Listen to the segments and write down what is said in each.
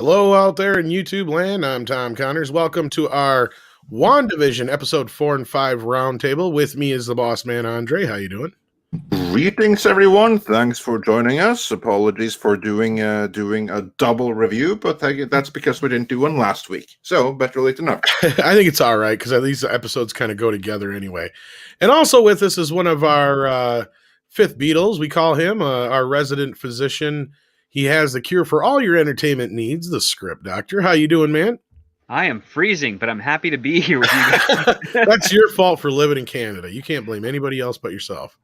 Hello out there in YouTube land. I'm Tom Connors. Welcome to our WandaVision episode 4 and 5 roundtable. With me is the boss man, Andre. How you doing? Greetings, everyone. Thanks for joining us. Apologies for doing a double review, but that's because we didn't do one last week. So better late than never. I think it's all right because these episodes kind of go together anyway. And also with us is one of our fifth Beatles. We call him our resident physician. He has the cure for all your entertainment needs, the Script Doctor. How you doing, man? I am freezing, but I'm happy to be here with you guys. That's your fault for living in Canada. You can't blame anybody else but yourself.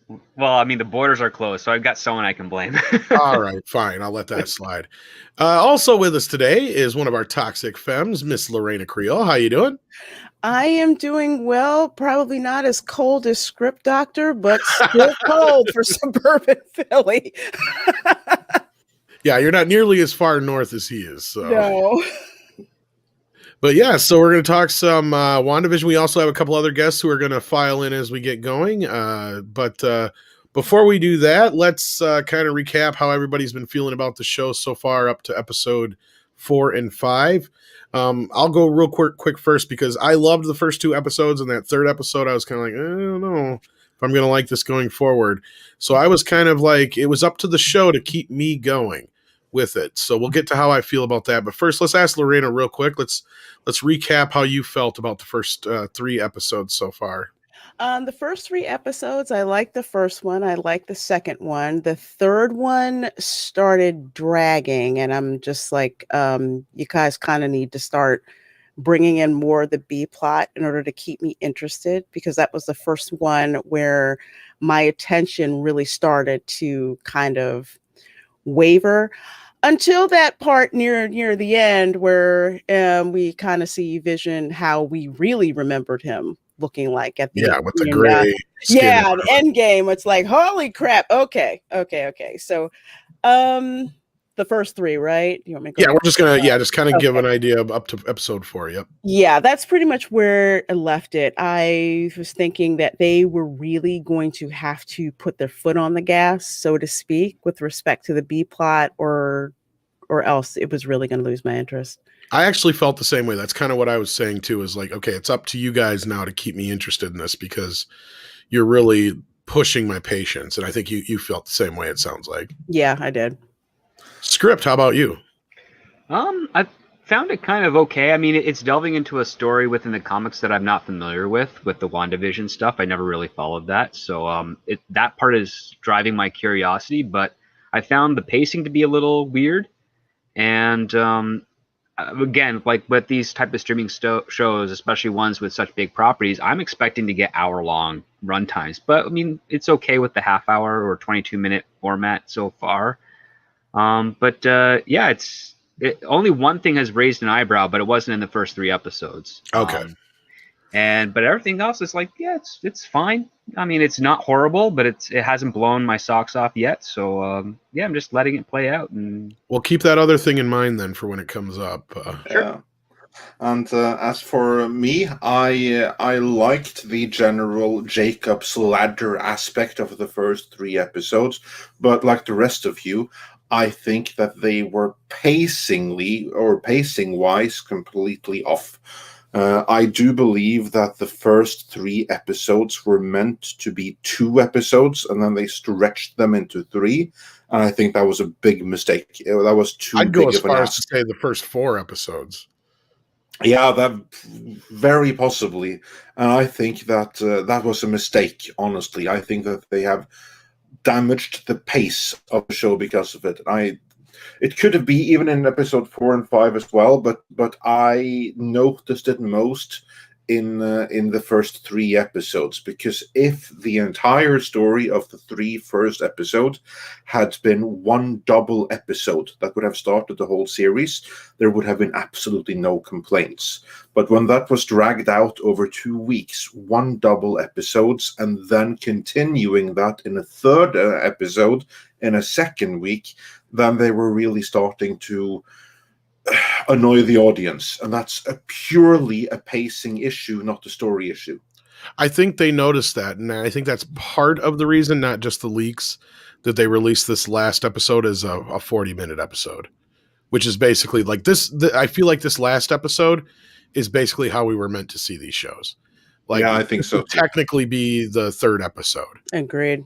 Well, I mean, the borders are closed, so I've got someone I can blame. All right, fine. I'll let that slide. Also with us today is one of our toxic femmes, Miss Reina Creole. How you doing? I am doing well. Probably not as cold as Script Doctor, but still cold for suburban Philly. Yeah, you're not nearly as far north as he is. So. No. But yeah, so we're going to talk some WandaVision. We also have a couple other guests who are going to file in as we get going. But before we do that, let's kind of recap how everybody's been feeling about the show so far up to episode 4 and 5. I'll go real quick first because I loved the first 2 episodes, and that third episode I was kind of like, I don't know if I'm going to like this going forward. So I was kind of like, it was up to the show to keep me going with it. So we'll get to how I feel about that. But first, let's ask Lorena real quick. Let's recap how you felt about the first 3 episodes so far. The first 3 episodes, I liked the first one. I liked the second one. The third one started dragging, and I'm just like, you guys kind of need to start bringing in more of the B plot in order to keep me interested, because that was the first one where my attention really started to kind of waver until that part near the end where we kind of see Vision how we really remembered him looking like at the with the gray the end game. It's like, holy crap. Okay. So the first 3, right? You want me to go we're just gonna just kind of give an idea of up to episode 4. Yep. Yeah, that's pretty much where I left it. I was thinking that they were really going to have to put their foot on the gas, so to speak, with respect to the B plot, or else it was really going to lose my interest. I actually felt the same way. That's kind of what I was saying too, is like, okay, it's up to you guys now to keep me interested in this because you're really pushing my patience. And I think you felt the same way, it sounds like. Yeah, I did. Script, how about you? I found it kind of okay. I mean, it's delving into a story within the comics that I'm not familiar with the WandaVision stuff. I never really followed that. So that part is driving my curiosity, but I found the pacing to be a little weird. And again, like with these type of streaming shows, especially ones with such big properties, I'm expecting to get hour-long runtimes. But I mean, it's okay with the half-hour or 22-minute format so far. Only one thing has raised an eyebrow, but it wasn't in the first 3 episodes. Okay. But everything else is like, yeah, it's fine. I mean, it's not horrible, but it hasn't blown my socks off yet. So I'm just letting it play out. And we'll keep that other thing in mind then for when it comes up. Sure. Yeah. And as for me, I liked the general Jacob's Ladder aspect of the first 3 episodes, but like the rest of you, I think that they were pacing-wise completely off. I do believe that the first 3 episodes were meant to be 2 episodes, and then they stretched them into 3. And I think that was a big mistake. That was too big of an ask. I'd go as far as to say the first 4 episodes. Yeah, that very possibly. And I think that that was a mistake, honestly. I think that they have damaged the pace of the show because of it. It could have been even in episode 4 and 5 as well, but I noticed it most in the first 3 episodes, because if the entire story of the 3 first episodes had been one double episode that would have started the whole series, there would have been absolutely no complaints. But when that was dragged out over 2 weeks, 1 double episodes, and then continuing that in a 3rd episode in a 2nd week, then they were really starting to annoy the audience, and that's purely a pacing issue, not a story issue. I think they noticed that, and I think that's part of the reason, not just the leaks, that they released this last episode as a 40-minute episode. which is basically like this. I feel like this last episode is basically how we were meant to see these shows. Like, Yeah, I think so, would too. technically be the third episode. Agreed.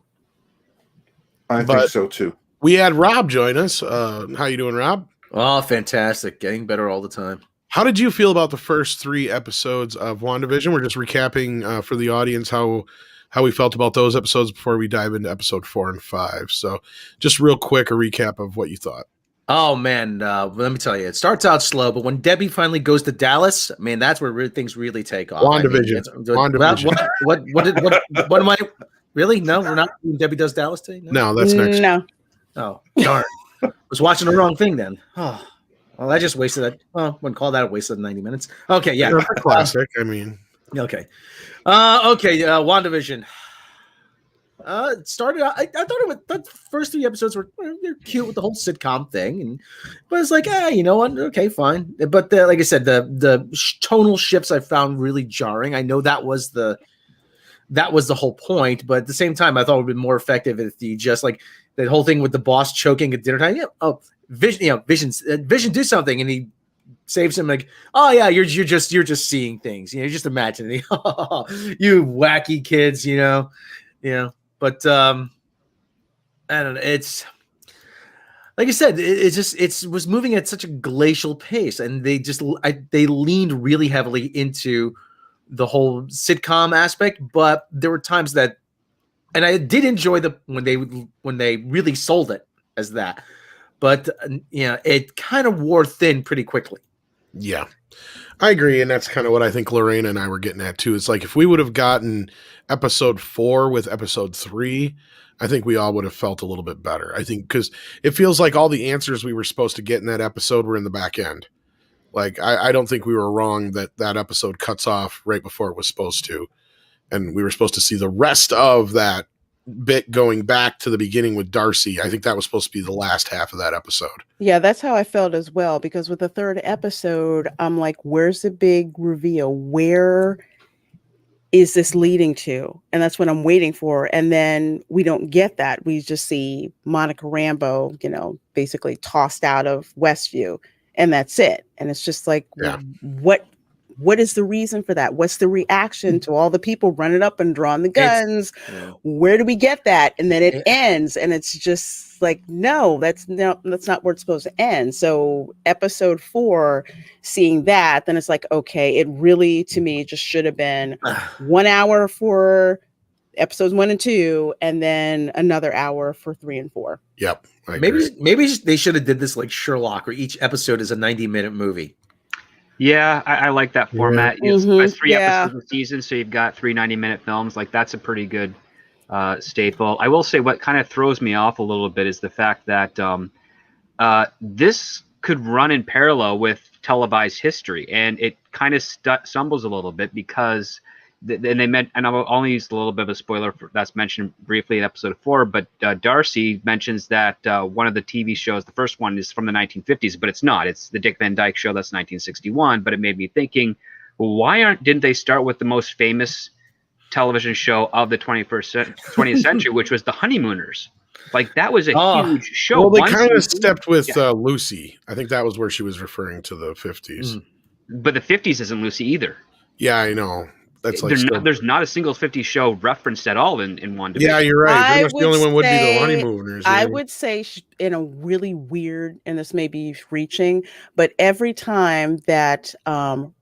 I think so too. We had Rob join us. How you doing, Rob? Oh, fantastic. Getting better all the time. How did you feel about the first 3 episodes of WandaVision? We're just recapping for the audience how we felt about those episodes before we dive into episode 4 and 5. So just real quick, a recap of what you thought. Oh, man. Let me tell you, it starts out slow, but when Debbie finally goes to Dallas, man, that's where things really take off. WandaVision. WandaVision. What am I? Really? No, we're not. Debbie does Dallas today? No, that's next. No. Oh, darn. I was watching the wrong thing then. Oh, well, I just wasted that. Well, wouldn't call that a waste of 90 minutes. Okay, yeah. Classic. I mean. Okay. WandaVision. It started out, I thought the first 3 episodes were they're cute with the whole sitcom thing, but it's like, you know what? Okay, fine. But like I said, the tonal shifts I found really jarring. I know that was the whole point, but at the same time, I thought it would be more effective if you just like the whole thing with the boss choking at dinner time. Vision, Vision, do something, and he saves him. Like, oh yeah, you're just seeing things. You're just imagining. You wacky kids, But I don't know. It's like I said, it was moving at such a glacial pace, and they leaned really heavily into the whole sitcom aspect. But there were times that, and I did enjoy when they really sold it as that. But it kind of wore thin pretty quickly. Yeah, I agree, and that's kind of what I think Lorena and I were getting at too. It's like if we would have gotten episode 4 with episode 3, I think we all would have felt a little bit better. I think because it feels like all the answers we were supposed to get in that episode were in the back end. Like I don't think we were wrong that episode cuts off right before it was supposed to, and we were supposed to see the rest of that bit going back to the beginning with Darcy. I think that was supposed to be the last half of that episode. Yeah, that's how I felt as well, because with the third episode, I'm like, where's the big reveal? Where is this leading to? And that's what I'm waiting for. And then we don't get that. We just see Monica Rambeau, basically tossed out of Westview, and that's it. And it's just like, yeah. What is the reason for that? What's the reaction to all the people running up and drawing the guns? Where do we get that? And then it ends, and it's just like, no, that's not where it's supposed to end. So episode 4, seeing that, then it's like, okay, it really, to me, just should have been 1 hour for episodes 1 and 2, and then another hour for 3 and 4. Yep. Maybe they should have did this like Sherlock, where each episode is a 90-minute movie. Yeah, I like that format. Yeah. It's 3 episodes a season, so you've got 3 90-minute films. Like, that's a pretty good staple. I will say what kind of throws me off a little bit is the fact that this could run in parallel with televised history, and it kind of stumbles a little bit because and they meant, and I'll only use a little bit of a spoiler that's mentioned briefly in episode 4, but Darcy mentions that one of the TV shows, the first one, is from the 1950s, but it's not. It's the Dick Van Dyke Show. That's 1961. But it made me thinking, well, didn't they start with the most famous television show of the 20th century, which was The Honeymooners? Like, that was a huge show. Well, they kind of stepped with Lucy. I think that was where she was referring to the 50s. But the 50s isn't Lucy either. Yeah, I know. That's like there's not a single 50s show referenced at all in WandaVision. Yeah, you're right. The only one would be the Honeymooners. I would say in a really weird, and this may be reaching, but every time that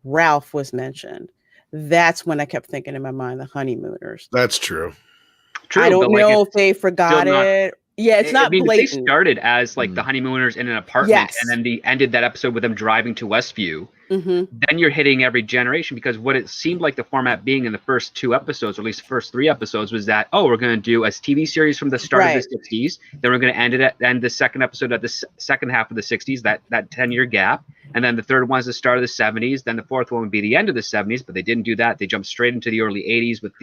Ralph was mentioned, that's when I kept thinking in my mind, the Honeymooners. That's true. I don't know if they forgot it. Yeah, it's not blatant. They started as like the Honeymooners in an apartment, and then they ended that episode with them driving to Westview. Then you're hitting every generation, because what it seemed like the format being in the first 2 episodes, or at least the first 3 episodes, was that, we're going to do a TV series from the start of the 60s. Then we're going to end the second episode at the second half of the 60s, that 10-year gap. And then the third one is the start of the 70s. Then the fourth one would be the end of the 70s, but they didn't do that. They jumped straight into the early 80s with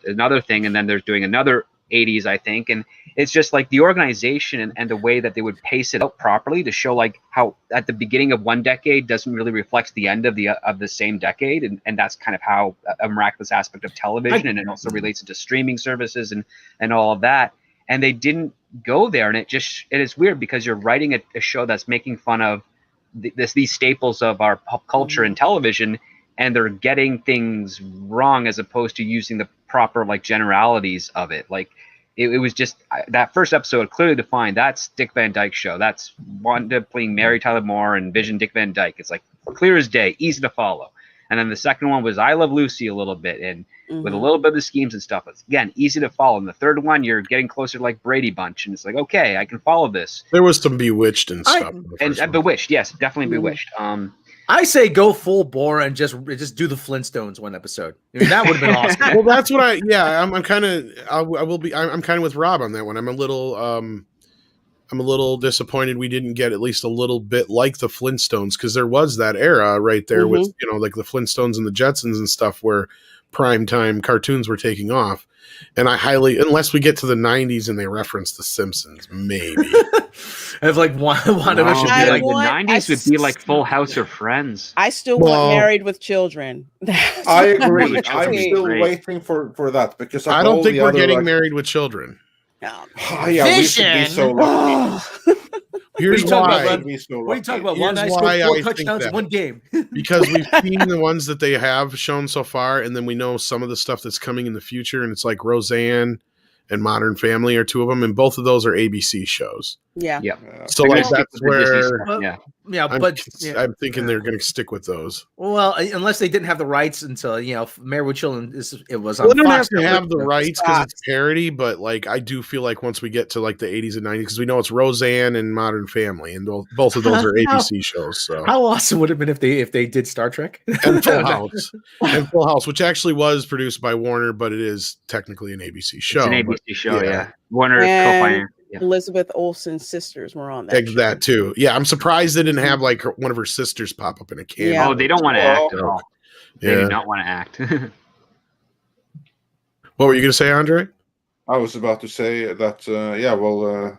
another thing, and then they're doing another 80s, I think. And it's just like the organization and the way that they would pace it out properly to show like how at the beginning of one decade doesn't really reflect the end of the same decade, and that's kind of how a miraculous aspect of television, and it also relates to streaming services and all of that. and they didn't go there. And it is weird because you're writing a show that's making fun of these staples of our pop culture and television, and they're getting things wrong as opposed to using the proper like generalities of it. Like it was just that first episode clearly defined. That's Dick Van Dyke Show. That's Wanda playing Mary Tyler Moore and Vision Dick Van Dyke. It's like clear as day, easy to follow. And then the second one was I Love Lucy a little bit, and with a little bit of the schemes and stuff. It's, again, easy to follow. And the third one, you're getting closer to like Brady Bunch, and it's like, okay, I can follow this. There was some Bewitched and stuff. And Bewitched, yes, definitely Bewitched. I say go full bore and just do the Flintstones one episode. I mean, that would have been awesome. Well, that's what I'm kind of, I'm kind of with Rob on that one. I'm a little disappointed we didn't get at least a little bit like the Flintstones, because there was that era right there with, like the Flintstones and the Jetsons and stuff where primetime cartoons were taking off. And unless we get to the 90s and they reference The Simpsons, maybe. If like WandaVision should be like the 90s would be like Full House or Friends. I still want Married with Children. I agree. I'm still waiting for that because I don't think we're getting Married with Children. We should be so lucky. Here's why. What are you talking about? One night scored 4 touchdowns in one game. Because we've seen the ones that they have shown so far, and then we know some of the stuff that's coming in the future, and it's like Roseanne and Modern Family are two of them, and both of those are ABC shows. Yeah. So like that's where I'm thinking they're going to stick with those. Well, unless they didn't have the rights until Married with Children it was on They don't Fox. have to have the rights because it's parody, but like I do feel like once we get to like the 80s and 90s, because we know it's Roseanne and Modern Family, and both of those are ABC shows. So how awesome would it have been if they did Star Trek and Full House, which actually was produced by Warner, but it is technically an ABC show. It's an ABC show, yeah. Warner co-finance. Yeah. Elizabeth Olsen's sisters were on that. That too. Yeah, I'm surprised they didn't have like one of her sisters pop up in a cameo. Yeah. Oh, they don't want to act at all. They do not want to act. What were you going to say, Andre? I was about to say that.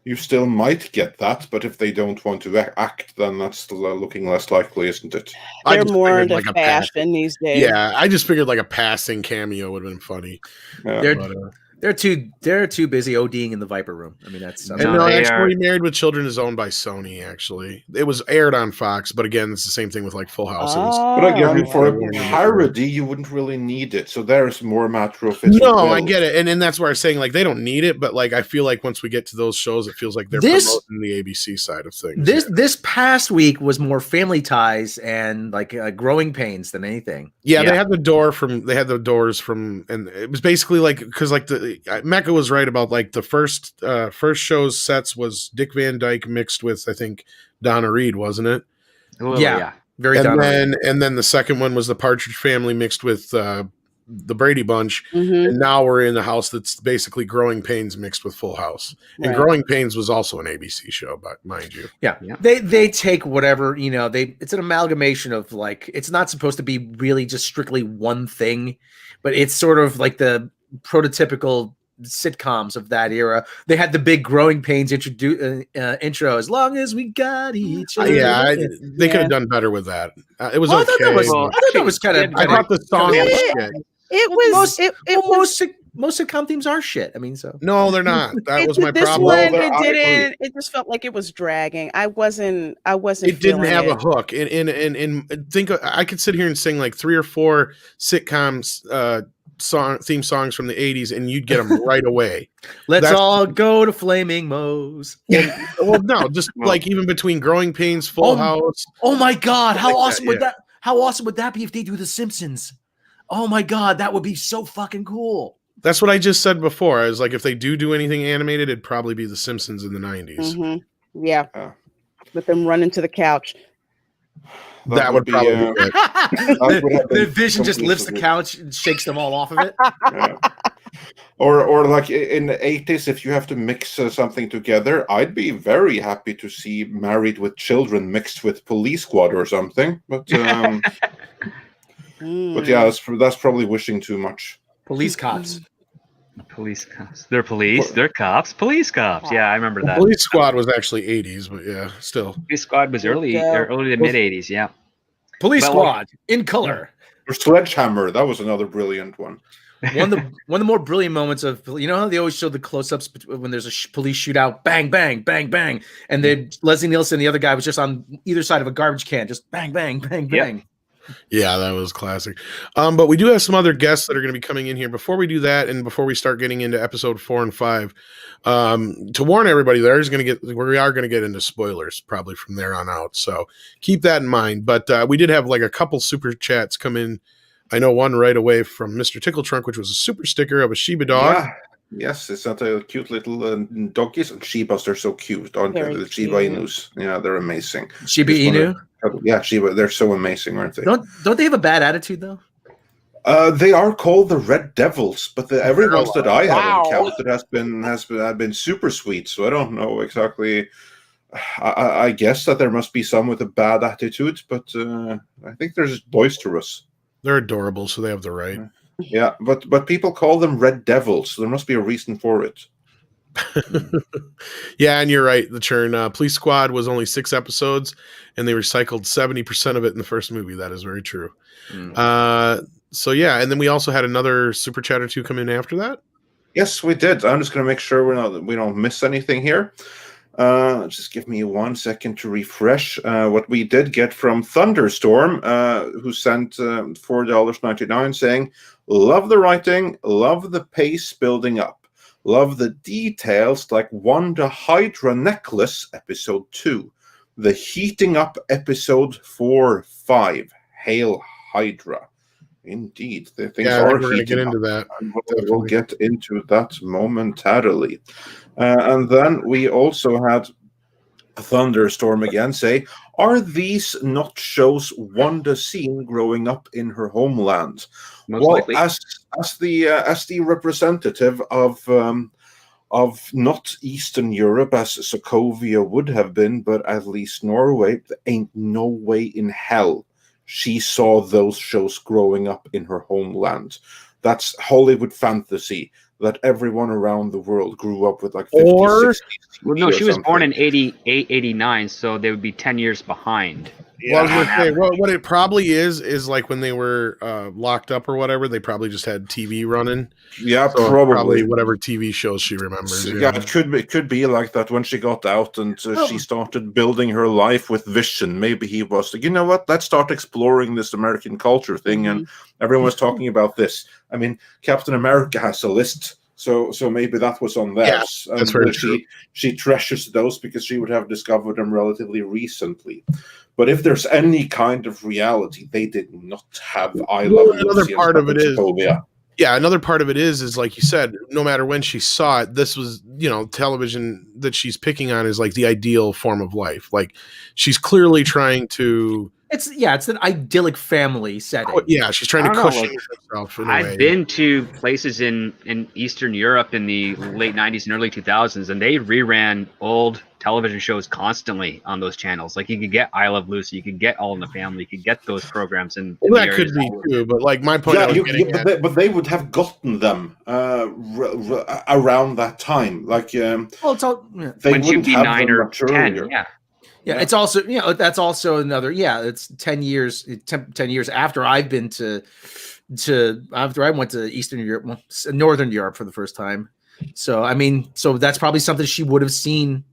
You still might get that, but if they don't want to act, then that's looking less likely, isn't it? They're more into fashion these days. Yeah, I just figured like a passing cameo would have been funny. Yeah. They're too busy ODing in the Viper Room. I mean, that's actually Married with Children is owned by Sony. Actually, it was aired on Fox, but again, it's the same thing with like Full House. But again, for a parody, you wouldn't really need it. So there's more matter of No, I get it, and that's why I'm saying like they don't need it, but like I feel like once we get to those shows, it feels like they're promoting the ABC side of things. This past week was more Family Ties and like Growing Pains than anything. Yeah, they had the doors from, and it was basically like because like Mecca was right about like the first show's sets was Dick Van Dyke mixed with I think Donna Reed, wasn't it? Very. And then the second one was the Partridge Family mixed with the Brady Bunch, and now we're in the house that's basically Growing Pains mixed with Full House. And Growing Pains was also an ABC show, but mind you, they take whatever it's an amalgamation of like it's not supposed to be really just strictly one thing, but it's sort of like the prototypical sitcoms of that era. They had the big Growing Pains intro, as long as we got each other. They could have done better with that. It was okay. I thought that was kind of. I thought the song was shit. Most sitcom themes are shit. I mean, so no, they're not. That was my problem. One, it just felt like it was dragging. I wasn't. It didn't have a hook. And think I could sit here and sing like 3 or 4 sitcoms theme songs from the 80s, and you'd get them right away. That's all go to Flaming Moe's. Like even between Growing Pains, Full House. Oh my God! How awesome would that? How awesome would that be if they do The Simpsons? Oh my God, that would be so fucking cool. That's what I just said before. I was like, if they do anything animated, it'd probably be The Simpsons in the 90s. Yeah. With them running to the couch. That would probably be it. The Vision just lifts the couch and shakes them all off of it. Yeah. Or like in the 80s, if you have to mix something together, I'd be very happy to see Married with Children mixed with Police Squad or something. But but yeah, that's probably wishing too much. Police cops. Police cops. They're police. They're cops. Police cops. Yeah, I remember that. Police Squad was actually 80s, but yeah, still. Police Squad was early to mid 80s. Yeah. Police Squad in color. Or Sledgehammer. That was another brilliant one. One of the more brilliant moments of, you know how they always show the close-ups when there's a police shootout, bang, bang, bang, bang, and then Leslie Nielsen, the other guy, was just on either side of a garbage can, just bang, bang, bang, bang. Yeah, that was classic. But we do have some other guests that are going to be coming in here. Before we do that, and before we start getting into episode 4 and 5, to warn everybody, we are going to get into spoilers probably from there on out. So keep that in mind. But we did have like a couple super chats come in. I know one right away from Mr. Tickle Trunk, which was a super sticker of a Shiba dog. Yeah. Yes, it's not a cute little doggies, and Shibas, they're so cute, aren't they? The Shiba Inus. Yeah, they're amazing. Shiba Inu? Yeah, Shiba, they're so amazing, aren't they? Don't they have a bad attitude, though? They are called the Red Devils, but every ones that I have encountered have been super sweet, so I don't know exactly. I guess that there must be some with a bad attitude, but I think they're just boisterous. They're adorable, so they have the right. Yeah, but people call them Red Devils, so there must be a reason for it. Yeah, and you're right. The churn. Police Squad was only 6 episodes, and they recycled 70% of it in the first movie. That is very true. So yeah, and then we also had another super chat or two come in after that. Yes, we did. I'm just going to make sure we don't miss anything here. Just give me 1 second to refresh. What we did get from Thunderstorm, who sent $4.99, saying, "Love the writing, love the pace building up, love the details like Wanda Hydra necklace episode 2, the heating up episode 4-5. Hail Hydra." Indeed, the things are we're going to get into that. We'll get into that momentarily. And then we also had Thunderstorm again say, "Are these not shows Wanda seen growing up in her homeland?" Most likely. As the representative of not Eastern Europe, as Sokovia would have been, but at least Norway, there ain't no way in hell she saw those shows growing up in her homeland. That's Hollywood fantasy that everyone around the world grew up with, like 50, 60s. Well, no, she was born in 88, 89, so they would be 10 years behind. Well, I was going to say, what it probably is like when they were locked up or whatever, they probably just had TV running. Yeah, so probably whatever TV shows she remembers. Yeah, it could be like that when she got out and she started building her life with Vision. Maybe he was like, you know what? Let's start exploring this American culture thing, and everyone was talking about this. I mean, Captain America has a list. So maybe that was on theirs. Yeah, that's very true. She treasures those because she would have discovered them relatively recently. But if there's any kind of reality, they did not have I Love Lucy. Another part of it is, another part of it is like you said, no matter when she saw it, this was, television that she's picking on is like the ideal form of life. Like she's clearly trying to. It's an idyllic family setting. Yeah, she's trying to cushion herself. I've been to places in Eastern Europe in the late 90s and early 2000s, and they reran old television shows constantly on those channels. Like you could get I Love Lucy, you could get All in the Family, you could get those programs. And that could be too, but like my point, but they would have gotten them around that time. Like, they when she'd be 9 or 10. Earlier. Yeah, it's also, that's also another, it's 10 years after I've been after I went to Eastern Europe, Northern Europe for the first time. So, I mean, that's probably something she would have seen.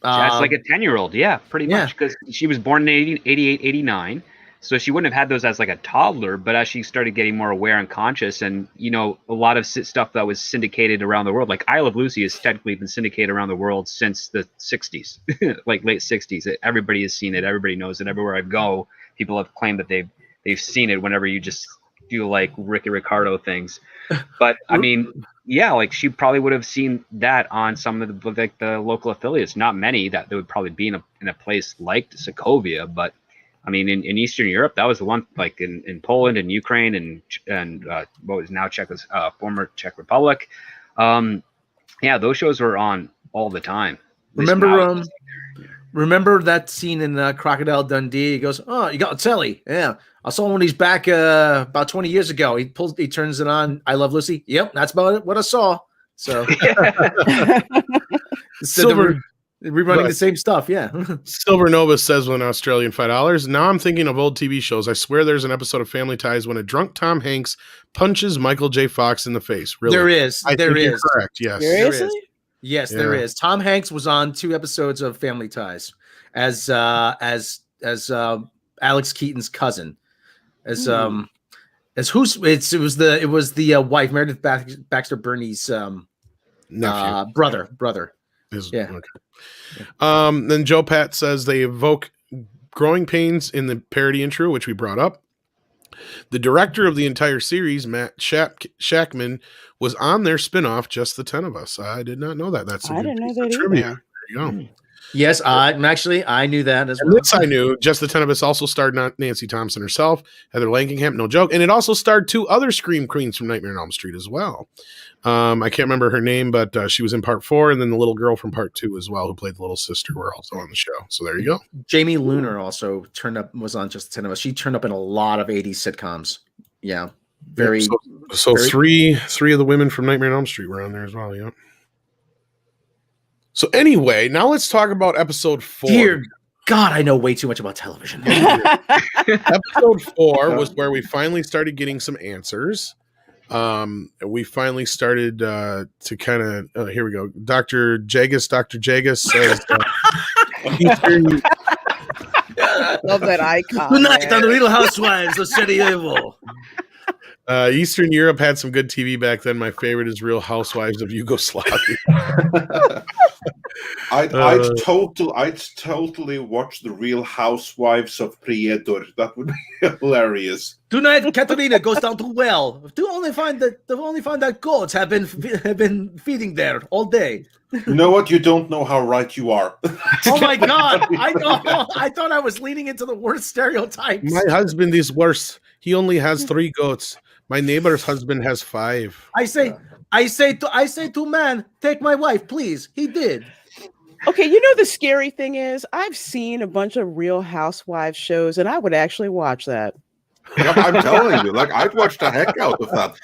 It's like a 10-year-old. Yeah, pretty much. Because she was born in 88, 89. So she wouldn't have had those as like a toddler, but as she started getting more aware and conscious and, a lot of stuff that was syndicated around the world, like I Love Lucy has technically been syndicated around the world since the 60s, like late 60s. Everybody has seen it. Everybody knows it. Everywhere I go, people have claimed that they've seen it whenever you just do like Ricky Ricardo things. But I mean, like she probably would have seen that on some of the local affiliates. Not many that would probably be in a place like Sokovia, but I mean, in Eastern Europe, that was the one, like in Poland and Ukraine and what was now former Czech Republic. Those shows were on all the time. Remember that scene in Crocodile Dundee? He goes, "Oh, you got a telly? Yeah, I saw one of these back about 20 years ago." He turns it on. I Love Lucy. Yep, that's about what I saw. So Rerunning But- the same stuff. Yeah. Silver Nova says with an Australian $5. Now I'm thinking of old TV shows. I swear there's an episode of Family Ties when a drunk Tom Hanks punches Michael J. Fox in the face. Really? There is. I There think you're is. correct. Yes. There is. Seriously? Yes, there Yeah. is. Tom Hanks was on 2 episodes of Family Ties as Alex Keaton's cousin. As who's it was the wife, Meredith Baxter Burney's Nephew. brother. Yeah. Okay. Then Joe Pat says they evoke growing pains in the parody intro, which we brought up. The director of the entire series, Matt Shackman, was on their spinoff, Just the 10 of Us. I did not know that. That's a I good didn't know piece that of trivia. either. There you go. Yes, I knew that as And well. this I knew. Just the 10 of Us also starred Nancy Thompson herself, Heather Langenkamp, no joke. And it also starred 2 other Scream Queens from Nightmare on Elm Street as well. I can't remember her name, but she was in part 4, and then the little girl from part 2 as well, who played the little sister, were also on the show. So there you go. Jamie Luner also was on Just the 10 of Us. She turned up in a lot of 80s sitcoms. Yeah. Very So very- three of the women from Nightmare on Elm Street were on there as well. Yeah. So anyway, now let's talk about episode 4. Dear God, I know way too much about television. Episode 4 was where we finally started getting some answers. We finally started to kind of here we go. Dr. Jagus says Eastern, Love that icon. Tonight man. on the Real Housewives of Sarajevo. Eastern Europe had some good TV back then. My favorite is Real Housewives of Yugoslavia. I'd totally watch the Real Housewives of Prijedor. That would be hilarious. Tonight, Katerina goes down to well to only find that goats have been feeding there all day. You know what? You don't know how right you are. Oh my God! I know. I thought I was leaning into the worst stereotypes. My husband is worse. He only has 3 goats. My neighbor's husband has 5. I say to man, take my wife, please. He did. Okay, you know the scary thing is I've seen a bunch of Real Housewives shows, and I would actually watch that. I'm telling you, like I'd watch the heck out of that.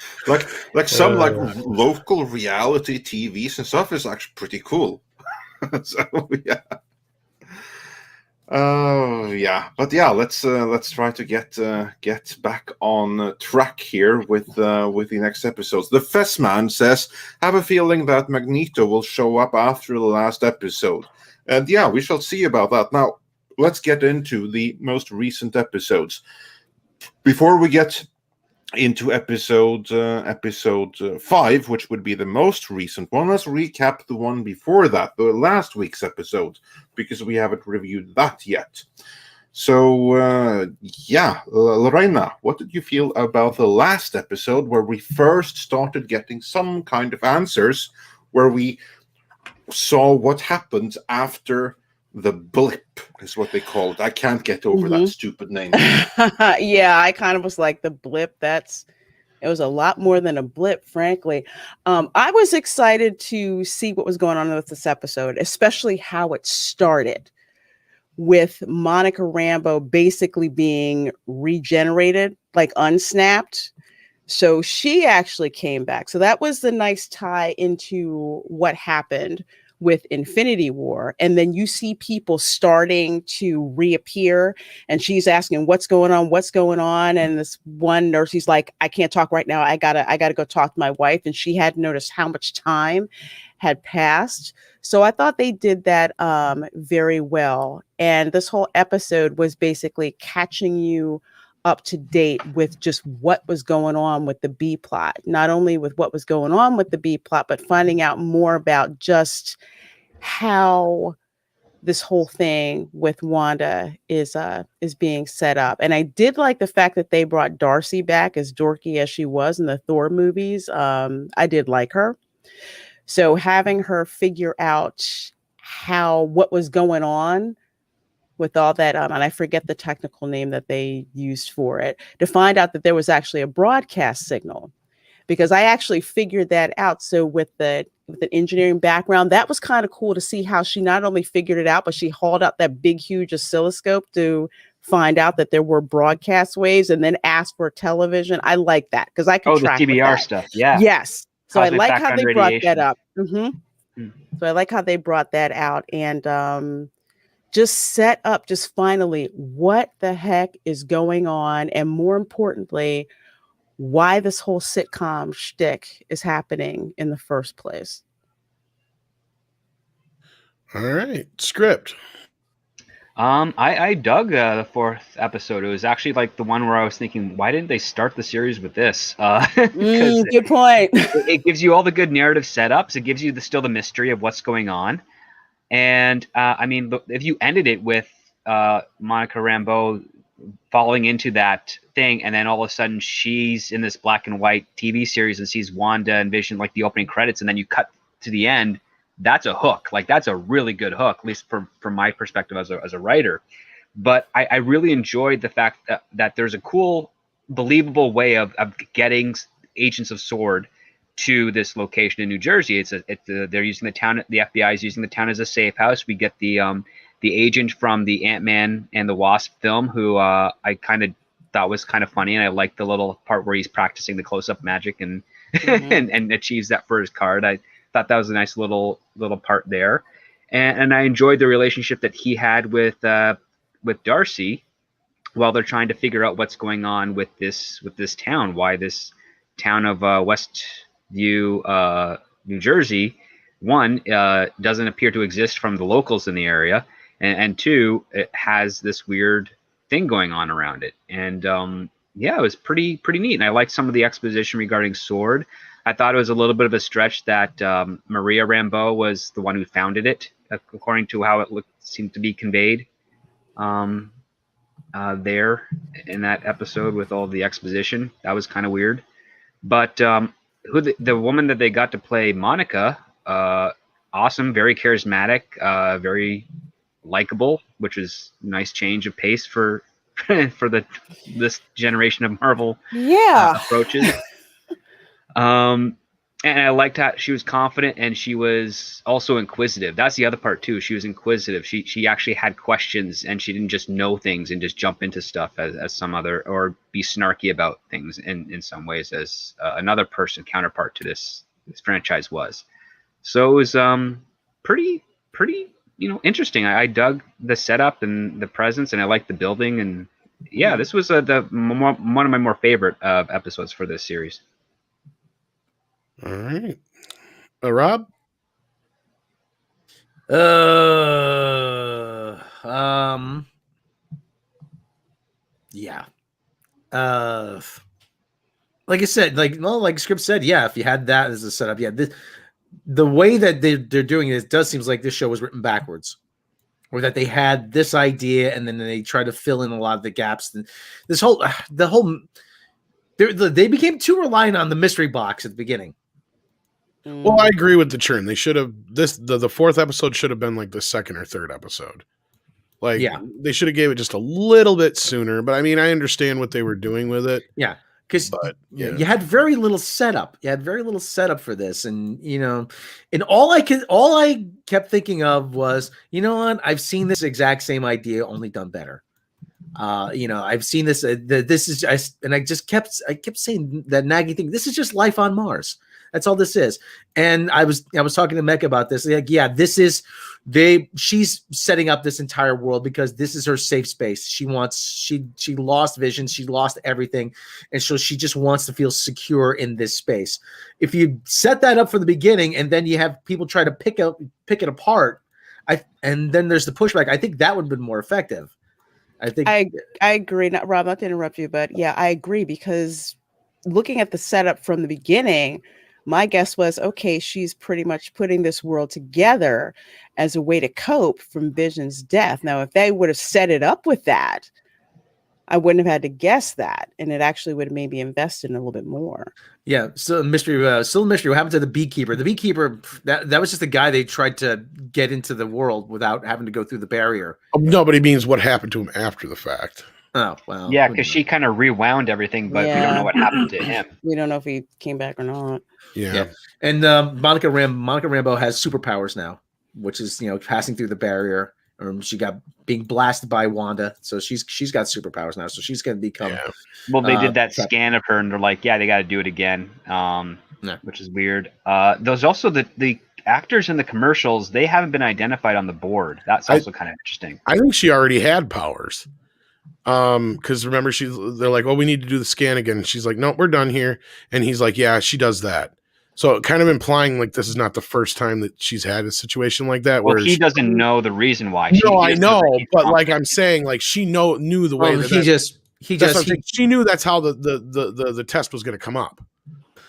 Like some like local reality TVs and stuff is actually pretty cool. So yeah. Oh yeah, but yeah, let's try to get back on track here with the next episodes. The Fess Man says, "Have a feeling that Magneto will show up after the last episode," and yeah, we shall see about that. Now, let's get into the most recent episodes. Before we get into episode 5, which would be the most recent one, let's recap the one before that, the last week's episode, because we haven't reviewed that yet. So, Lorena, what did you feel about the last episode where we first started getting some kind of answers, where we saw what happened after the blip, is what they call it. I can't get over that stupid name. Yeah, I kind of was like the blip. It was a lot more than a blip, frankly. I was excited to see what was going on with this episode, especially how it started with Monica Rambeau basically being regenerated, like unsnapped. So she actually came back. So that was the nice tie into what happened with Infinity War. And then you see people starting to reappear, and she's asking what's going on, and this one nurse, he's like, I can't talk right now, I gotta go talk to my wife. And she hadn't noticed how much time had passed. So I thought they did that very well. And this whole episode was basically catching you up to date with just what was going on with the B plot, not only with what was going on with the B plot, but finding out more about just how this whole thing with Wanda is being set up. And I did like the fact that they brought Darcy back, as dorky as she was in the Thor movies. I did like her. So having her figure out what was going on with all that, and I forget the technical name that they used for it, to find out that there was actually a broadcast signal, because I actually figured that out. So with the engineering background, that was kind of cool to see how she not only figured it out, but she hauled out that big, huge oscilloscope to find out that there were broadcast waves, and then asked for television. I like that because I could track the TBR with that. stuff. Yeah. Yes. So Cosmic I like how background they brought radiation. that up. Mm-hmm. So I like how they brought that out and just set up just finally what the heck is going on, and more importantly, why this whole sitcom shtick is happening in the first place. All right, script. I dug the fourth episode. It was actually like the one where I was thinking, why didn't they start the series with this? Because Good point. it gives you all the good narrative setups. It gives you still the mystery of what's going on. And I mean, if you ended it with Monica Rambeau falling into that thing, and then all of a sudden she's in this black and white TV series and sees Wanda and Vision, like the opening credits, and then you cut to the end, that's a hook. Like, that's a really good hook, at least from my perspective as a writer. But I really enjoyed the fact that there's a cool, believable way of getting Agents of S.W.O.R.D. to this location in New Jersey. They're using the town. The FBI is using the town as a safe house. We get the agent from the Ant-Man and the Wasp film, who I kind of thought was kind of funny, and I liked the little part where he's practicing the close-up magic and and achieves that for his card. I thought that was a nice little part there, and I enjoyed the relationship that he had with Darcy while they're trying to figure out what's going on with this town, why this town of Westview, New Jersey, one, doesn't appear to exist from the locals in the area, and two, it has this weird thing going on around it. And yeah, it was pretty neat. And I liked some of the exposition regarding S.W.O.R.D. I thought it was a little bit of a stretch that Maria Rambeau was the one who founded it, according to how it seemed to be conveyed there in that episode with all the exposition. That was kind of weird. But who the woman that they got to play Monica, awesome, very charismatic, very likable, which is a nice change of pace for this generation of Marvel approaches. And I liked how she was confident, and she was also inquisitive. That's the other part too. She was inquisitive. She actually had questions, and she didn't just know things and just jump into stuff as some other, or be snarky about things in some ways, as another person counterpart to this franchise was. So it was pretty interesting. I dug the setup and the presence, and I liked the building, and yeah, this was one of my more favorite episodes for this series. All right. Rob? Yeah. Like I said, like Script said, yeah, if you had that as a setup, yeah. The way that they're doing it does seems like this show was written backwards, or that they had this idea and then they try to fill in a lot of the gaps. And they became too reliant on the mystery box at the beginning. Well, I agree with the churn. They should have the fourth episode should have been like the second or third episode. Like, yeah, they should have gave it just a little bit sooner. But I mean, I understand what they were doing with it. Yeah, because you had very little setup. You had very little setup for this, and and all I kept thinking of was, you know what? I've seen this exact same idea, only done better. I've seen this. I kept saying that nagging thing. This is just life on Mars. That's all this is. And I was talking to Mecca about this. Like, yeah, she's setting up this entire world because this is her safe space. She lost Vision. She lost everything. And so she just wants to feel secure in this space. If you set that up from the beginning and then you have people try to pick it apart, and then there's the pushback, I think that would have been more effective. I agree. Not Rob, not to interrupt you, but yeah, I agree, because looking at the setup from the beginning, my guess was, okay, she's pretty much putting this world together as a way to cope from Vision's death. Now, if they would have set it up with that, I wouldn't have had to guess that, and it actually would have maybe invested in a little bit more. Yeah, still a mystery. What happened to the beekeeper? The beekeeper, that was just a guy they tried to get into the world without having to go through the barrier. Nobody means what happened to him after the fact. Oh, well. Yeah, because she kind of rewound everything, but we don't know what happened to him. We don't know if he came back or not. Yeah. And Monica Rambeau has superpowers now, which is passing through the barrier. She got being blasted by Wanda, so she's got superpowers now. So she's going to become. Yeah. Well, they did that scan of her, and they're like, "Yeah, they got to do it again," which is weird. There's also the actors in the commercials, they haven't been identified on the board. That's also kind of interesting. I think she already had powers. Because remember, they're like, "Oh, we need to do the scan again." And she's like, "No, we're done here." And he's like, "Yeah, she does that." So kind of implying like this is not the first time that she's had a situation like that. Well, where he doesn't know the reason why. No, I know, but like I'm saying, like she knew the way she knew that's how the test was going to come up.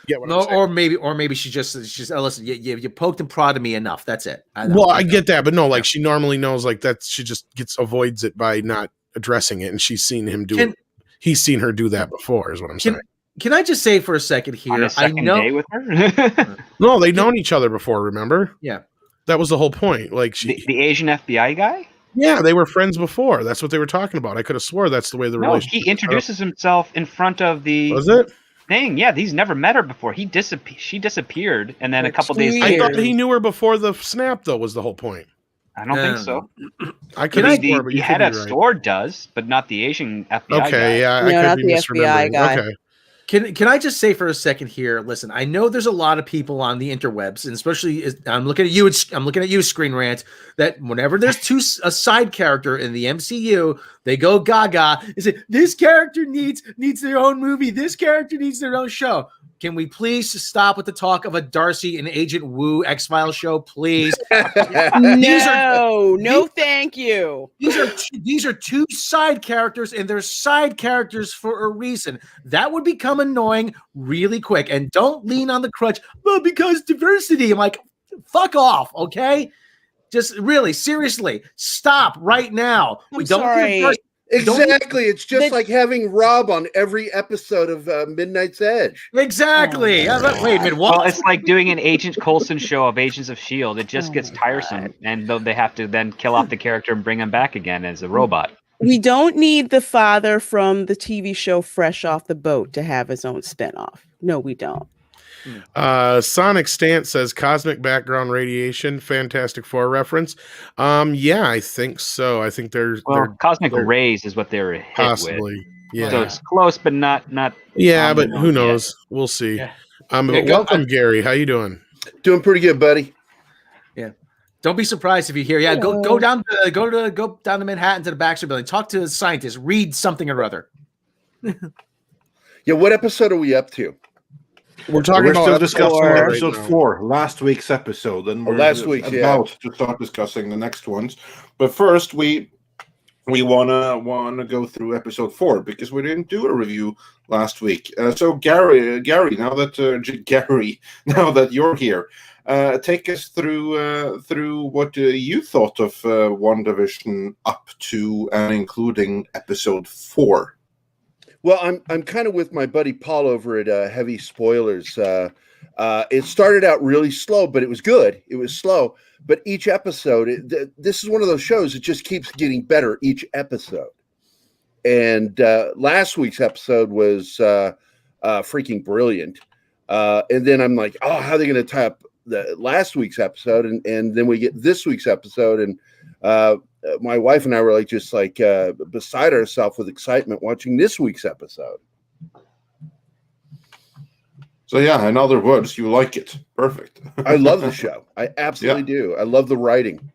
Yeah, or maybe she's listen. You poked and prodded me enough. That's it. I get that, but no, like she normally knows like that. She just avoids it by not addressing it, and she's seen him do it. He's seen her do that before. Is what I'm saying. Can I just say for a second here? On a second day with her? No, they'd known each other before. Remember? Yeah, that was the whole point. Like the Asian FBI guy. Yeah, they were friends before. That's what they were talking about. I could have swore that's the way the relationship. He introduces himself in front of the. Was it? Thing. Yeah, he's never met her before. She disappeared, and then a couple days later. I thought he knew her before the snap, though. Was the whole point? I don't think so. I could have swore, but the head of store does, but not the Asian FBI guy. Okay, yeah, no, not the FBI guy. Okay. Can I just say for a second here? Listen, I know there's a lot of people on the interwebs, and especially I'm looking at you, Screen Rant. That whenever there's a side character in the MCU, they go gaga. Is it this character needs their own movie? This character needs their own show. Can we please stop with the talk of a Darcy and Agent Wu X-Files show, please? No, thank you. These are two side characters, and they're side characters for a reason. That would become annoying really quick. And don't lean on the crutch, well, because diversity. I'm like, fuck off, okay? Just really, seriously, stop right now. I'm sorry. Exactly. It's just like having Rob on every episode of Midnight's Edge. Exactly. Wait a minute. What? Well, it's like doing an Agent Coulson show of Agents of S.H.I.E.L.D. It just gets tiresome, and they have to then kill off the character and bring him back again as a robot. We don't need the father from the TV show Fresh Off the Boat to have his own spinoff. No, we don't. Sonic Stant says cosmic background radiation, Fantastic Four reference. Yeah, I think so. I think they're cosmic rays is what they were hit possibly with. Yeah, so it's close, but not. Yeah, but who knows? Yet. We'll see. Yeah. But welcome, Gary. How you doing? Doing pretty good, buddy. Yeah. Don't be surprised if you hear. Yeah, go down to Manhattan to the Baxter Building. Talk to a scientist. Read something or other. Yeah, what episode are we up to? We're still discussing episode 4, last week's episode, and we're about to start discussing the next ones. But first, we wanna go through episode 4 because we didn't do a review last week. So Gary, now that you're here, take us through what you thought of WandaVision up to and including episode 4. Well, I'm kind of with my buddy Paul over at Heavy Spoilers. It started out really slow, but it was good. It was slow, but each episode, this is one of those shows that just keeps getting better each episode. And last week's episode was freaking brilliant. And then I'm like, oh, how are they going to tie up the last week's episode? And then we get this week's episode, and my wife and I were beside ourselves with excitement watching this week's episode. So yeah, in other words, you like it. Perfect. I love the show. I absolutely do. I love the writing.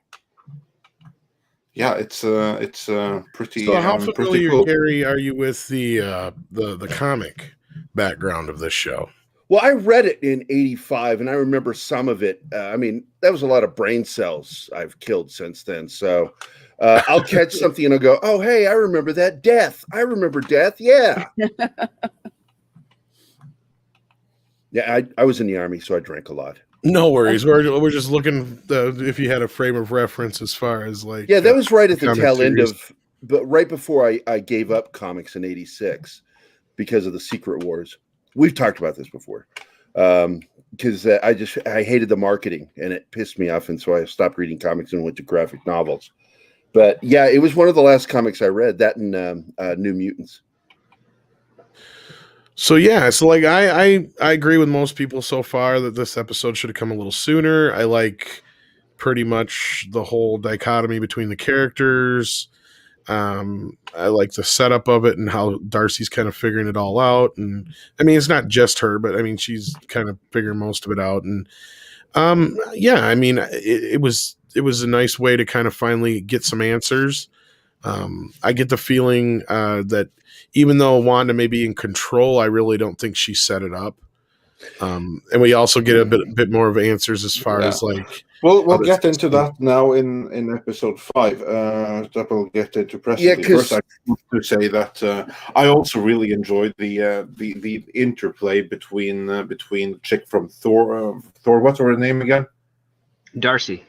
Yeah, it's pretty. So how familiar, pretty cool. Gary, are you with the comic background of this show? Well, I read it in '85, and I remember some of it. I mean, that was a lot of brain cells I've killed since then. So I'll catch something and I'll go, oh, hey, I remember that death. I remember death. Yeah. Yeah, I was in the Army, so I drank a lot. No worries. We're just looking if you had a frame of reference as far as like. Yeah, that was right at the tail end but right before I gave up comics in '86 because of the Secret Wars. We've talked about this before because I hated the marketing and it pissed me off, and so I stopped reading comics and went to graphic novels. But yeah, it was one of the last comics I read. That and New Mutants. So yeah, so like I agree with most people so far that this episode should have come a little sooner. I like pretty much the whole dichotomy between the characters. I like the setup of it and how Darcy's kind of figuring it all out. And I mean, it's not just her, but I mean, she's kind of figuring most of it out. And Yeah, I mean, it was a nice way to kind of finally get some answers. I get the feeling that even though Wanda may be in control, I really don't think she set it up. And we also get a bit more of answers as far as like. We'll get into that now in episode 5. That we'll get into presently. First, I want to say that I also really enjoyed the interplay between chick from Thor. Thor, what's her name again? Darcy.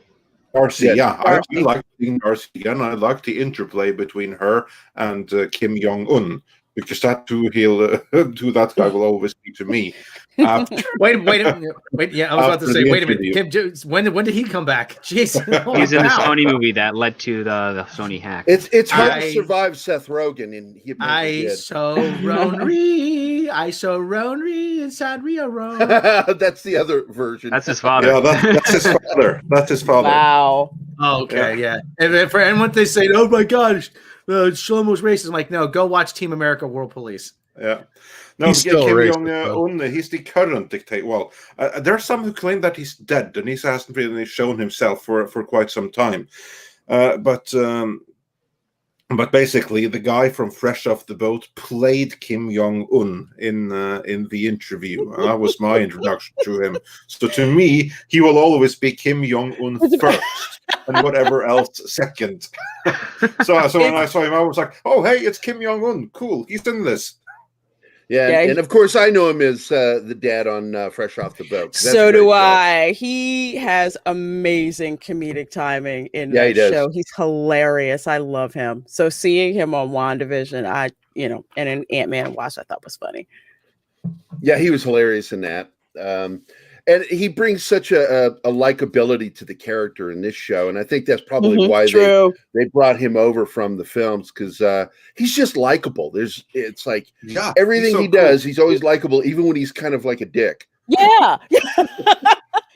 Darcy, yeah. Darcy. I like seeing Darcy again. I like the interplay between her and Kim Jong-un, because that that guy will always be to me. Wait! Yeah, I was about to say. Wait a minute, Kim. When did he come back? Jeez, he's in the Sony movie that led to the Sony hack. It's hard to survive Seth Rogen, and he saw Ronry inside Rio Rome. That's the other version. That's his father. Yeah, that's his father. That's his father. Wow. Oh, okay, yeah. And when they say, "Oh my gosh, Shlomo's racist," I'm like, no, go watch Team America: World Police. Yeah. No, He's still Kim racist, Jong-un, he's the current dictator. Well, there are some who claim that he's dead, and he hasn't really shown himself for quite some time. But basically, the guy from Fresh Off the Boat played Kim Jong-un in the interview. That was my introduction to him. So to me, he will always be Kim Jong-un first, and whatever else second. So when I saw him, I was like, "Oh, hey, it's Kim Jong-un. Cool, he's in this." Yeah, and of course I know him as the dad on Fresh Off the Boat. So do I. He has amazing comedic timing in that show. He's hilarious. I love him. So seeing him on WandaVision, and in Ant-Man and Wasp, I thought was funny. Yeah, he was hilarious in that. And he brings such a likability to the character in this show, and I think that's probably why they brought him over from the films, because he's just likable. It's like everything he does, he's always likable, even when he's kind of like a dick. Yeah,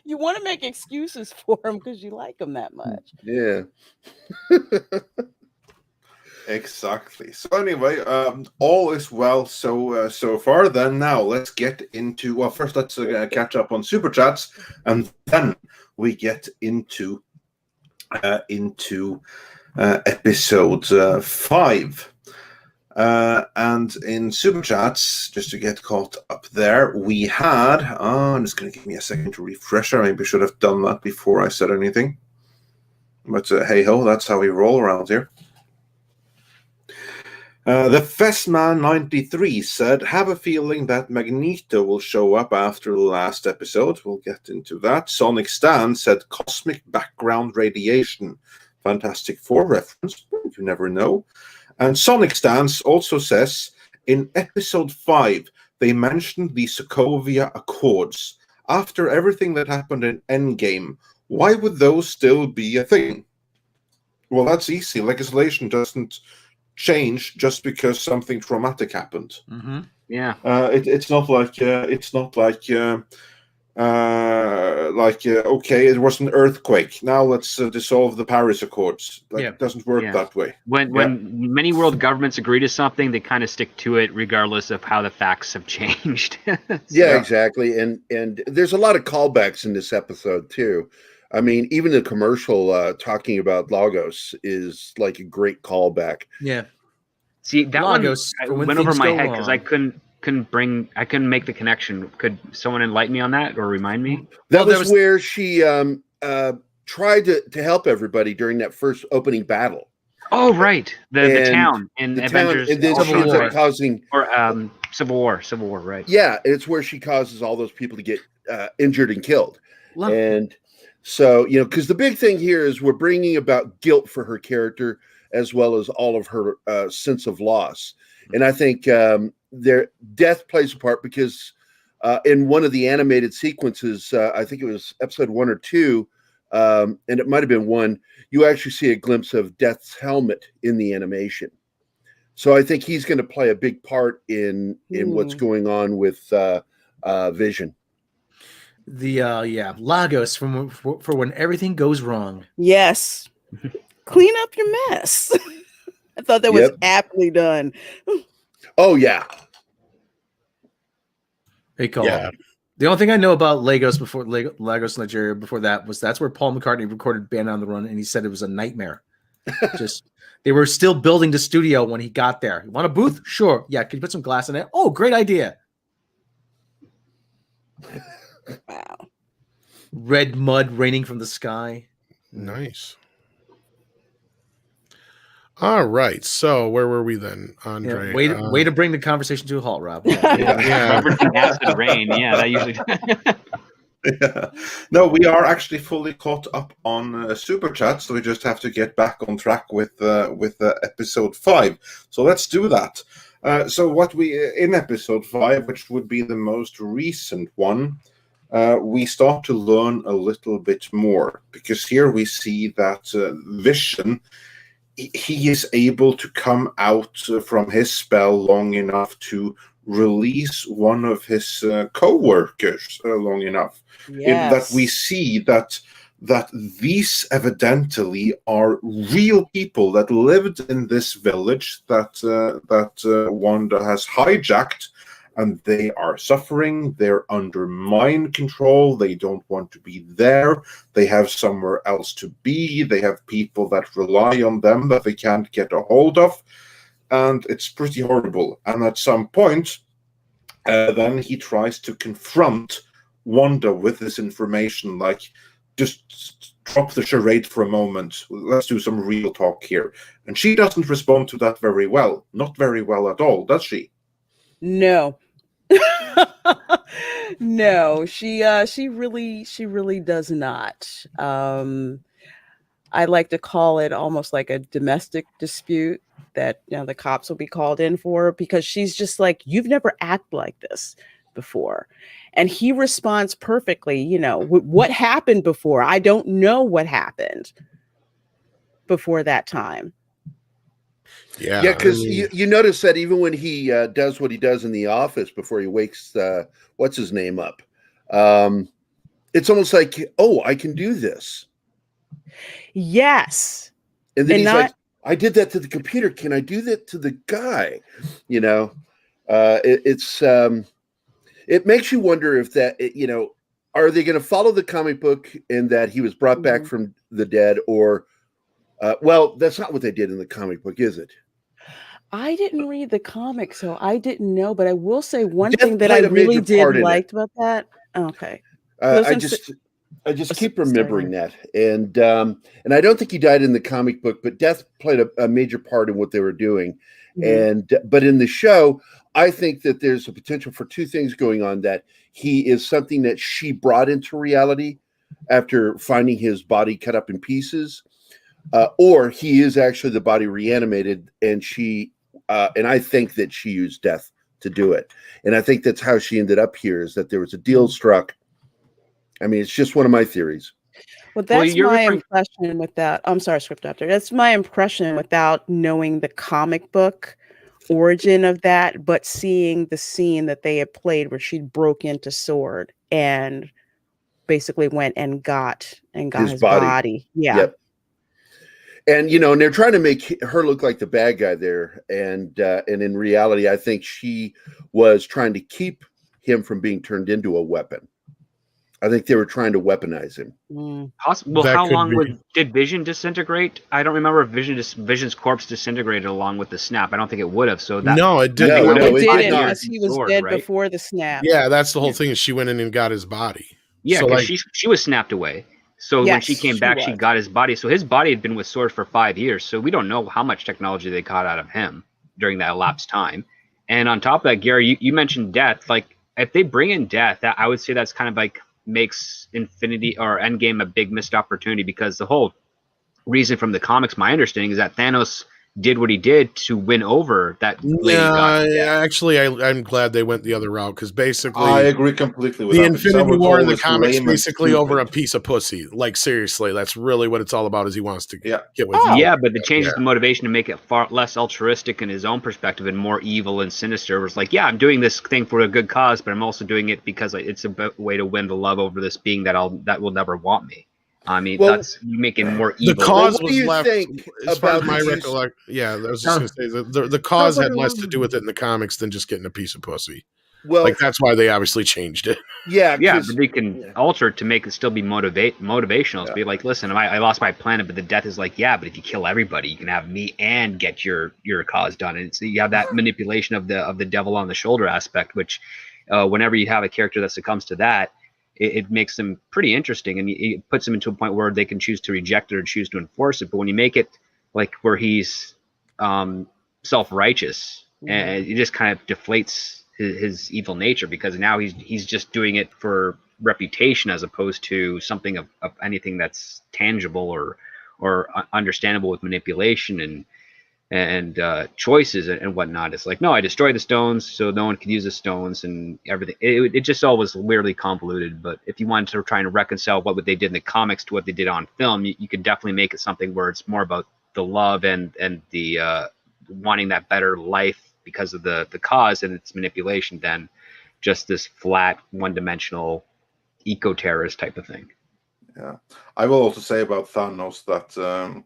you want to make excuses for him because you like him that much. Yeah. Exactly. So anyway, all is well so far. Then now let's get into. Well, first let's catch up on super chats, and then we get into episode 5. And in super chats, just to get caught up there, we had. I'm just going to give me a second to refresh. Maybe I should have done that before I said anything. But hey ho, that's how we roll around here. The Festman 93 said, "Have a feeling that Magneto will show up after the last episode." We'll get into that. Sonic Stan said, "Cosmic background radiation." Fantastic Four reference. You never know. And Sonic Stans also says, "In episode 5, they mentioned the Sokovia Accords. After everything that happened in Endgame, why would those still be a thing?" Well, that's easy. Legislation doesn't change just because something traumatic happened. Mm-hmm. Yeah. It's not like okay, it was an earthquake. Now let's dissolve the Paris Accords. That doesn't work that way. When many world governments agree to something, they kind of stick to it regardless of how the facts have changed. Yeah, exactly. And there's a lot of callbacks in this episode too. I mean, even the commercial talking about Lagos is like a great callback. Yeah. See, that Lagos, one went over my head because I couldn't make the connection. Could someone enlighten me on that or remind me? That was where she tried to help everybody during that first opening battle. Oh, right. The town in Avengers. And then she ends up causing Civil War, right. Yeah, it's where she causes all those people to get injured and killed. And so, because the big thing here is we're bringing about guilt for her character as well as all of her sense of loss. And I think their death plays a part because in one of the animated sequences, I think it was episode 1 or 2, and it might have been 1, you actually see a glimpse of Death's helmet in the animation. So I think he's going to play a big part in what's going on with Vision. Lagos for when everything goes wrong. Yes. Clean up your mess. I thought that was aptly done. Oh yeah. Hey, call. Yeah. The only thing I know about Lagos, Nigeria, before that was that's where Paul McCartney recorded Band on the Run, and he said it was a nightmare. Just they were still building the studio when he got there. You want a booth? Sure. Yeah. Can you put some glass in it? Oh, great idea. Wow. Red mud raining from the sky. Nice. All right. So where were we then, Andre? Way to bring the conversation to a halt, Rob. Yeah. Acid rain. Yeah, that usually. Yeah. No, we are actually fully caught up on Super Chat, so we just have to get back on track with episode 5. So let's do that. So what in episode 5, which would be the most recent one, we start to learn a little bit more, because here we see that Vision, he is able to come out from his spell long enough to release one of his co-workers long enough. Yes. That we see that these evidently are real people that lived in this village that Wanda has hijacked, and they are suffering. They're under mind control. They don't want to be there. They have somewhere else to be. They have people that rely on them that they can't get a hold of. And it's pretty horrible. And at some point, then he tries to confront Wanda with this information, like, just drop the charade for a moment. Let's do some real talk here. And she doesn't respond to that very well. Not very well at all, does she? No. No, she really does not. I like to call it almost like a domestic dispute that the cops will be called in for, because she's just like, you've never acted like this before. And he responds perfectly, what happened before? I don't know what happened before that time. Yeah, because you notice that even when he does what he does in the office before he wakes what's his name up, it's almost like, oh, I can do this. Yes. And then he's like, I did that to the computer. Can I do that to the guy? It makes you wonder if that, are they going to follow the comic book in that he was brought back from the dead, or, well, that's not what they did in the comic book, is it? I didn't read the comic, so I didn't know, but I will say one thing that I really did liked about that. Okay. I just keep remembering that. And I don't think he died in the comic book, but Death played a major part in what they were doing. Mm-hmm. But in the show, I think that there's a potential for two things going on, that he is something that she brought into reality after finding his body cut up in pieces, or he is actually the body reanimated, and and I think that she used Death to do it. And I think that's how she ended up here, is that there was a deal struck. I mean, it's just one of my theories. Well, that's my impression without, I'm sorry, Script Doctor. That's my impression without knowing the comic book origin of that, but seeing the scene that they had played where she broke into Sword and basically went and got his body. Yeah. Yep. And and they're trying to make her look like the bad guy there, and in reality, I think she was trying to keep him from being turned into a weapon. I think they were trying to weaponize him. Well, how long did Vision disintegrate? I don't remember if Vision's corpse disintegrated along with the snap. I don't think it would have. So that no, it didn't. No, it didn't, because he was dead before the snap. Yeah, that's the whole thing. Is she went in and got his body? Yeah, because she was snapped away. So when she came back, she got his body. So his body had been with Sword for 5 years. So we don't know how much technology they got out of him during that elapsed time. And on top of that, Gary, you mentioned Death. Like, if they bring in Death, I would say that's kind of like makes Infinity or Endgame a big missed opportunity, because the whole reason from the comics, my understanding, is that Thanos did what he did to win over that lady. Actually, I'm glad they went the other route, because basically I agree completely with the Infinity War in the comics basically over a piece of pussy. Like, seriously, that's really what it's all about, is he wants to get with you. Yeah, but it changes the motivation to make it far less altruistic in his own perspective and more evil and sinister. It was like, yeah, I'm doing this thing for a good cause, but I'm also doing it because it's a way to win the love over this being that will never want me. I mean, that's you make it more evil. The cause was left, as far as my recollection. Yeah, I was just going to say the cause had less to do with it in the comics than just getting a piece of pussy. Well, Like that's why they obviously changed it. yeah, Yeah, 'cause- but they can alter it to make it still be motivational. To be like, listen, I lost my planet, but the death is like, yeah, but if you kill everybody, you can have me and get your cause done. And so you have that manipulation of the devil on the shoulder aspect, which whenever you have a character that succumbs to that, it makes them pretty interesting, and it puts them into a point where they can choose to reject it or choose to enforce it. But when you make it like where he's self-righteous, and it just kind of deflates his evil nature, because now he's just doing it for reputation as opposed to something of anything that's tangible or understandable with manipulation and choices and whatnot. It's like, no, I destroyed the stones so no one could use the stones and everything. It just all was weirdly convoluted. But if you wanted to try and reconcile what they did in the comics to what they did on film, you could definitely make it something where it's more about the love and the wanting that better life because of the cause and its manipulation than just this flat one-dimensional eco-terrorist type of thing. Yeah, I will also say about Thanos that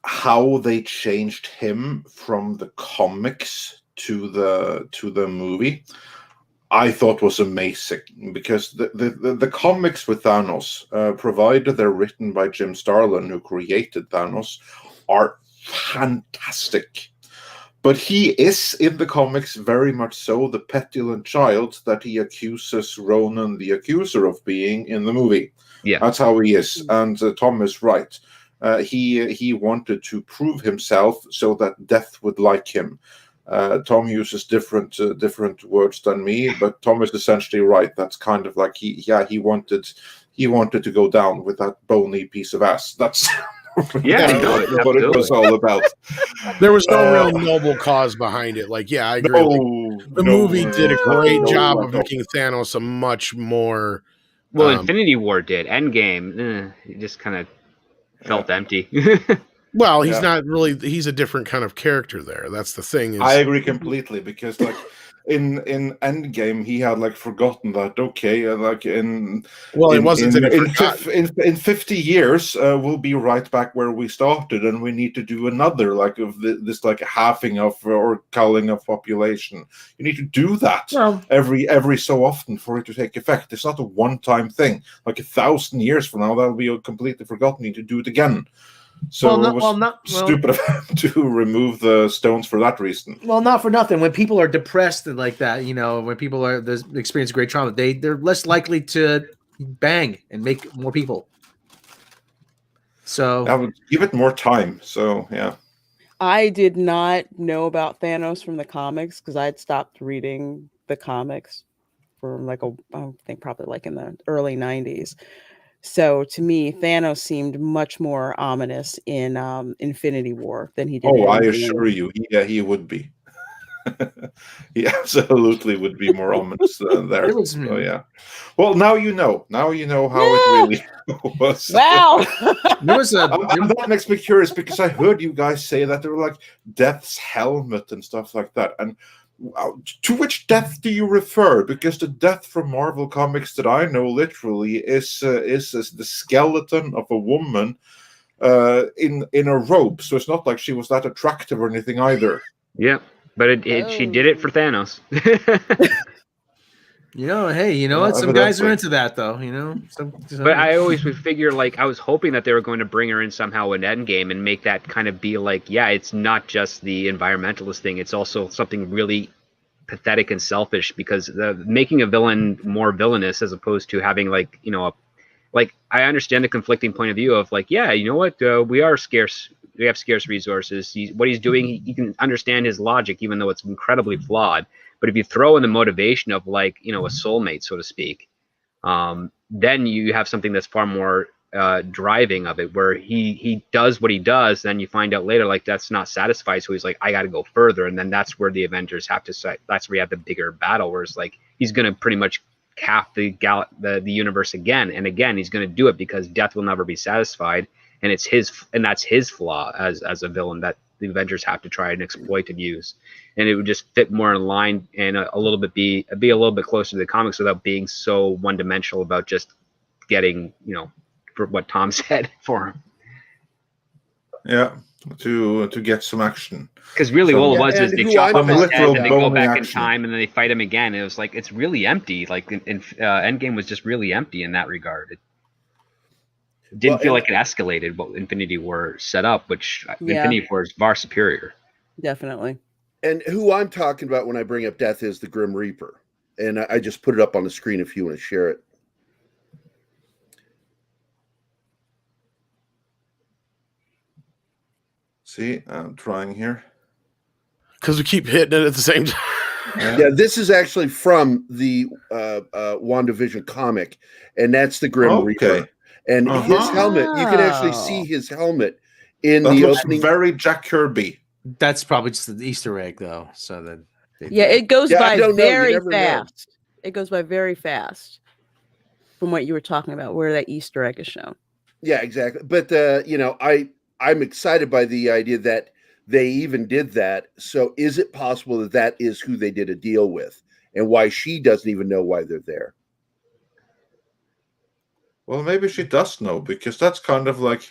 how they changed him from the comics to the movie, I thought was amazing, because the comics with Thanos, provided they're written by Jim Starlin, who created Thanos, are fantastic. But he is, in the comics, very much so the petulant child that he accuses Ronan the Accuser of being in the movie. Yeah, that's how he is. And Tom is right. He wanted to prove himself so that death would like him. Tom uses different words than me, but Tom is essentially right. That's kind of like he wanted to go down with that bony piece of ass. That's what it was all about. There was no real noble cause behind it. Like, yeah, I agree. The movie did a great job of making Thanos a much more. Well, Infinity War did. Endgame, it just kind of felt empty. Well, he's not really. He's a different kind of character there. That's the thing. I agree completely, because like in Endgame, he had like forgotten that. Okay, like in 50 years, we'll be right back where we started, and we need to do another like of this like halving of or culling of population. You need to do that every so often for it to take effect. It's not a one-time thing. Like 1,000 years from now, that'll be completely forgotten. You need to do it again. So it was stupid of him to remove the stones for that reason. Well, not for nothing. When people are depressed and like that, when people experience great trauma, they're less likely to bang and make more people. So I would give it more time. So yeah. I did not know about Thanos from the comics because I'd stopped reading the comics from I think probably like in the early 90s. So to me, Thanos seemed much more ominous in Infinity War than he did. Oh, I assure you, he would be. He absolutely would be more ominous there. So yeah. Well, now you know. Now you know how it really was. Wow. That makes me curious, because I heard you guys say that they were like Death's helmet and stuff like that, and. To which death do you refer? Because the death from Marvel Comics that I know literally is the skeleton of a woman in a robe. So it's not like she was that attractive or anything either. Yeah, but she did it for Thanos. Some guys are into that though. But I always would figure, like, I was hoping that they were going to bring her in somehow in Endgame and make that kind of be like, yeah, it's not just the environmentalist thing. It's also something really pathetic and selfish, because making a villain more villainous as opposed to having like, I understand the conflicting point of view of like, yeah, you know what, we are scarce. We have scarce resources. What he's doing, you can understand his logic, even though it's incredibly flawed. But if you throw in the motivation of like, a soulmate, so to speak, then you have something that's far more driving of it, where he does what he does. Then you find out later, like, that's not satisfied. So he's like, I got to go further. And then that's where the Avengers have to say, that's where you have the bigger battle, where it's like, he's going to pretty much half the universe again. And again, he's going to do it because death will never be satisfied. And that's his flaw as a villain that the Avengers have to try and exploit and use. And it would just fit more in line and a little bit be a little bit closer to the comics without being so one-dimensional about just getting, for what Tom said for him. Yeah. to get some action. Because really, all it was is they chop off his head, literal and they go bony back in action. time, and then they fight him again. It was like it's really empty. Like in Endgame was just really empty in that regard. It didn't feel like it escalated what Infinity War set up, which Infinity War is far superior. Definitely. And who I'm talking about when I bring up death is the Grim Reaper. And I just put it up on the screen if you want to share it. See, I'm trying here. Because we keep hitting it at the same time. Yeah, this is actually from the WandaVision comic, and that's the Grim Reaper. And his helmet, you can actually see his helmet in the opening. Very Jack Kirby. That's probably just an Easter egg, though. So that it goes by very fast. It goes by very fast from what you were talking about, where that Easter egg is shown. Yeah, exactly. But I'm excited by the idea that they even did that. So is it possible that that is who they did a deal with, and why she doesn't even know why they're there? Well, maybe she does know, because that's kind of like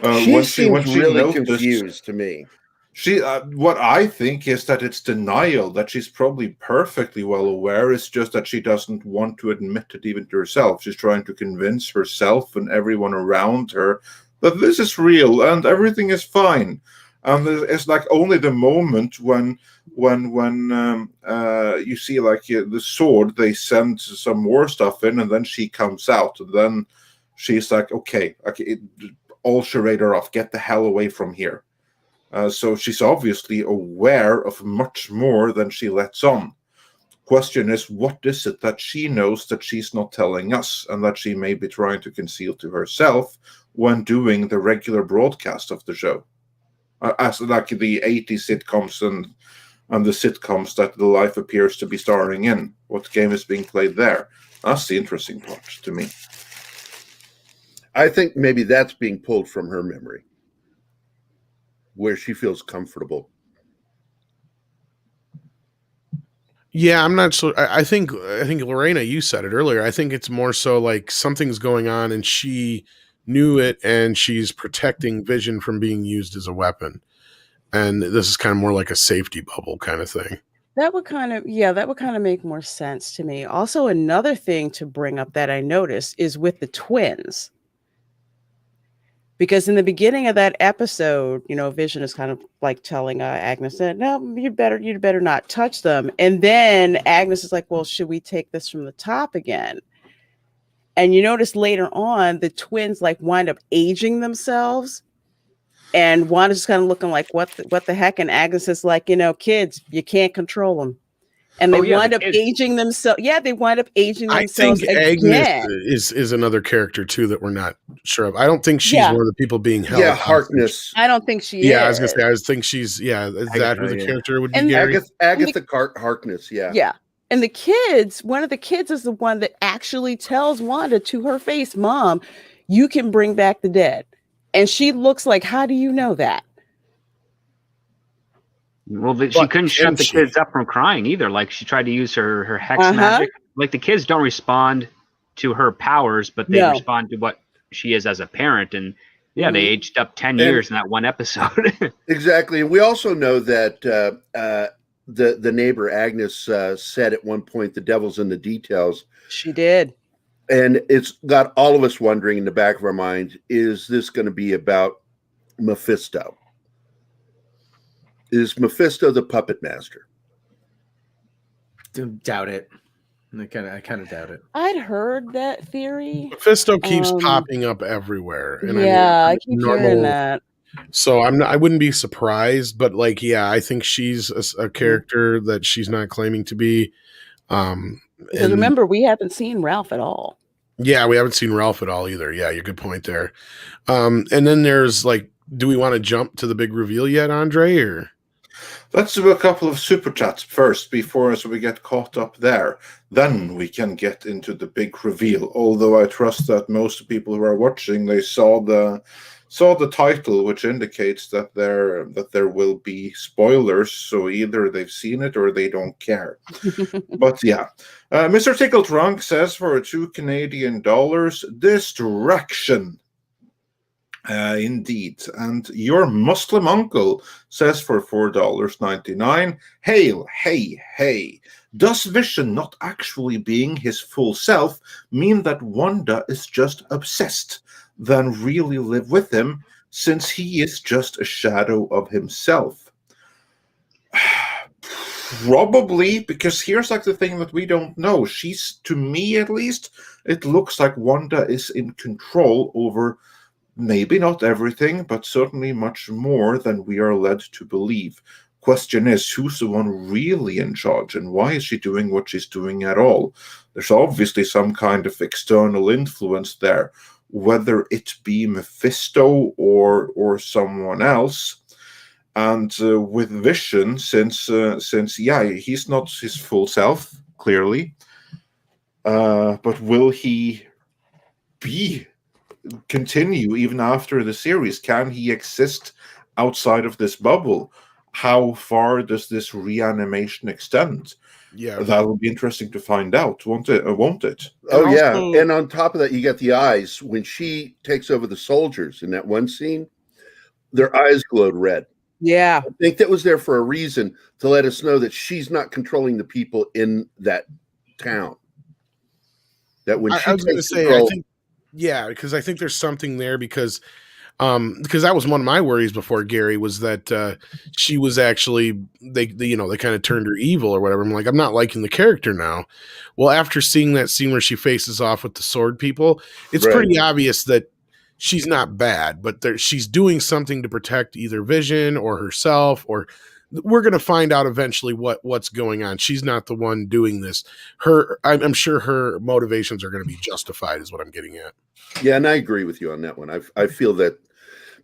she seems really confused to me. She, what I think is that it's denial, that she's probably perfectly well aware. It's just that she doesn't want to admit it even to herself. She's trying to convince herself and everyone around her that this is real and everything is fine. And it's like only the moment when you see like the sword, they send some more stuff in, and then she comes out, and then she's like, okay, all charade are off, get the hell away from here. So she's obviously aware of much more than she lets on. Question is, what is it that she knows that she's not telling us, and that she may be trying to conceal to herself when doing the regular broadcast of the show? As like the 80s sitcoms and the sitcoms that the life appears to be starring in. What game is being played there? That's the interesting part to me. I think maybe that's being pulled from her memory, where she feels comfortable. Yeah, I'm not so. I think Lorena, you said it earlier. I think it's more so like something's going on, and she knew it, and she's protecting Vision from being used as a weapon. And this is kind of more like a safety bubble kind of thing. That would kind of make more sense to me. Also, another thing to bring up that I noticed is with the twins. Because in the beginning of that episode, Vision is kind of like telling Agnes that, no, you'd better not touch them. And then Agnes is like, well, should we take this from the top again? And you notice later on, the twins like wind up aging themselves. And Wanda's just kind of looking like, what the heck? And Agnes is like, kids, you can't control them. And they wind up aging themselves. Yeah, they wind up aging themselves. I think Agnes is another character too that we're not sure of. I don't think she's one of the people being held. Yeah, Harkness. I don't think she is. Yeah, I was gonna say. I think she's. Yeah, is that who the character would be? Gary? Agatha Harkness. Yeah. Yeah. And the kids, one of the kids is the one that actually tells Wanda to her face, Mom, you can bring back the dead. And she looks like, how do you know that? Well, she couldn't shut the kids up from crying either. Like she tried to use her hex magic. Like the kids don't respond to her powers, but they respond to what she is as a parent. And they aged up 10 years in that one episode. Exactly. And we also know that the neighbor Agnes said at one point, the devil's in the details. She did. And it's got all of us wondering in the back of our mind, is this going to be about Mephisto? Is Mephisto the puppet master? Doubt it. I kind of doubt it. I'd heard that theory. Mephisto keeps popping up everywhere. And I keep hearing that. So I wouldn't be surprised, but I think she's a character that she's not claiming to be. Because remember, we haven't seen Ralph at all. Yeah, we haven't seen Ralph at all either. Yeah, you're good point there. And then there's do we want to jump to the big reveal yet, Andre? Or let's do a couple of super chats first before we get caught up there. Then we can get into the big reveal. Although I trust that most people who are watching, they saw the title, which indicates that there will be spoilers. So either they've seen it or they don't care. But yeah, Mr. Tickle Trunk says for $2 Canadian, Distraction. Indeed. And your Muslim uncle says for $4.99, Hail, hey. Does Vision not actually being his full self mean that Wanda is just obsessed, than really live with him, since he is just a shadow of himself? Probably, because here's like the thing that we don't know. She's, to me at least, it looks like Wanda is in control over maybe not everything, but certainly much more than we are led to believe. Question is, who's the one really in charge, and why is she doing what she's doing at all? There's obviously some kind of external influence there, whether it be Mephisto or someone else. And with Vision, since he's not his full self, clearly, but will he continue even after the series? Can he exist outside of this bubble? How far does this reanimation extend? Yeah, that will be interesting to find out, won't it? Oh, And yeah. also- And on top of that, you got the eyes. When she takes over the soldiers in that one scene, their eyes glowed red. Yeah. I think that was there for a reason, to let us know that she's not controlling the people in that town. That when she I was going to takes say, control, I think, yeah, because I think there's something there because that was one of my worries before, Gary, was that she was actually they kind of turned her evil or whatever. I'm like, I'm not liking the character now. Well, after seeing that scene where she faces off with the sword people, it's Right. pretty obvious that she's not bad, but she's doing something to protect either Vision or herself, or we're going to find out eventually what's going on. She's not the one doing this. I'm sure her motivations are going to be justified, is what I'm getting at. yeah, and I agree with you on that one. I feel that,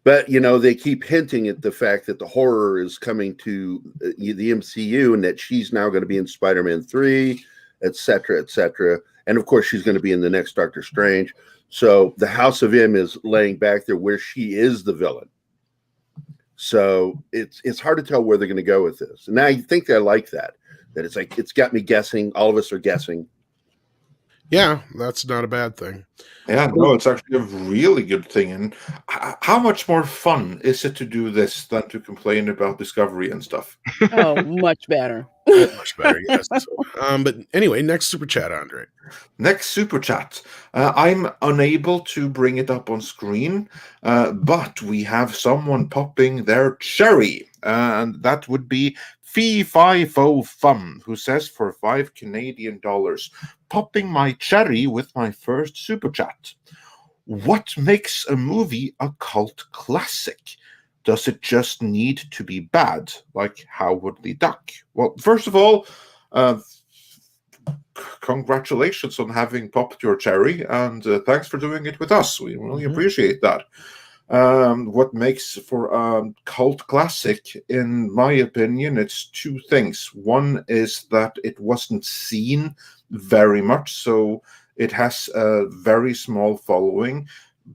but they keep hinting at the fact that the horror is coming to the MCU, and that she's now going to be in Spider-Man 3, etc., etc. And of course, she's going to be in the next Doctor Strange. So the House of M is laying back there where she is the villain. So it's hard to tell where they're going to go with this. And I think I like that it's like, it's got me guessing. All of us are guessing. Yeah, that's not a bad thing. Yeah, no, it's actually a really good thing. And how much more fun is it to do this than to complain about Discovery and stuff? Oh, much better. Much better, yes. But anyway, next super chat, Andre. Next super chat. I'm unable to bring it up on screen, but we have someone popping their cherry, and that would be Fee505, who says for $5 Canadian, popping my cherry with my first super chat. What makes a movie a cult classic? Does it just need to be bad, like Howard the Duck? Well, first of all, congratulations on having popped your cherry, and thanks for doing it with us. We really appreciate that. What makes for a cult classic, in my opinion, it's two things. One is that it wasn't seen very much, so it has a very small following,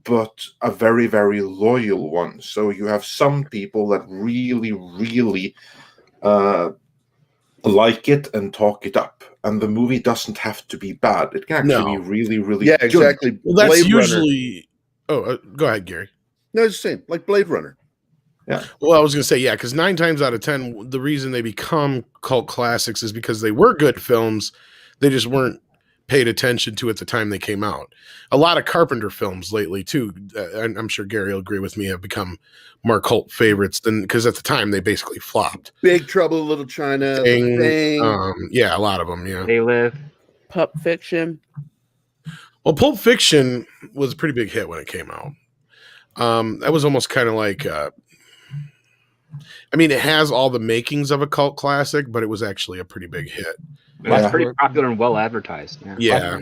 but a very, very loyal one. So you have some people that really, really like it and talk it up. And the movie doesn't have to be bad. It can actually be really, really Yeah, good. exactly. Well, that's Blade Runner. usually. Oh, go ahead, Gary. No, it's the same, like Blade Runner. Yeah. Well, I was going to say, yeah, because 9 times out of 10, the reason they become cult classics is because they were good films. They just weren't paid attention to at the time they came out. A lot of Carpenter films lately, too, and I'm sure Gary will agree with me, have become more cult favorites than, because at the time they basically flopped. Big Trouble in Little China. The Thing. Yeah, a lot of them, yeah. They live. Pulp Fiction. Well, Pulp Fiction was a pretty big hit when it came out. That was almost kind of like, I mean, it has all the makings of a cult classic, but it was actually a pretty big hit. It's pretty popular and well advertised. Yeah.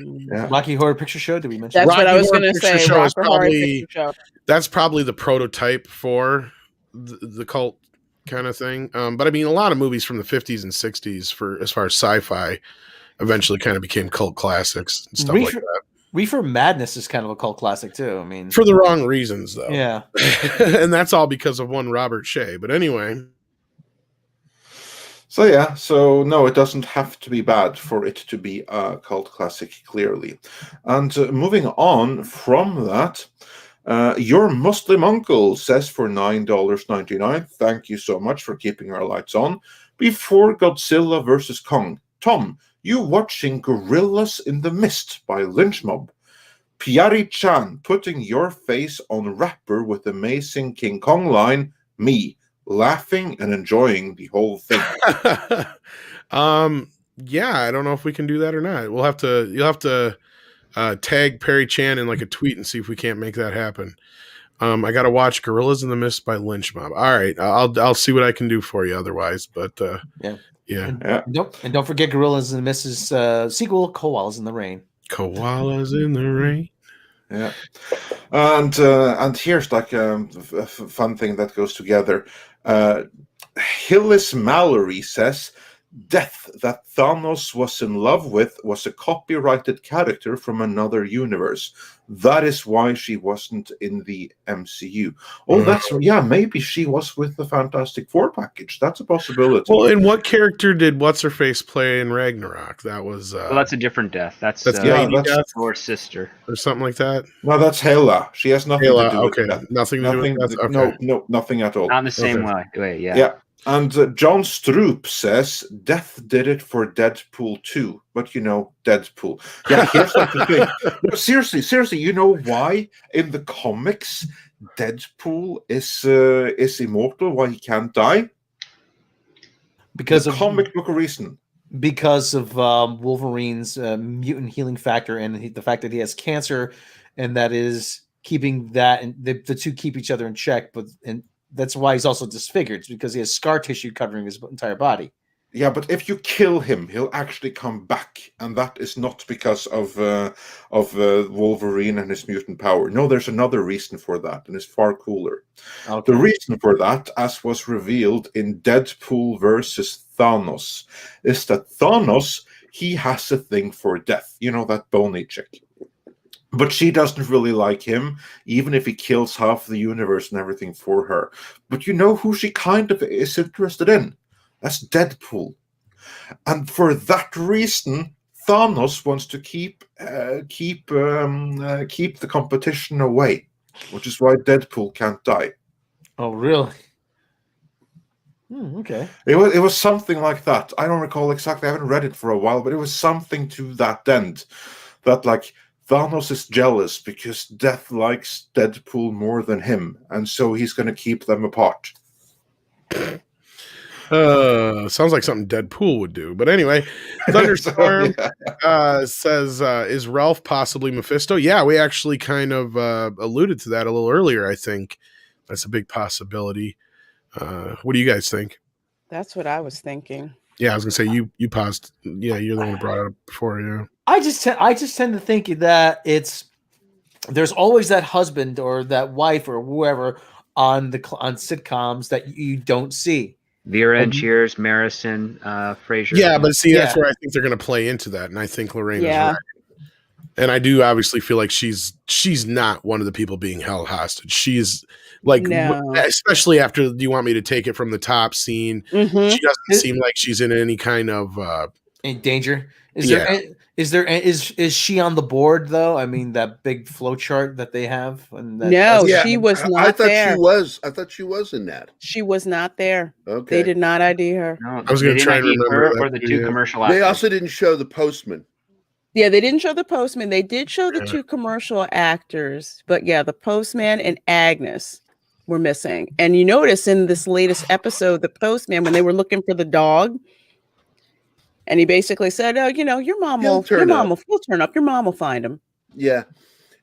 Rocky Horror Picture Show. Did we mention That's that? what I was Horror going to Picture say. Show is Rocky Horror probably- Picture Show. That's probably the prototype for the cult kind of thing. But I mean, a lot of movies from the 50s and 60s, for as far as sci-fi, eventually kind of became cult classics and stuff like that. Reefer Madness is kind of a cult classic too. I mean, For the wrong reasons, though. yeah. And that's all because of one Robert Shea. But anyway. So yeah, so no, it doesn't have to be bad for it to be a cult classic, clearly. And moving on from that, Your Muslim uncle says for $9.99, thank you so much for keeping our lights on. Before Godzilla vs. Kong, Tom, you watching Gorillas in the Mist by Lynch Mob. Piari Chan, putting your face on rapper with amazing King Kong line, me, laughing and enjoying the whole thing. Yeah, I don't know if we can do that or not. You'll have to tag Perry Chan in like a tweet and see if we can't make that happen. I got to watch Gorillas in the Mist by Lynch Mob. All right, I'll see what I can do for you otherwise. But yeah. And don't forget Gorillas in the Mist's sequel, Koalas in the Rain. Koalas in the rain. Yeah, and here's like a fun thing that goes together. Hillis Mallory says, Death that Thanos was in love with was a copyrighted character from another universe. That is why she wasn't in the MCU. Maybe she was with the Fantastic Four package. That's a possibility. Well, and what character did What's-Her-Face play in Ragnarok? That was... well, that's a different Death. That's Lady Death? Thor's sister. Or something like that? No, that's Hela. She has nothing to do with that. Nothing to do with that? Okay. No, nothing at all. Not in the same way, yeah. Yeah. And John Stroop says, Death did it for Deadpool 2. But, Deadpool. Yeah, here's like the thing. No, seriously, you know why in the comics Deadpool is immortal, why he can't die? Because of comic book reason. Because of Wolverine's mutant healing factor and the fact that he has cancer, and that is keeping that, and the two keep each other in check, and that's why he's also disfigured. It's because he has scar tissue covering his entire body. Yeah, but if you kill him, he'll actually come back, and that is not because of Wolverine and his mutant power. No, there's another reason for that, and it's far cooler. Okay. The reason for that, as was revealed in Deadpool versus Thanos, is that Thanos, he has a thing for death. That bony chick. But she doesn't really like him, even if he kills half the universe and everything for her. But you know who she kind of is interested in? That's Deadpool. And for that reason, Thanos wants to keep the competition away, which is why Deadpool can't die. Oh, really? Okay. It was something like that. I don't recall exactly. I haven't read it for a while, but it was something to that end. That like Thanos is jealous because Death likes Deadpool more than him, and so he's going to keep them apart. Sounds like something Deadpool would do. But anyway, Thunderstorm says, is Ralph possibly Mephisto? Yeah, we actually kind of alluded to that a little earlier, I think. That's a big possibility. What do you guys think? That's what I was thinking. Yeah, I was going to say, you paused. Yeah, you're the one who brought it up before, yeah. I just tend to think that there's always that husband or that wife or whoever on sitcoms that you don't see. Vera and Cheers, Marison, Frasier. Yeah, but see, that's where I think they're going to play into that, and I think Lorraine is right. And I do obviously feel like she's not one of the people being held hostage. She's like, especially after "Do You Want Me to Take It From the Top" scene, she doesn't seem like she's in any kind of in danger. Is she on the board though? I mean, that big flow chart that they have. She was not. I thought there. she was. I thought she was in that. She was not there. Okay, they did not ID her. No, I was going to try and remember her or the two commercial actors. They also didn't show the postman. Yeah, they didn't show the postman. They did show the two commercial actors, but yeah, the postman and Agnes were missing. And you notice in this latest episode, the postman, when they were looking for the dog. And he basically said, "Oh, your mom will turn up. Your mom will find him." Yeah,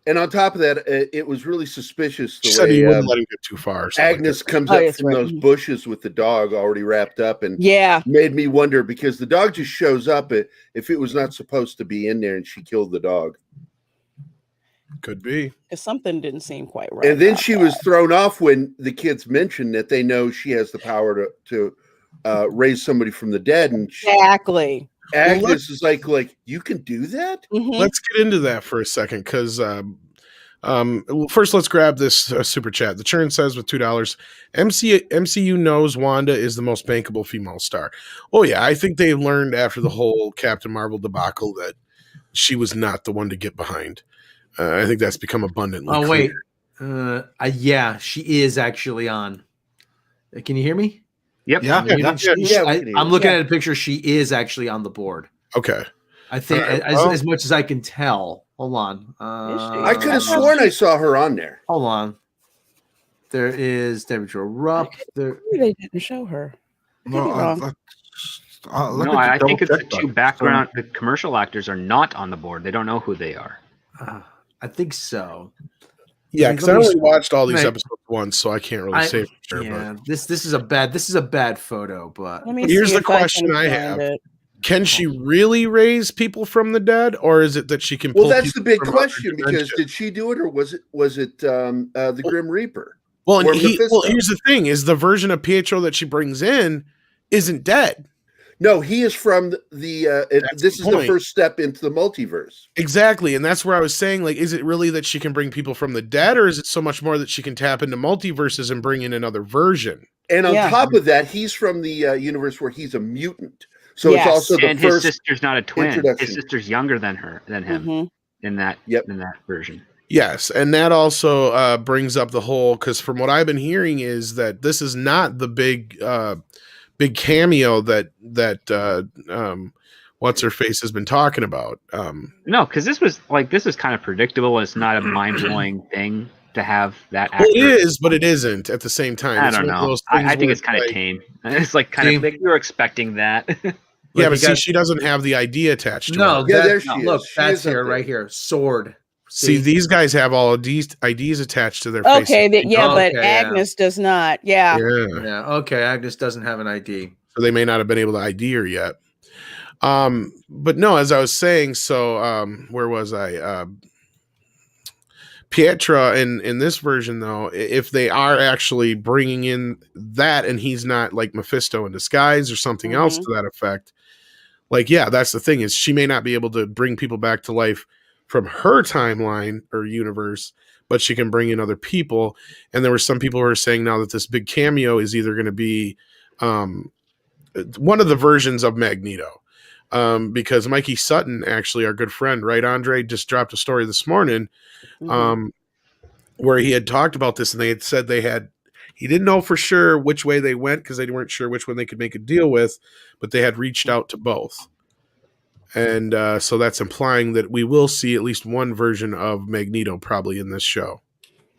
and on top of that, it was really suspicious. She said he wouldn't let him get too far. Agnes comes up from those bushes with the dog already wrapped up, and made me wonder because the dog just shows up if it was not supposed to be in there, and she killed the dog. Could be because something didn't seem quite right. And then she was thrown off when the kids mentioned that they know she has the power to raise somebody from the dead, and exactly. Agnes is like you can do that. Let's get into that for a second, because first let's grab this super chat. The Churn says with $2, MCU knows Wanda is the most bankable female star. Oh yeah, I think they learned after the whole Captain Marvel debacle that she was not the one to get behind. I think that's become abundantly clear. Yeah, she is actually on. Can you hear me? Yep. Yeah, I'm looking at a picture. She is actually on the board. Okay. I think All right, as much as I can tell. Hold on. I could have sworn I saw her on there. Hold on. There is Temperature Rupp. There. They didn't show her. I could be wrong. I think it's the two background. The commercial actors are not on the board. They don't know who they are. I think so. Yeah, because I only watched all these episodes once, so I can't really say for sure. Yeah, but this is a bad photo. But here's the question I have: can she really raise people from the dead, or is it that she can? Well, that's the big question, because did she do it, or was it the Grim Reaper? Well, here's the thing: is the version of Pietro that she brings in isn't dead. No, he is from this is the first step into the multiverse. Exactly, and that's where I was saying, like, is it really that she can bring people from the dead, or is it so much more that she can tap into multiverses and bring in another version? And on top of that, he's from the universe where he's a mutant. So it's also the and first his sister's not a twin. His sister's younger than him in that version. Yes, and that also brings up the whole, because from what I've been hearing is that this is not the big cameo that what's her face has been talking about. No, because this was kind of predictable. It's not a mind blowing thing to have that. Well, it is, but it isn't at the same time. I don't know. I think it's kind of tame. It's like kind of like you were expecting that. Yeah, but see, she doesn't have the ID attached to her. Yeah, there she is. Look, that's here, right here. Sword. See, these guys have all of these IDs attached to their face. But Agnes does not. Yeah. Okay, Agnes doesn't have an ID, so they may not have been able to ID her yet. But no, as I was saying, so where was I? Pietra in this version, though, if they are actually bringing in that, and he's not like Mephisto in disguise or something else to that effect, like, yeah, that's the thing, is she may not be able to bring people back to life from her timeline or universe, but she can bring in other people. And there were some people who are saying now that this big cameo is either going to be one of the versions of Magneto, because Mikey Sutton, actually our good friend, right, Andre, just dropped a story this morning where he had talked about this, and they had said he didn't know for sure which way they went because they weren't sure which one they could make a deal with, but they had reached out to both. And so that's implying that we will see at least one version of Magneto probably in this show.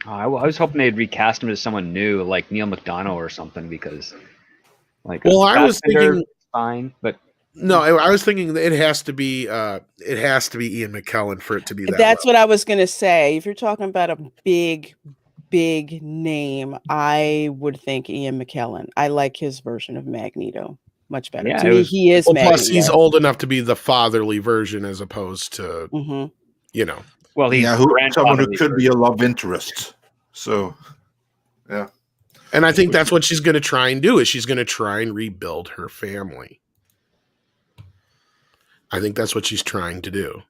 I was hoping they'd recast him as someone new, like Neil McDonough or something, because I was thinking fine, but no, I was thinking that it has to be Ian McKellen for it to be that. That's what I was going to say. If you're talking about a big name, I would think Ian McKellen. I like his version of Magneto much better. To me, he is Magneto. Plus, he's old enough to be the fatherly version as opposed to, Well, he's someone who could be a love interest. So, yeah. And I think that's what she's going to try and do, is she's going to try and rebuild her family. I think that's what she's trying to do.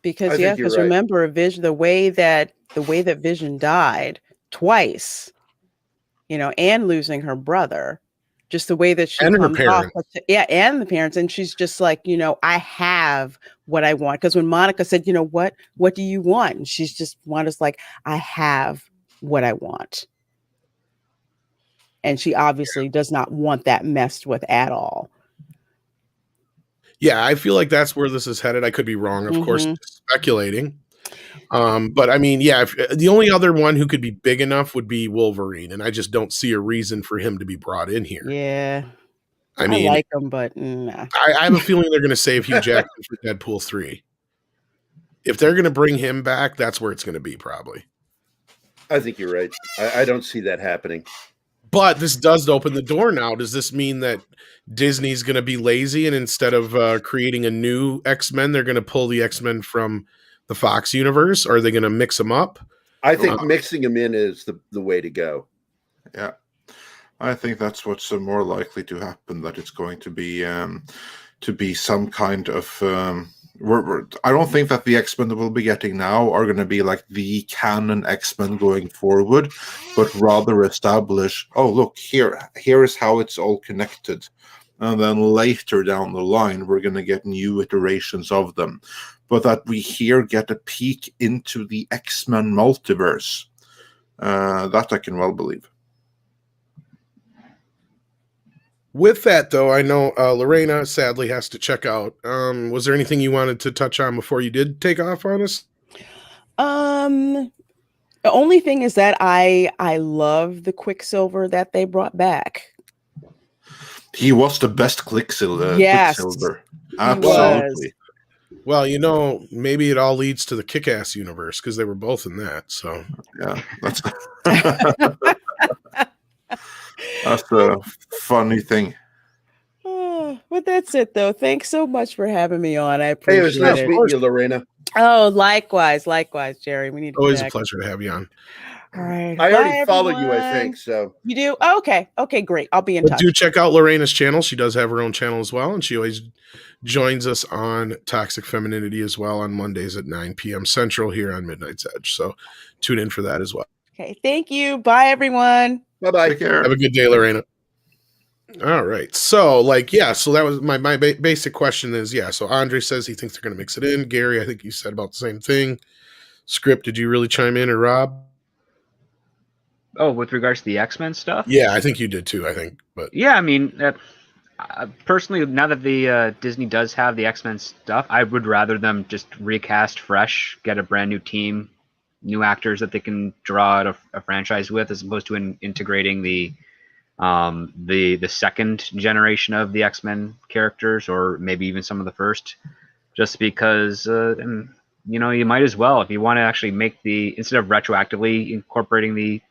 Because remember, Vision, the way that Vision died twice, and losing her brother, just the way that she and her parents, and the parents, and she's just like, I have what I want. Because when Monica said, what do you want? And she's just Wanda's like, I have what I want, and she obviously does not want that messed with at all. Yeah, I feel like that's where this is headed. I could be wrong, of course, speculating. But I mean, yeah, the only other one who could be big enough would be Wolverine, and I just don't see a reason for him to be brought in here. Yeah, I mean, like him, but nah. I have a feeling they're going to save Hugh Jackman for Deadpool 3. If they're going to bring him back, that's where it's going to be, probably. I think you're right. I don't see that happening. But this does open the door now. Does this mean that Disney's going to be lazy, and instead of creating a new X-Men, they're going to pull the X-Men from the Fox universe? Or are they going to mix them up? I think mixing them in is the way to go. Yeah. I think that's what's more likely to happen, that it's going to be some kind of... I don't think that the X-Men that we'll be getting now are going to be like the canon X-Men going forward, but rather establish, oh, look, here is how it's all connected. And then later down the line, we're going to get new iterations of them. But that we here get a peek into the X-Men multiverse. That I can well believe. With that, though, I know Lorena sadly has to check out. Was there anything you wanted to touch on before you did take off on us? The only thing is that I love the Quicksilver that they brought back. He was the best Quicksilver. Yes, Quicksilver. he Absolutely. Well, you know, maybe it all leads to the Kick-Ass universe because they were both in that. So Yeah, that's that's a funny thing. But that's it, though. Thanks so much for having me on. I Hey, appreciate it was nice it. meeting you, Lorena. Oh, likewise, Jerry. We need to always a connect. pleasure to have you on. All right. I already Bye, follow you, I everyone. think. So You do? Oh, okay. Okay, great. I'll be in But touch. do check out Lorena's channel. She does have her own channel as well, and she always joins us on Toxic Femininity as well on Mondays at 9 p.m. Central here on Midnight's Edge. So tune in for that as well. Okay, thank you. Bye, everyone. bye-bye. Take care. Have a good day, Lorena. All right. So, so that was my basic question is, so Andre says he thinks they're going to mix it in. Gary, I think you said about the same thing. Script, did you really chime in, or Rob? Oh, with regards to the X-Men stuff? Yeah, I think you did too, but Yeah, I mean, personally, now that the Disney does have the X-Men stuff, I would rather them just recast fresh, get a brand new team, new actors that they can draw out a franchise with, as opposed to integrating the second generation of the X-Men characters, or maybe even some of the first, just because you might as well, if you want to actually make instead of retroactively incorporating the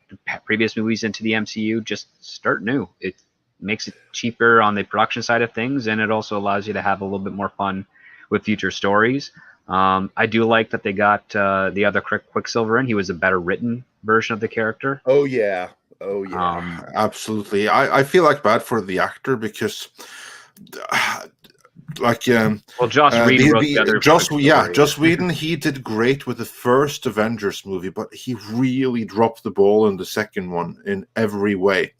previous movies into the MCU, just start new. It makes it cheaper on the production side of things, and it also allows you to have a little bit more fun with future stories. I do like that they got the other Quicksilver in. He was a better written version of the character. Oh yeah. Oh yeah. Absolutely. I feel like bad for the actor because well, Joss Whedon wrote the other Joss Whedon, he did great with the first Avengers movie, but he really dropped the ball in the second one in every way.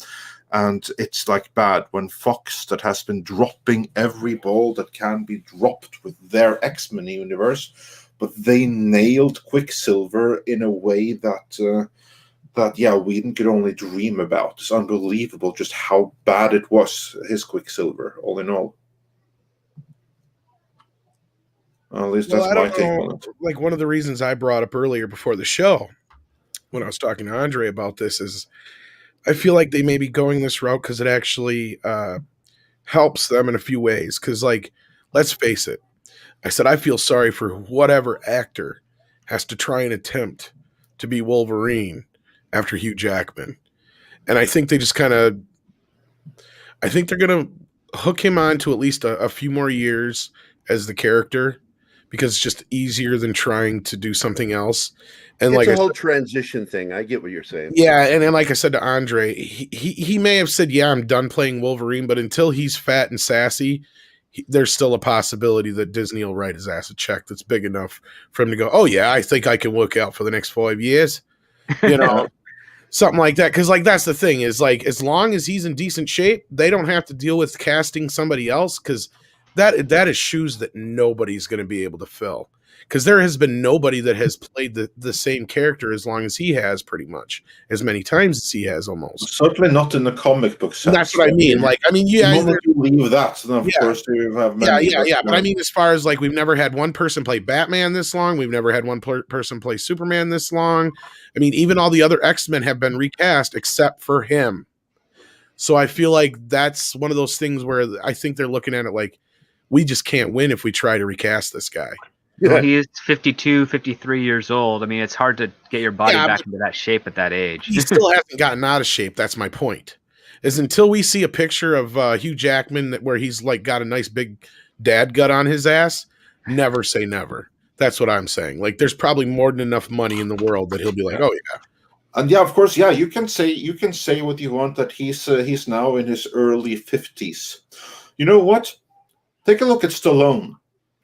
And it's like bad when Fox, that has been dropping every ball that can be dropped with their X-Men universe, but they nailed Quicksilver in a way that Whedon could only dream about. It's unbelievable just how bad it was, his Quicksilver, all in all. At least that's my take on it. Like, one of the reasons I brought up earlier before the show, when I was talking to Andre about this, is I feel like they may be going this route because it actually helps them in a few ways. Because, let's face it, I said I feel sorry for whatever actor has to try and attempt to be Wolverine after Hugh Jackman. And I think they just I think they're going to hook him on to at least a few more years as the character, because it's just easier than trying to do something else. And it's a whole transition thing. I get what you're saying. Yeah, and then like I said to Andre, he may have said, I'm done playing Wolverine, but until he's fat and sassy, there's still a possibility that Disney will write his ass a check that's big enough for him to go, oh yeah, I think I can work out for the next 5 years. Something like that. Because that's the thing is, as long as he's in decent shape, they don't have to deal with casting somebody else, because that is shoes that nobody's going to be able to fill. Because there has been nobody that has played the same character as long as he has, pretty much as many times as he has, almost. Certainly not in the comic book sense. That's what I mean. You leave that, then of course you have many. But I mean, as far as we've never had one person play Batman this long. We've never had one person play Superman this long. I mean, even all the other X-Men have been recast except for him. So I feel like that's one of those things where I think they're looking at it we just can't win if we try to recast this guy. Well, he is 52, 53 years old. I mean, it's hard to get your body back into that shape at that age. He still hasn't gotten out of shape. That's my point. Is until we see a picture of Hugh Jackman where he's got a nice big dad gut on his ass, never say never. That's what I'm saying. There's probably more than enough money in the world that he'll be like, oh yeah. And of course, you can say what you want, that he's now in his early 50s. You know what? Take a look at Stallone.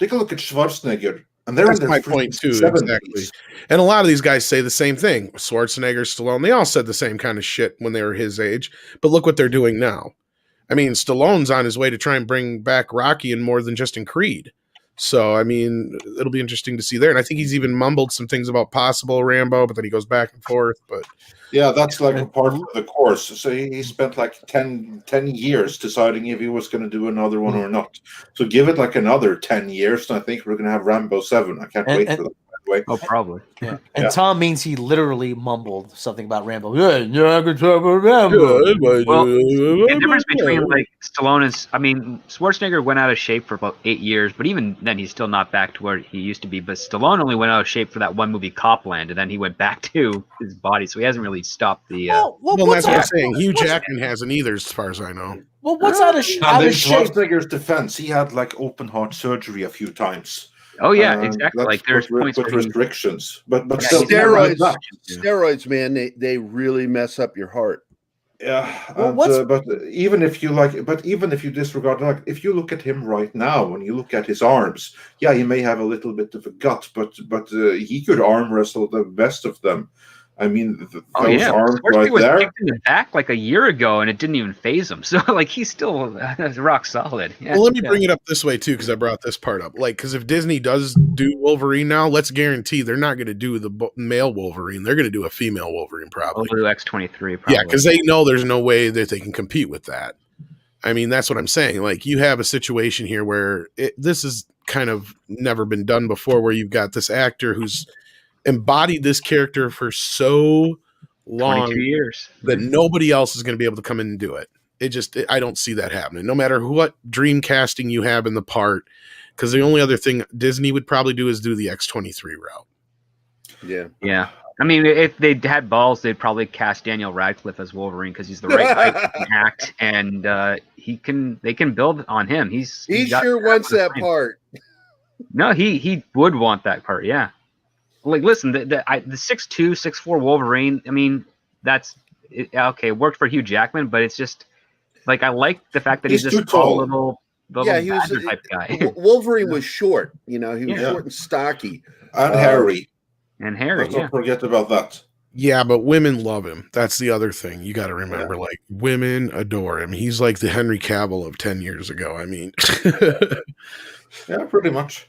Take a look at Schwarzenegger. And they're That's in their my point too, 70s. exactly. And a lot of these guys say the same thing. Schwarzenegger, Stallone, they all said the same kind of shit when they were his age. But look what they're doing now. I mean, Stallone's on his way to try and bring back Rocky and more than just in Creed. So, I mean, it'll be interesting to see there. And I think he's even mumbled some things about possible Rambo, but then he goes back and forth. But Yeah, that's like a part of the course. So he spent like 10 years deciding if he was going to do another one or not. So give it like another 10 years, and I think we're going to have Rambo 7. I can't wait for that, by the way. Oh, probably. Yeah. And Yeah. Tom means he literally mumbled something about Rambo. Yeah, I could talk about Rambo. Well, the difference between like Stallone is, I mean, Schwarzenegger went out of shape for about 8 years, but even then he's still not back to where he used to be. But Stallone only went out of shape for that one movie Copland, and then he went back to his body, so he hasn't really stopped the. well, that's what I'm saying. Hugh Jackman hasn't either, as far as I know. Well, what's out of And in shape? Schwarzenegger's defense, he had like open heart surgery a few times. Oh yeah, exactly. That's Like there's with points where he, restrictions, but Yeah, still Steroids, man, they really mess up your heart. Yeah, Well, and, but even if you disregard, like if you look at him right now, when you look at his arms, yeah, he may have a little bit of a gut, but he could arm wrestle the best of them. I mean, those arms Schwarzenegger right was there. kicked in the back like a year ago, and it didn't even phase him. So like he's still rock solid. Yeah. Well, let me bring it up this way too, because I brought this part up. Like, because if Disney does do Wolverine now, let's guarantee they're not going to do the male Wolverine. They're going to do a female Wolverine, probably. We'll do X-23. Probably. Yeah, because they know there's no way that they can compete with that. I mean, that's what I'm saying. Like, you have a situation here where this has kind of never been done before, where you've got this actor who's embodied this character for so long 22 years that nobody else is going to be able to come in and do it. I don't see that happening, no matter what dream casting you have in the part, because the only other thing Disney would probably do is do the X-23 route. Yeah. I mean, if they had balls, they'd probably cast Daniel Radcliffe as Wolverine because he's the right height to act, and they can build on him. He sure wants that part. No, he would want that part. Yeah. Like, listen, the 6'2", 6'4" Wolverine. I mean, that's okay. It worked for Hugh Jackman, but it's just like I like the fact that he's just a tall little he was type guy. Wolverine was short. He was short and stocky, And hairy. And hairy. Let's not forget about that. Yeah, but women love him. That's the other thing you got to remember. Like, women adore him. He's like the Henry Cavill of 10 years ago. I mean, yeah, pretty much.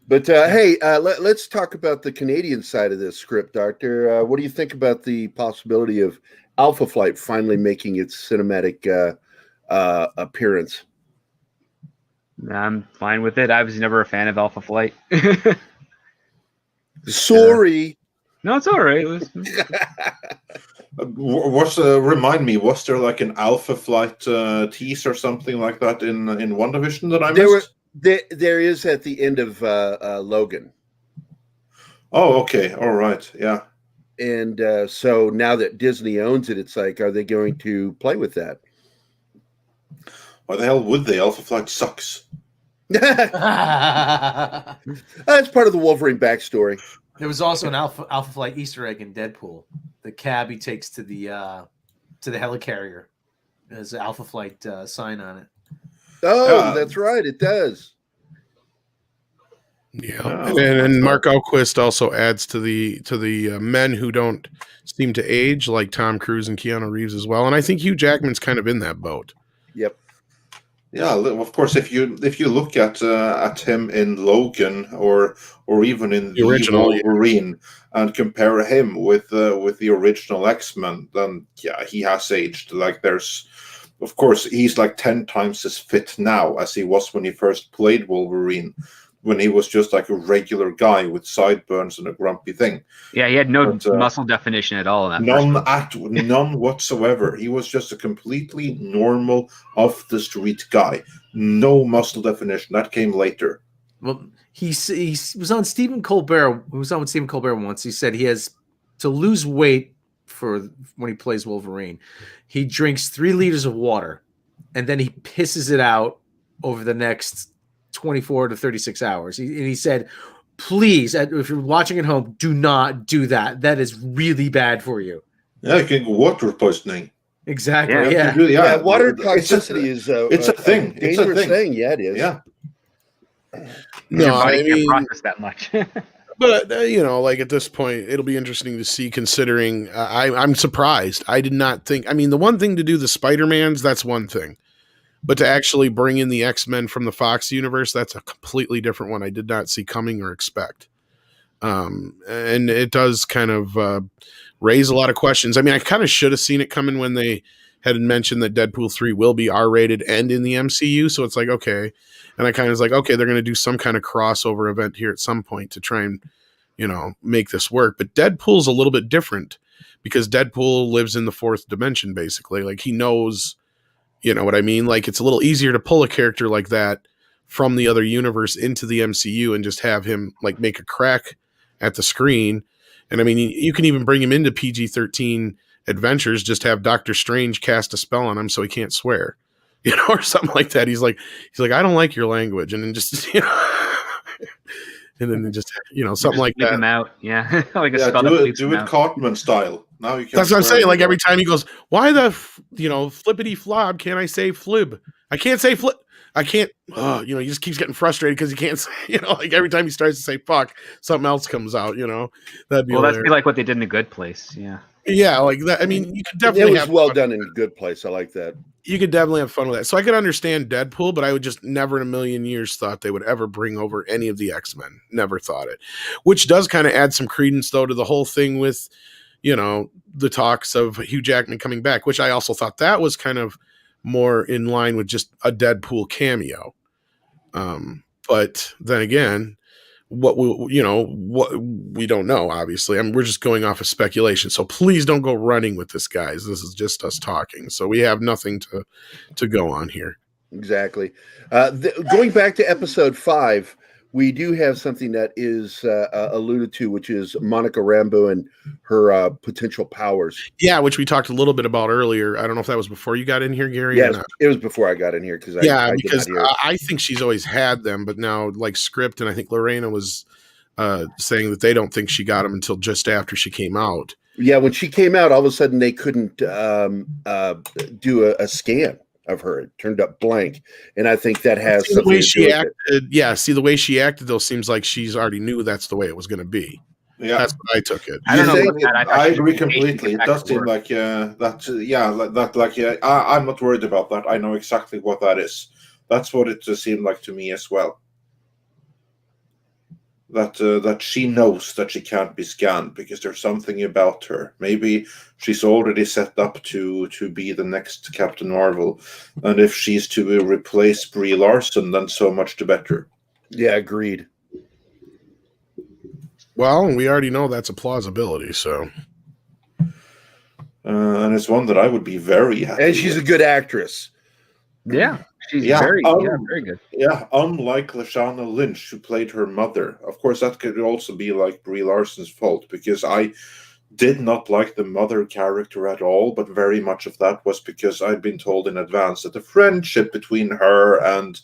But hey, let's talk about the Canadian side of this script, Doctor. What do you think about the possibility of Alpha Flight finally making its cinematic appearance? I'm fine with it. I was never a fan of Alpha Flight. Sorry. No, it's all right. Remind me, was there like an Alpha Flight tease or something like that in WandaVision that I missed? There is at the end of Logan. Oh, okay. All right. Yeah. And so now that Disney owns it, it's like, are they going to play with that? Why the hell would they? Alpha Flight sucks. That's part of the Wolverine backstory. There was also an Alpha Flight Easter egg in Deadpool. The cab he takes to the helicarrier. There's an Alpha Flight sign on it. Oh, that's right. It does. Yeah, and Mark Alquist also adds to the men who don't seem to age, like Tom Cruise and Keanu Reeves as well. And I think Hugh Jackman's kind of in that boat. Yep. Yeah, of course. If you look at him in Logan or even in the original Wolverine and compare him with the original X-Men, then yeah, he has aged. Like of course, he's like 10 times as fit now as he was when he first played Wolverine, when he was just like a regular guy with sideburns and a grumpy thing. Yeah, he had no muscle definition at all. In that none whatsoever. He was just a completely normal, off-the-street guy. No muscle definition. That came later. Well, he was on Stephen Colbert. He was on with Stephen Colbert once. He said he has to lose weight for when he plays Wolverine. He drinks 3 liters of water, and then he pisses it out over the next 24 to 36 hours. He said, please, if you're watching at home, do not do that. That is really bad for you. Yeah, you can get water poisoning. Exactly. Yeah. Water toxicity is it's a thing. It's a thing. Yeah, it is. Yeah. No, your body can't process that much. But like at this point, it'll be interesting to see. Considering I'm surprised. I did not think. I mean, the one thing to do the Spider-Mans, that's one thing. But to actually bring in the X-Men from the Fox universe, that's a completely different one I did not see coming or expect. And it does kind of raise a lot of questions. I mean, I kind of should have seen it coming when they had mentioned that Deadpool 3 will be R-rated and in the MCU. So it's like, okay. And I kind of was like, okay, they're going to do some kind of crossover event here at some point to try and, make this work. But Deadpool's a little bit different because Deadpool lives in the fourth dimension, basically. Like, he knows, you know what I mean? Like, it's a little easier to pull a character like that from the other universe into the MCU and just have him, like, make a crack at the screen. And I mean, you can even bring him into PG-13 adventures, just have Doctor Strange cast a spell on him so he can't swear, or something like that. He's like, I don't like your language. And then just, and then just, something like that. Him out. Yeah. Like a do it Cartman style. Now you can. That's what I'm saying. Like, every time he goes, why the, flippity flob can't I say flib? I can't say flip. I can't, he just keeps getting frustrated because he can't say, like every time he starts to say fuck, something else comes out, that'd be that'd be like what they did in The Good Place. Yeah. Yeah. Like that. I mean, you could definitely have well done in a good place. I like that. You could definitely have fun with that. So I could understand Deadpool, but I would just never in a million years thought they would ever bring over any of the X-Men. Never thought it, which does kind of add some credence though to the whole thing with, the talks of Hugh Jackman coming back, which I also thought that was kind of more in line with just a Deadpool cameo. But then again, what we don't know, obviously. I mean, we're just going off of speculation. So please don't go running with this, guys. This is just us talking. So we have nothing to go on here. Exactly. Going back to episode 5, we do have something that is alluded to, which is Monica Rambeau and her potential powers. Yeah, which we talked a little bit about earlier. I don't know if that was before you got in here, Gary. Yes, it was before I got in here because I think she's always had them, but now like Script and I think Lorena was saying that they don't think she got them until just after she came out. Yeah, when she came out, all of a sudden they couldn't do a scan of her. It turned up blank, and I think that has the way she acted. Yeah, see the way she acted though seems like she's already knew that's the way it was going to be. Yeah, that's what I took it. I don't know. I agree completely. It does seem like I'm not worried about that. I know exactly what that is. That's what it seemed like to me as well. That she knows that she can't be scanned because there's something about her. Maybe she's already set up to be the next Captain Marvel, and if she's to replace Brie Larson, then so much the better. Yeah, agreed. Well, we already know that's a plausibility, so. And it's one that I would be very happy And she's with. a good actress. Yeah. She's very good. Yeah, unlike Lashana Lynch, who played her mother. Of course, that could also be like Brie Larson's fault, because I did not like the mother character at all, but very much of that was because I'd been told in advance that the friendship between her and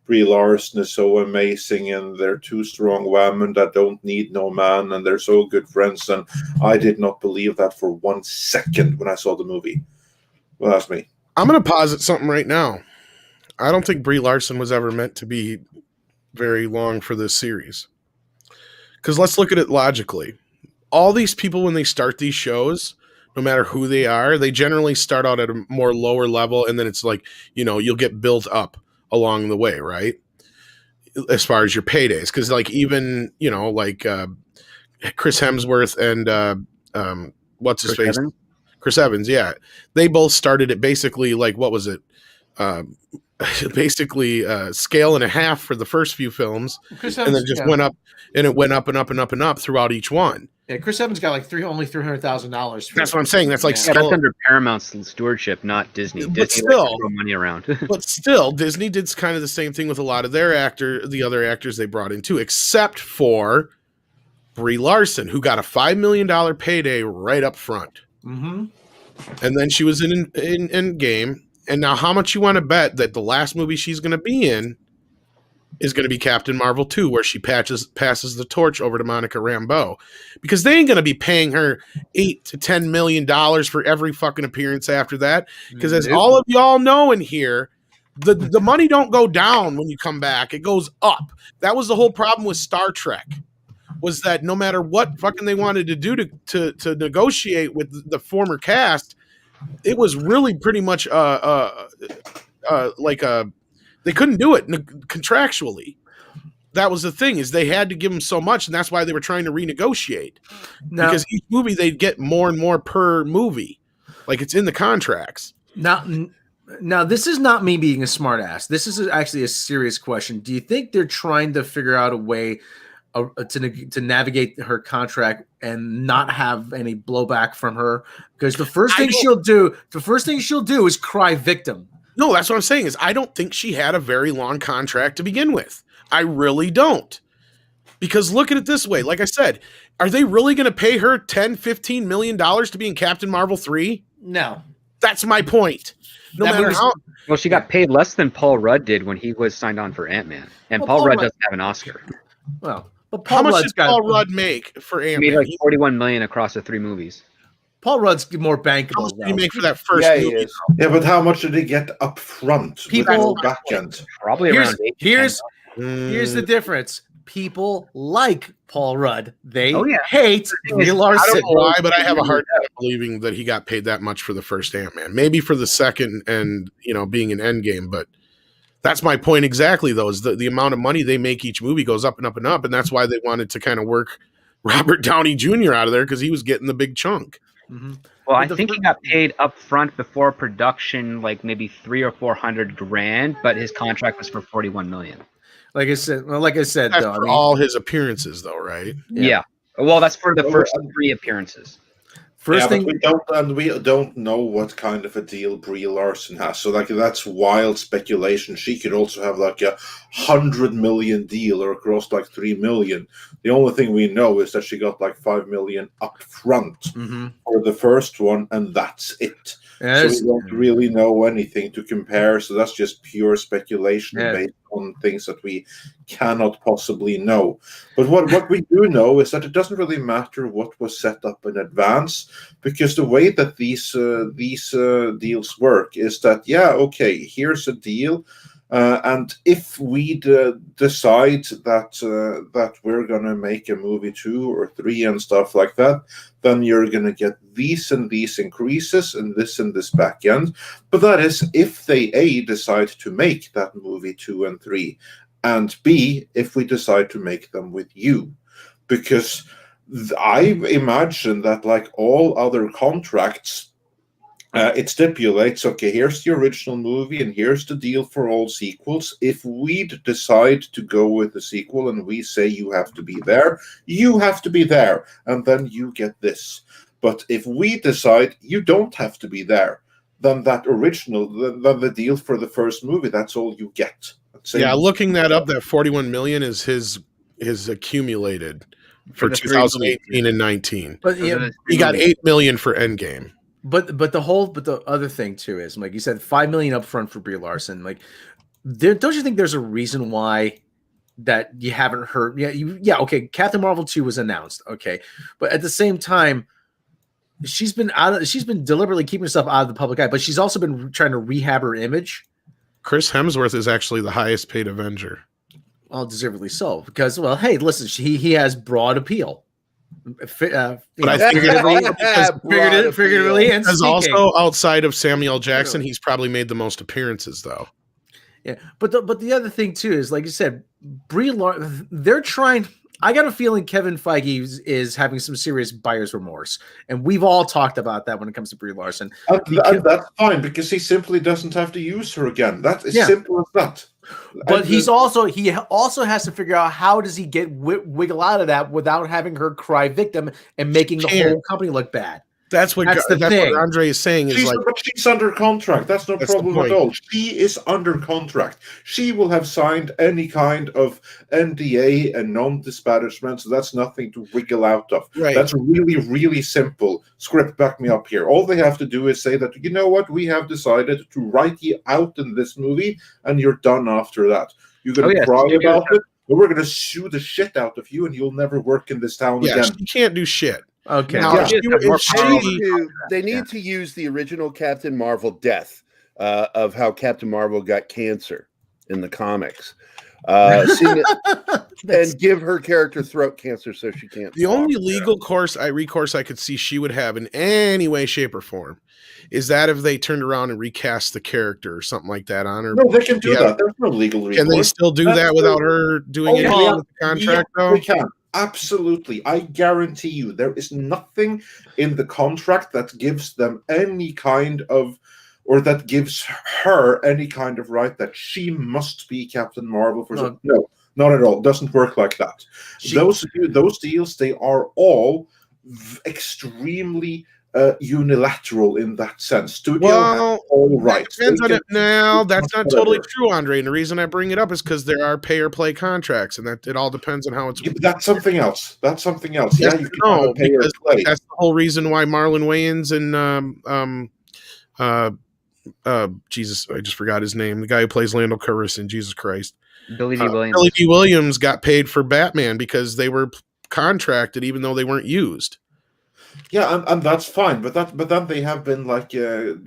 Brie Larson is so amazing, and they're two strong women that don't need no man, and they're so good friends, and I did not believe that for 1 second when I saw the movie. Well, that's me. I'm going to posit something right now. I don't think Brie Larson was ever meant to be very long for this series. Because let's look at it logically. All these people, when they start these shows, no matter who they are, they generally start out at a more lower level, and then it's like, you'll get built up along the way, right? As far as your paydays. Because like even, Chris Hemsworth and what's his face? Chris Evans, yeah. They both started at basically like, what was it? Basically scale and a half for the first few films, and then just went up, and it went up and up and up and up throughout each one. Yeah, Chris Evans got like only $300,000. That's what I'm saying. That's like that's under Paramount's stewardship, not Disney. But Disney still, likes to throw money around. But still, Disney did kind of the same thing with a lot of the other actors they brought in too, except for Brie Larson, who got a $5 million payday right up front, and then she was in Endgame. And now how much you want to bet that the last movie she's going to be in is going to be Captain Marvel 2, where she passes the torch over to Monica Rambeau? Because they ain't going to be paying her $8 to $10 million for every fucking appearance after that. Because as all of y'all know in here, the money don't go down when you come back. It goes up. That was the whole problem with Star Trek, was that no matter what fucking they wanted to do to negotiate with the former cast, it was really pretty much they couldn't do it contractually. That was the thing, is they had to give him so much, and that's why they were trying to renegotiate. Because each movie they'd get more and more per movie, like it's in the contracts. Now, this is not me being a smartass. This is actually a serious question. Do you think they're trying to figure out a way to navigate her contract and not have any blowback from her? Because the first thing she'll do is cry victim. No, that's what I'm saying, is I don't think she had a very long contract to begin with. I really don't. Because look at it this way. Like I said, are they really going to pay her $10-15 million to be in Captain Marvel 3? No. That's my point. No matter how. Well, she got paid less than Paul Rudd did when he was signed on for Ant-Man. And Paul Rudd doesn't have an Oscar. Well, but how much did Paul Rudd make for Ant-Man? He made like $41 million across the 3 movies. Paul Rudd's more bankable. How much did he make for that first movie? Yeah, but how much did he get up front? People back end? Probably around here's the difference. People like Paul Rudd. They hate Brie Larson. I don't know why, but I have a hard time believing that he got paid that much for the first Ant-Man. Maybe for the second and, being an Endgame, but that's my point exactly, though, is the amount of money they make each movie goes up and up and up, and that's why they wanted to kind of work Robert Downey Jr. out of there, because he was getting the big chunk. Mm-hmm. Well, I think he got paid up front before production, like maybe $300,000 or $400,000, but his contract was for $41 million. Like I said, that's though, for all his appearances, though, right? Yeah. Well, that's for the first 3 appearances. But we don't know what kind of a deal Brie Larson has. So that's wild speculation. She could also have like a $100 million deal or across like $3 million. The only thing we know is that she got like $5 million up front for the first one, and that's it. So we don't really know anything to compare. So that's just pure speculation based on things that we cannot possibly know. But what we do know is that it doesn't really matter what was set up in advance, because the way that these deals work is that, here's a deal. And if we decide that we're going to make a movie 2 or 3 and stuff like that, then you're going to get these and these increases and this back end. But that is if they A, decide to make that movie 2 and 3, and B, if we decide to make them with you. Because I imagine that like all other contracts, it stipulates, okay, here's the original movie and here's the deal for all sequels. If we decide to go with the sequel and we say you have to be there, you have to be there, and then you get this. But if we decide you don't have to be there, then that original, then the deal for the first movie, that's all you get. Looking that up, that $41 million is his accumulated for 2018 and 19. But he got $8 million for Endgame. But the other thing too is, like you said, $5 million up front for Brie Larson. Like, don't you think there's a reason why that you haven't heard? Okay, Captain Marvel 2 was announced, okay, but at the same time, she's been deliberately keeping herself out of the public eye, but she's also been trying to rehab her image. Chris Hemsworth is actually the highest paid Avenger. Well, deservedly so, because hey, listen, he has broad appeal. But I figuratively and because also outside of Samuel Jackson, he's probably made the most appearances, though. Yeah, but the other thing too is, like you said, Brie Larson. They're trying. I got a feeling Kevin Feige is having some serious buyer's remorse, and we've all talked about that when it comes to Brie Larson. That's fine, because he simply doesn't have to use her again. That's as simple as that. But he also has to figure out how does he get wiggle out of that without having her cry victim and making the whole company look bad. That's what Andre is saying. She's under contract. That's no problem at all. She is under contract. She will have signed any kind of NDA and non-disparagement, so that's nothing to wiggle out of. Right. That's really, really simple. Script, back me up here. All they have to do is say that, you know what, we have decided to write you out in this movie, and you're done after that. You're going to cry about it, but we're going to sue the shit out of you, and you'll never work in this town again. She can't do shit. Okay. Now, they need to use the original Captain Marvel death of how Captain Marvel got cancer in the comics. Seeing it, and give her character throat cancer so she can't. The only legal recourse I could see she would have in any way, shape, or form is that if they turned around and recast the character or something like that on her. No, they can do that. There's no legal recourse. Can they still do that without her doing anything with the contract, though? They can. Absolutely. I guarantee you there is nothing in the contract that gives them any kind of, or that gives her any kind of right that she must be Captain Marvel for something. No, not at all. It doesn't work like that. Those deals, they are all extremely unilateral in that sense. Studio has all rights. Depends on it. Now, that's not totally true, Andre. And the reason I bring it up is because there are pay or play contracts, and that it all depends on how it's. Yeah, that's something else. That's something else. Yes, Yeah, you can have a pay or play. That's the whole reason why Marlon Wayans and Jesus, I just forgot his name. The guy who plays Lando Calrissian. Jesus Christ, Billy D. Williams. Billy D. Williams got paid for Batman because they were contracted, even though they weren't used. Yeah, and that's fine, but then they have been like, so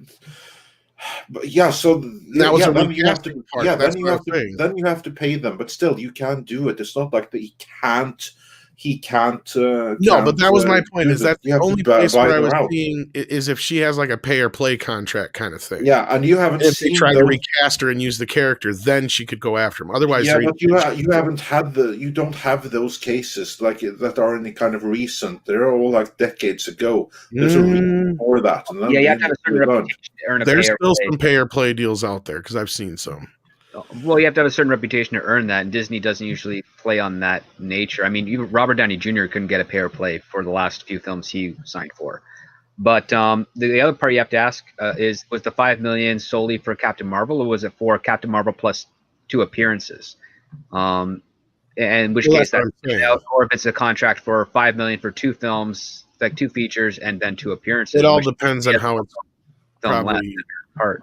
that was then you have to, part. yeah, That's then you have to pay them, but still you can't do it. It's not like that he can't. No, but that was my point. Is that the only place where I was out. seeing is if she has like a pay or play contract kind of thing. Yeah, and you haven't. If they tried to recast her and use the character, then she could go after him. Otherwise, yeah, but you haven't had you don't have those cases like that are any kind of recent. They're all like decades ago. There's a reason for that. And you have to have a certain reputation to earn a There's still some pay or play deals out there because I've seen some. Well, you have to have a certain reputation to earn that, and Disney doesn't usually play on that nature. I mean, even Robert Downey Jr. couldn't get a pay or play for the last few films he signed for. But the other part you have to ask is, was the $5 million solely for Captain Marvel, or was it for Captain Marvel plus 2 appearances? And in which case, or if it's a contract for $5 million for 2 films, like 2 features, and then 2 appearances. It all depends on how it's probably part.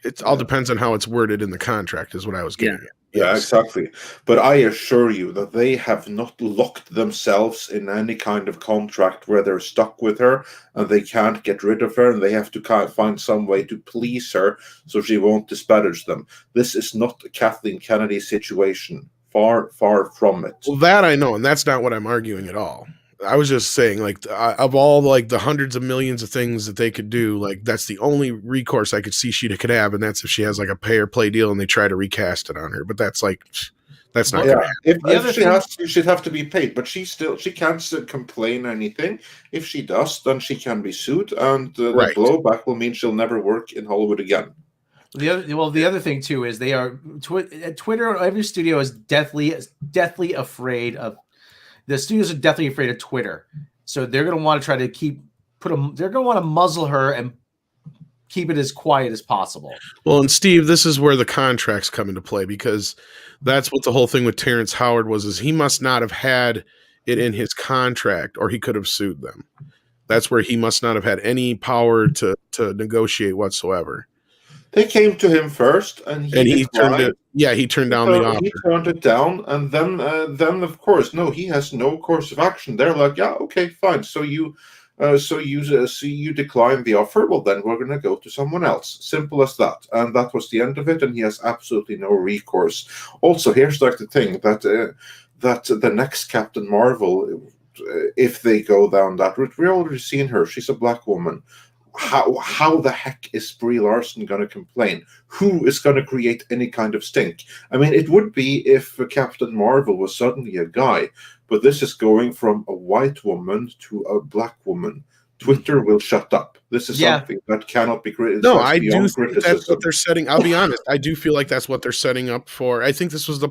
It all depends on how it's worded in the contract, is what I was getting at. Yeah, exactly. But I assure you that they have not locked themselves in any kind of contract where they're stuck with her and they can't get rid of her and they have to find some way to please her so she won't disparage them. This is not a Kathleen Kennedy situation. Far, far from it. Well, that I know, and that's not what I'm arguing at all. I was just saying, like, of all like the hundreds of millions of things that they could do, like that's the only recourse I could see she could have, and that's if she has like a pay or play deal and they try to recast it on her. But that's like, that's not. Yeah, if she'd have to be paid, but she can't complain anything. If she does, then she can be sued, and the blowback will mean she'll never work in Hollywood again. The other thing too is they are Twitter. Every studio is deathly afraid of. The studios are definitely afraid of Twitter, so they're going to want to try to they're going to want to muzzle her and keep it as quiet as possible. Well, and Steve, this is where the contracts come into play, because that's what the whole thing with Terrence Howard was, is he must not have had it in his contract or he could have sued them. That's where he must not have had any power to negotiate whatsoever. They came to him first, and he turned it. Yeah, he turned down the offer. He turned it down, and then of course, no, he has no course of action. They're like, yeah, okay, fine. So you decline the offer. Well, then we're going to go to someone else. Simple as that. And that was the end of it. And he has absolutely no recourse. Also, here's like the thing that the next Captain Marvel, if they go down that route, we've already seen her. She's a black woman. How the heck is Brie Larson going to complain? Who is going to create any kind of stink? I mean, it would be if Captain Marvel was suddenly a guy, but this is going from a white woman to a black woman. Twitter will shut up. This is something that cannot be criticized. No, I do think that's what they're setting. I'll be honest. I do feel like that's what they're setting up for. I think this was the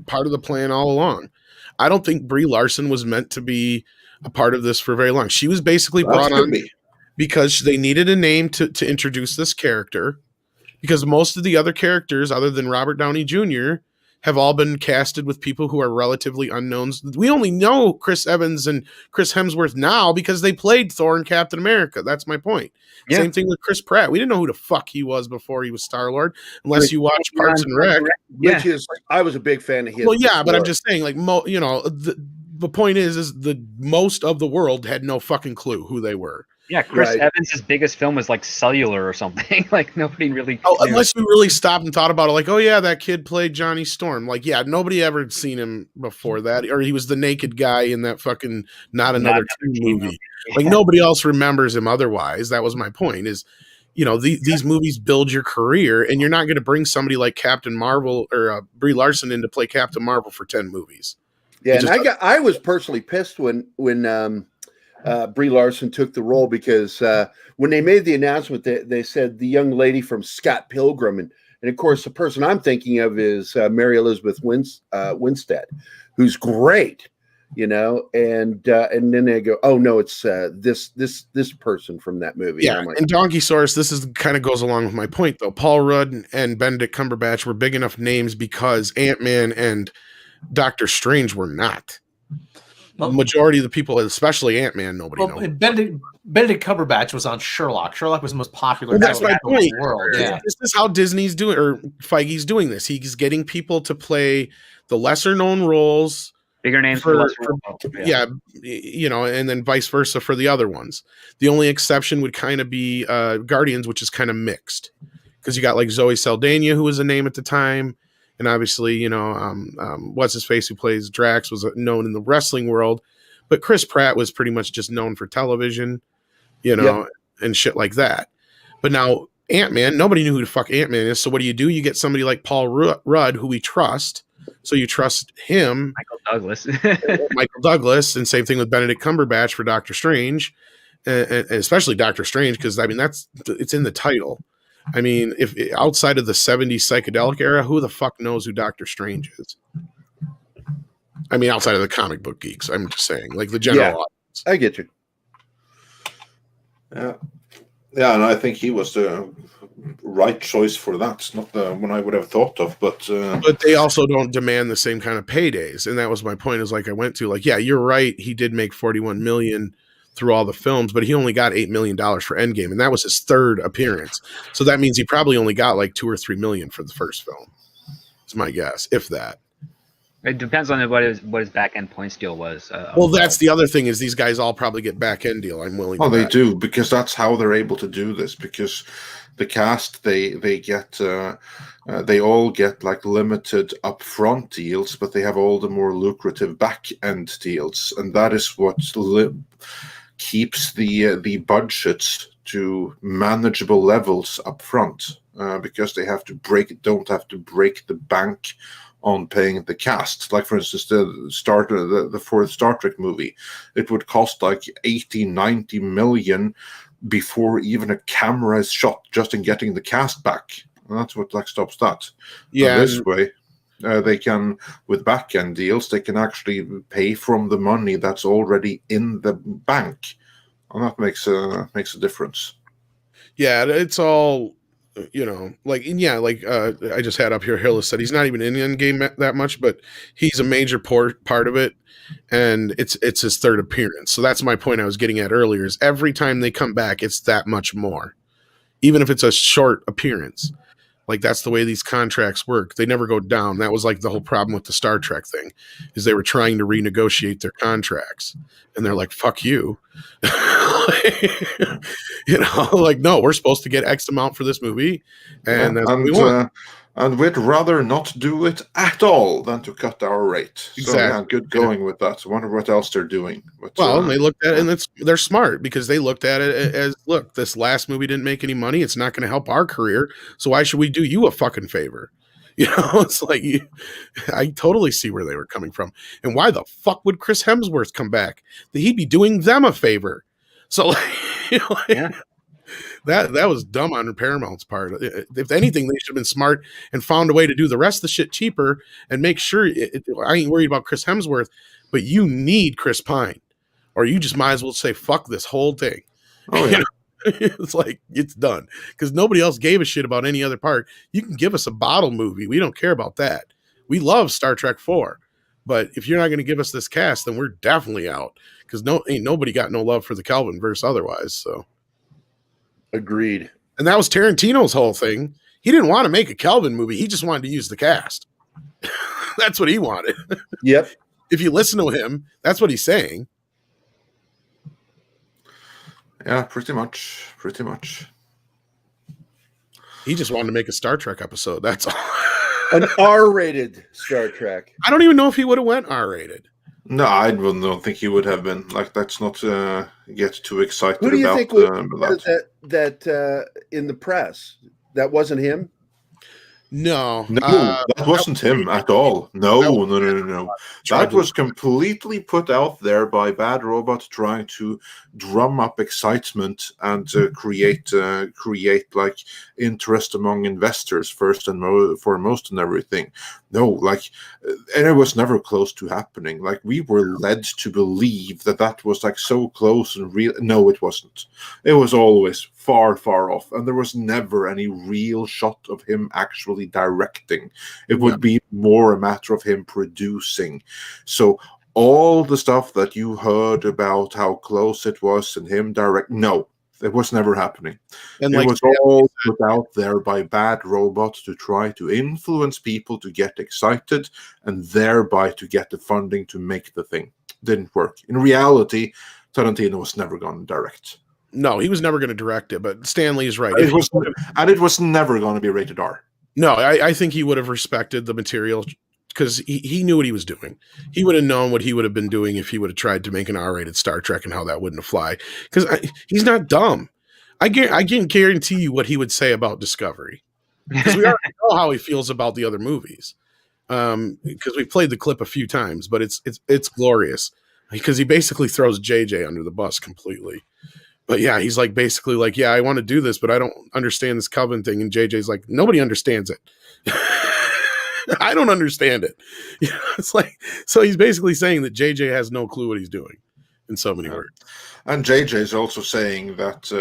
part of the plan all along. I don't think Brie Larson was meant to be a part of this for very long. She was basically brought on because they needed a name to introduce this character, because most of the other characters, other than Robert Downey Jr., have all been casted with people who are relatively unknowns. We only know Chris Evans and Chris Hemsworth now because they played Thor and Captain America. That's my point. Yeah. Same thing with Chris Pratt. We didn't know who the fuck he was before he was Star-Lord, unless you watch Parks and Rec. Which is, I was a big fan of his. Well, yeah, but I'm just saying, like, the point is the most of the world had no fucking clue who they were. Yeah, Chris Right. Evans' biggest film was like Cellular or something. Like nobody really. Oh, knew. unless you really stopped and thought about it, like, oh yeah, that kid played Johnny Storm. Like, yeah, nobody ever had seen him before that, or he was the naked guy in that fucking Not Another Teen movie. Like nobody else remembers him otherwise. That was my point. Is these movies build your career, and you're not going to bring somebody like Captain Marvel or Brie Larson in to play Captain Marvel for 10 movies. Yeah, and I was personally pissed when Brie Larson took the role, because when they made the announcement, they said the young lady from Scott Pilgrim, and of course the person I'm thinking of is Mary Elizabeth Winstead, who's great, and then they go, oh no, it's this person from that movie. Yeah, and Donkey Source, this is kind of goes along with my point though. Paul Rudd and Benedict Cumberbatch were big enough names because Ant-Man and Doctor Strange were not. The majority of the people, especially Ant-Man, nobody knows. Benedict Cumberbatch was on Sherlock. Sherlock was the most popular Well, that's show my in point. the world. Yeah. This is how Disney's doing, or Feige's doing this. He's getting people to play the lesser known roles, bigger names for yeah. And then vice versa for the other ones. The only exception would kind of be Guardians, which is kind of mixed, because you got like Zoe Saldana, who was a name at the time. And obviously, what's his face who plays Drax was known in the wrestling world, but Chris Pratt was pretty much just known for television, and shit like that. But now Ant-Man, nobody knew who the fuck Ant-Man is. So what do? You get somebody like Paul Rudd, who we trust. So you trust him. Michael Douglas, and same thing with Benedict Cumberbatch for Doctor Strange, and especially Doctor Strange, because it's in the title. I mean, if outside of the 70s psychedelic era, who the fuck knows who Doctor Strange is? I mean, outside of the comic book geeks, I'm just saying, like the general audience. I get you. Yeah, and I think he was the right choice for that. Not the one I would have thought of, but they also don't demand the same kind of paydays, and that was my point. Is like I went to like, yeah, you're right. He did make $41 million through all the films, but he only got $8 million for Endgame, and that was his third appearance. So that means he probably only got like $2 or $3 million for the first film. It's my guess, if that. It depends on what his back end points deal was. Well, that's the other thing, is these guys all probably get back end deal. I'm willing. Oh, they do, because that's how they're able to do this. Because the cast, they get they all get like limited upfront deals, but they have all the more lucrative back end deals, and that is what keeps the budgets to manageable levels up front, because they don't have to break the bank on paying the cast. Like for instance, the fourth Star Trek movie, it would cost like 80-90 million before even a camera is shot, just in getting the cast back. And that's what stops that. Yeah, this way they can, with back end deals, they can actually pay from the money that's already in the bank, and that makes a difference. Yeah, it's all, I just had up here, Hillis said he's not even in the Endgame that much, but he's a major part of it, and it's his third appearance. So that's my point I was getting at earlier, is every time they come back, it's that much more, even if it's a short appearance. Like, that's the way these contracts work. They never go down. That was like the whole problem with the Star Trek thing, is they were trying to renegotiate their contracts, and they're like, fuck you. Like, no, we're supposed to get X amount for this movie, and that's what we want. And we'd rather not do it at all than to cut our rate. Exactly. So, yeah, good going with that. I wonder what else they're doing. But, and they looked at it, and they're smart, because they looked at it as, look, this last movie didn't make any money. It's not going to help our career. So why should we do you a fucking favor? It's like, I totally see where they were coming from. And why the fuck would Chris Hemsworth come back? He'd be doing them a favor. So, yeah. That was dumb on Paramount's part. If anything, they should have been smart and found a way to do the rest of the shit cheaper and make sure I ain't worried about Chris Hemsworth, but you need Chris Pine, or you just might as well say fuck this whole thing. Oh yeah. It's like, it's done, because nobody else gave a shit about any other part. You can give us a bottle movie, we don't care about that. We love Star Trek 4, but if you're not going to give us this cast, then we're definitely out, because ain't nobody got no love for the Kelvin verse otherwise. So agreed. And that was Tarantino's whole thing. He didn't want to make a Kelvin movie. He just wanted to use the cast. That's what he wanted. Yep. If you listen to him, that's what he's saying. Yeah, pretty much. Pretty much. He just wanted to make a Star Trek episode. That's all. An R-rated Star Trek. I don't even know if he would have went R-rated. No, I don't think he would have been. Like, let's not get too excited Who do you about think was that. in the press? That wasn't him? No. No, that wasn't him at all. No. That was completely put out there by Bad Robot trying to drum up excitement and create like interest among investors first and foremost and everything. No, like, and it was never close to happening. Like, we were led to believe that was like so close and real. No, it wasn't. It was always far, far off, and there was never any real shot of him actually directing. It would be more a matter of him producing. So all the stuff that you heard about how close it was and him direct, no, it was never happening. And it was all put out there by Bad Robot to try to influence people to get excited and thereby to get the funding to make the thing. Didn't work. In reality, Tarantino was never going to direct. No, he was never going to direct it, but Stanley is right. It was never going to be rated R. No, I think he would have respected the material because he knew what he was doing. He would have known what he would have been doing if he would have tried to make an R-rated Star Trek and how that wouldn't fly. Because he's not dumb. I can guarantee you what he would say about Discovery. Because we already know how he feels about the other movies. Because we've played the clip a few times, but it's glorious. Because he basically throws JJ under the bus completely. But yeah, he's like basically like, yeah, I want to do this, but I don't understand this Coven thing. And JJ's like, nobody understands it. I don't understand it. You know, it's like, so he's basically saying that JJ has no clue what he's doing in so many words. And JJ is also saying that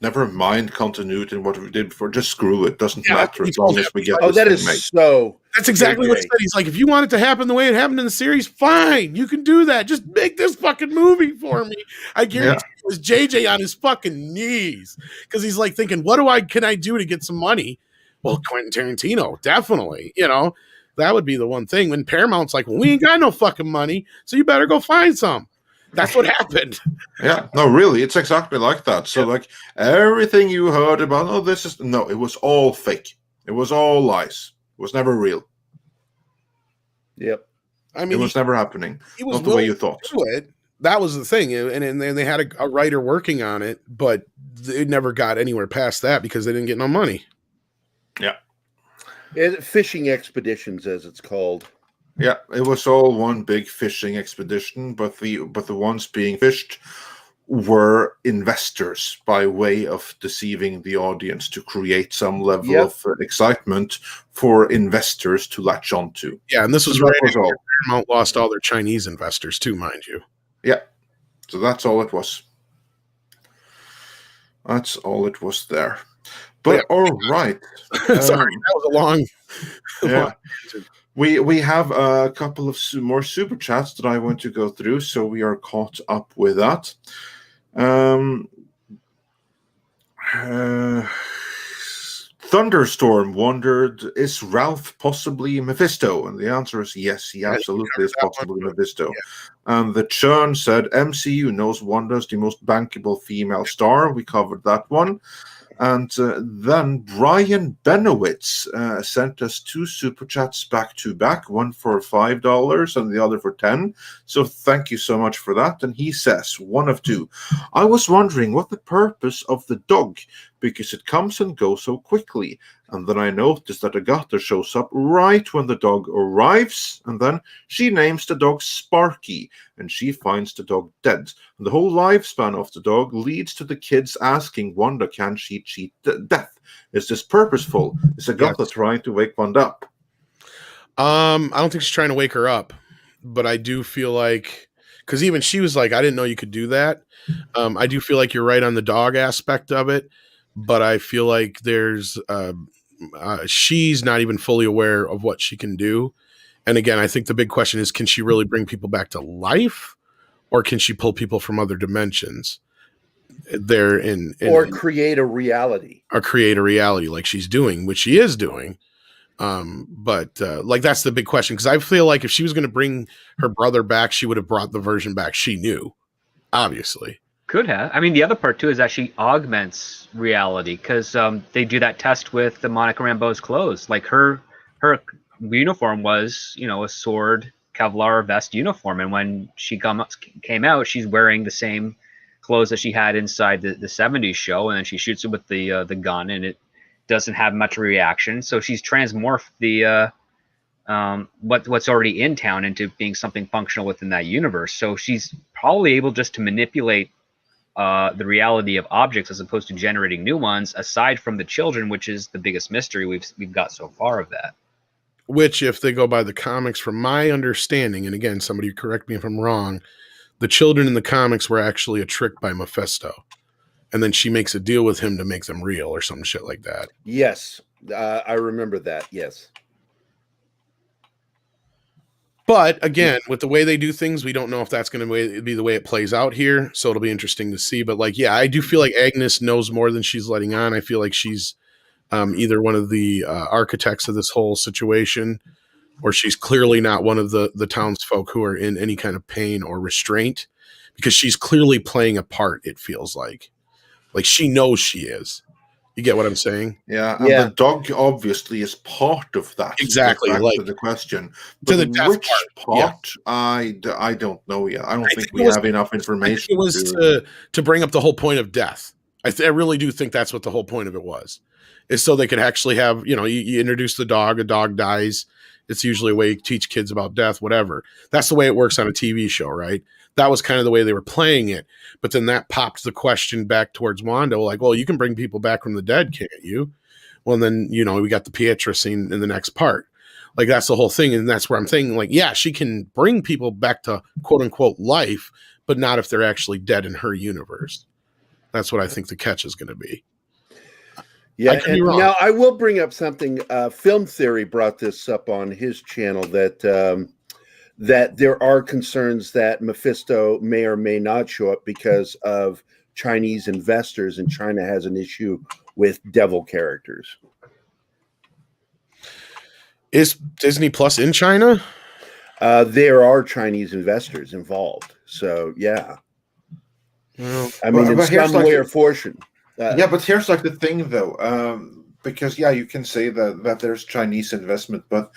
never mind continuity and what we did before, just screw it. Doesn't matter as long as we get this that thing is made. so. That's exactly what he said. He's like, if you want it to happen the way it happened in the series, fine, you can do that. Just make this fucking movie for me. I guarantee it was JJ on his fucking knees because he's like thinking, what can I do to get some money? Well, Quentin Tarantino, definitely. You know, that would be the one thing. When Paramount's like, well, we ain't got no fucking money, so you better go find some. That's what happened. Yeah, no, really, it's exactly like that. So, like, everything you heard about, it was all fake. It was all lies. It was never real. Yep. I mean, it was never happening. It was not the way you thought. That was the thing, and they had a writer working on it, but it never got anywhere past that because they didn't get no money. Yeah. Fishing expeditions, as it's called. Yeah, it was all one big fishing expedition, but the ones being fished were investors by way of deceiving the audience to create some level of excitement for investors to latch onto. Yeah, and this was right after Paramount lost all their Chinese investors too, mind you. Yeah, so that's all it was. That's all it was there. But all right. Sorry, that was a long. Yeah. We have a couple of more super chats that I want to go through, so we are caught up with that. Thunderstorm wondered, is Ralph possibly Mephisto? And the answer is yes, he absolutely is possibly Mephisto. Yeah. And the Churn said, MCU knows Wanda's the most bankable female star. We covered that one. And then Brian Benowitz sent us 2 super chats back to back, one for $5 and the other for 10. So thank you so much for that. And he says, one of 2. I was wondering what the purpose of the dog, because it comes and goes so quickly. And then I noticed that Agatha shows up right when the dog arrives, and then she names the dog Sparky, and she finds the dog dead. And the whole lifespan of the dog leads to the kids asking Wanda, can she cheat death? Is this purposeful? Is Agatha trying to wake Wanda up? I don't think she's trying to wake her up, but I do feel like, because even she was like, I didn't know you could do that. I do feel like you're right on the dog aspect of it, but I feel like there's she's not even fully aware of what she can do. And again, I think the big question is, can she really bring people back to life, or can she pull people from other dimensions there or create a reality, like she's doing, which she is doing. But like, that's the big question. Cause I feel like if she was going to bring her brother back, she would have brought the version back she knew, obviously. Could have. I mean, the other part too is that she augments reality because they do that test with the Monica Rambeau's clothes. Like her uniform was, a sword Kevlar vest uniform, and when she came out, she's wearing the same clothes that she had inside the 70s show, and then she shoots it with the gun, and it doesn't have much reaction. So she's transmorphed the what's already in town into being something functional within that universe. So she's probably able just to manipulate the reality of objects as opposed to generating new ones, aside from the children, which is the biggest mystery we've got so far of that. Which, if they go by the comics, from my understanding, and again, somebody correct me if I'm wrong, the children in the comics were actually a trick by Mephisto. And then she makes a deal with him to make them real or some shit like that. Yes, I remember that. Yes. But again, with the way they do things, we don't know if that's going to be the way it plays out here. So it'll be interesting to see. But I do feel like Agnes knows more than she's letting on. I feel like she's either one of the architects of this whole situation, or she's clearly not one of the townsfolk who are in any kind of pain or restraint, because she's clearly playing a part, it feels like she knows she is. You get what I'm saying? Yeah, and the dog obviously is part of that. Exactly. Back to the question. But to the which part, I don't know yet. I don't think we have enough information. It was to bring up the whole point of death. I really do think that's what the whole point of it was, is so they could actually have, you introduce the dog, a dog dies. It's usually a way you teach kids about death, whatever. That's the way it works on a TV show, right? That was kind of the way they were playing it. But then that popped the question back towards Wanda, like, well, you can bring people back from the dead, can't you? Well, then, we got the Pietra scene in the next part. Like, that's the whole thing. And that's where I'm thinking, like, yeah, she can bring people back to quote unquote life, but not if they're actually dead in her universe. That's what I think the catch is going to be. Yeah, and now I will bring up something. Film Theory brought this up on his channel that there are concerns that Mephisto may or may not show up because of Chinese investors, and China has an issue with devil characters. Is Disney Plus in China? There are Chinese investors involved. So, yeah. Well, I mean, in some way or fortune. But here's the thing, though, because you can say that there's Chinese investment, but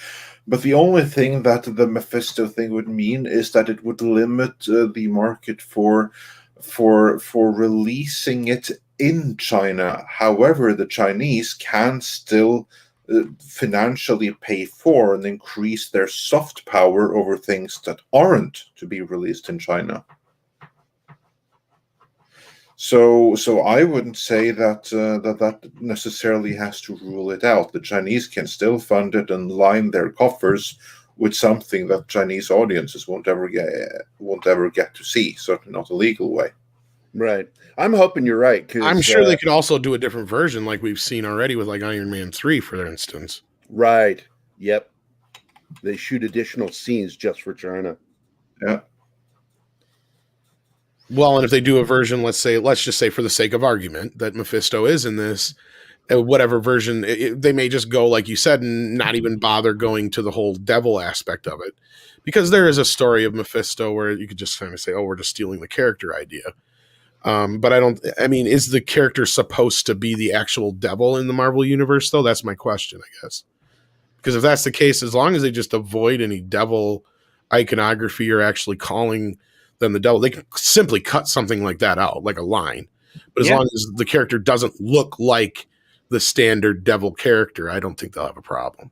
the only thing that the Mephisto thing would mean is that it would limit the market for releasing it in China. However, the Chinese can still financially pay for and increase their soft power over things that aren't to be released in China. So I wouldn't say that necessarily has to rule it out. The Chinese can still fund it and line their coffers with something that Chinese audiences won't ever get to see. Certainly not a legal way. Right. I'm hoping you're right. I'm sure they could also do a different version, like we've seen already with like Iron Man 3, for instance. Right. Yep. They shoot additional scenes just for China. Yeah. Well, and if they do a version, let's just say for the sake of argument that Mephisto is in this, whatever version, they may just go, like you said, and not even bother going to the whole devil aspect of it. Because there is a story of Mephisto where you could just kind of say, oh, we're just stealing the character idea. But is the character supposed to be the actual devil in the Marvel universe, though? That's my question, I guess. Because if that's the case, as long as they just avoid any devil iconography or actually calling them the devil, they can simply cut something like that out, like a line. But as long as the character doesn't look like the standard devil character, I don't think they'll have a problem.